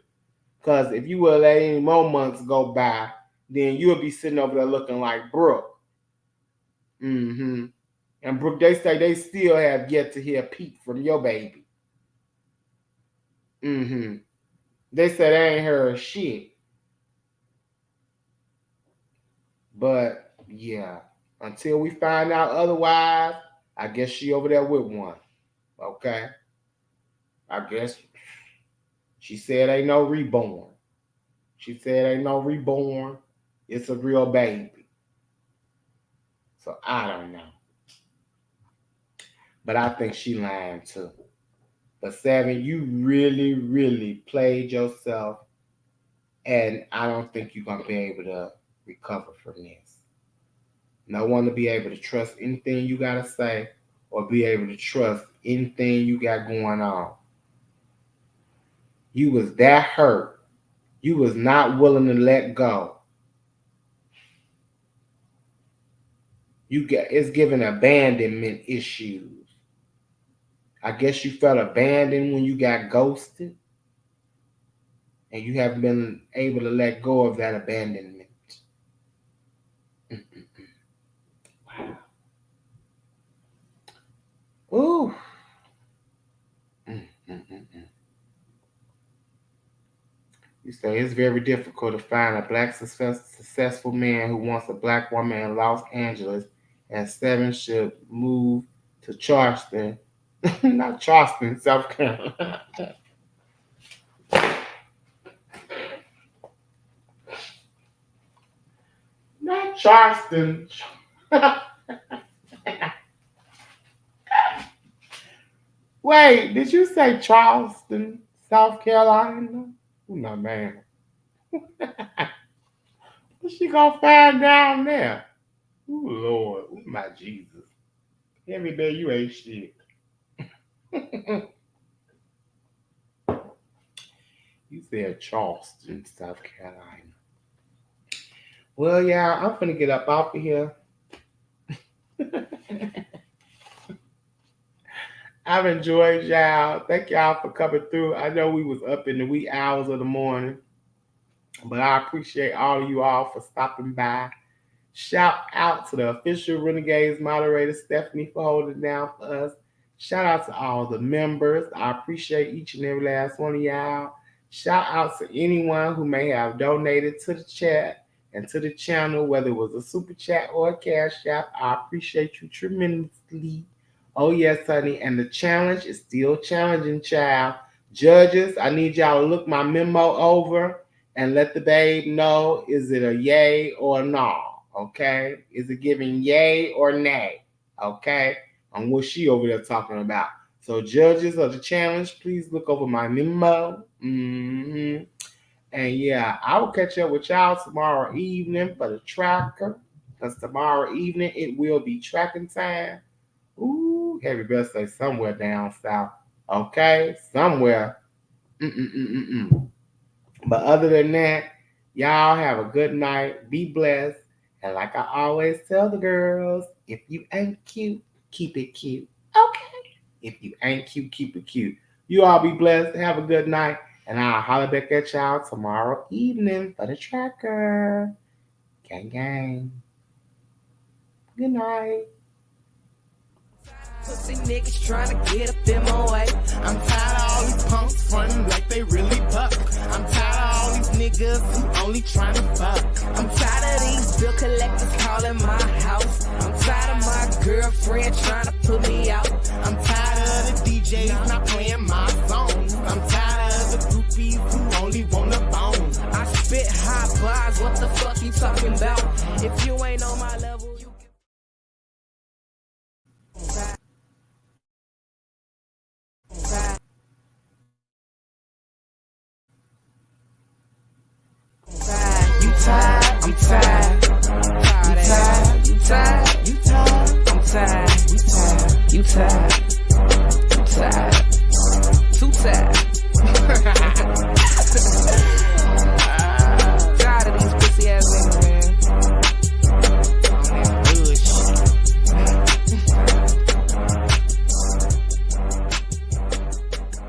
Because if you would let any more months go by, then you would be sitting over there looking like Brooke. And Brooke, they say they still have yet to hear a peep from your baby. They said they ain't heard shit. But, yeah, until we find out otherwise, I guess she over there with one. Okay? I guess she said ain't no reborn. She said ain't no reborn. It's a real baby. So I don't know. But I think she lying too. But 7, you really, really played yourself. And I don't think you're going to be able to recover from this. No one to be able to trust anything you got to say or be able to trust anything you got going on. You was that hurt. You was not willing to let go. It's giving abandonment issues. I guess you felt abandoned when you got ghosted. And you haven't been able to let go of that abandonment. Wow. Ooh. You say it's very difficult to find a black successful man who wants a black woman in Los Angeles, and 7 should move to Charleston, not Charleston, South Carolina. Not Charleston. Wait, did you say Charleston, South Carolina? Oh, no, man. What's she gonna find down there? Oh, Lord. Oh, my Jesus. Every day you ain't shit. You said Charleston, South Carolina. Well, yeah, I'm finna get up off of here. I've enjoyed y'all. Thank y'all for coming through. I know we was up in the wee hours of the morning, but I appreciate all of you all for stopping by, Shout out to the official Renegades moderator, Stephanie, for holding down for us. Shout out to all the members. I appreciate each and every last one of y'all. Shout out to anyone who may have donated to the chat and to the channel, whether it was a super chat or a cash app. I appreciate you tremendously. Oh, yes, honey. And the challenge is still challenging, child. Judges, I need y'all to look my memo over and let the babe know, is it a yay or a no? Okay? Is it giving yay or nay? Okay? On what she over there talking about. So judges of the challenge, please look over my memo. And yeah, I will catch up with y'all tomorrow evening for the tracker. Because tomorrow evening it will be tracking time. Ooh, happy birthday somewhere down south. Okay? Somewhere. But other than that, y'all have a good night. Be blessed. And like I always tell the girls, if you ain't cute, keep it cute. Okay? If you ain't cute, keep it cute. You all be blessed. Have a good night. And I'll holler back at y'all tomorrow evening for the tracker. Gang, gang. Good night. Pussy niggas trying to get up in my way. I'm tired of all these punks frontin' like they really buck. I'm tired of all these niggas who only trying to fuck. I'm tired of these bill collectors calling my house. I'm tired of my girlfriend trying to put me out. I'm tired of the DJs not playing my songs. I'm tired of the groupies who only want a bone. I spit hot bars, what the fuck you talking about? If you ain't on my level, you can... You tired, I'm tired. You tired, you tired, you tired, I'm tired. You tired, you tired, you tired, too tired.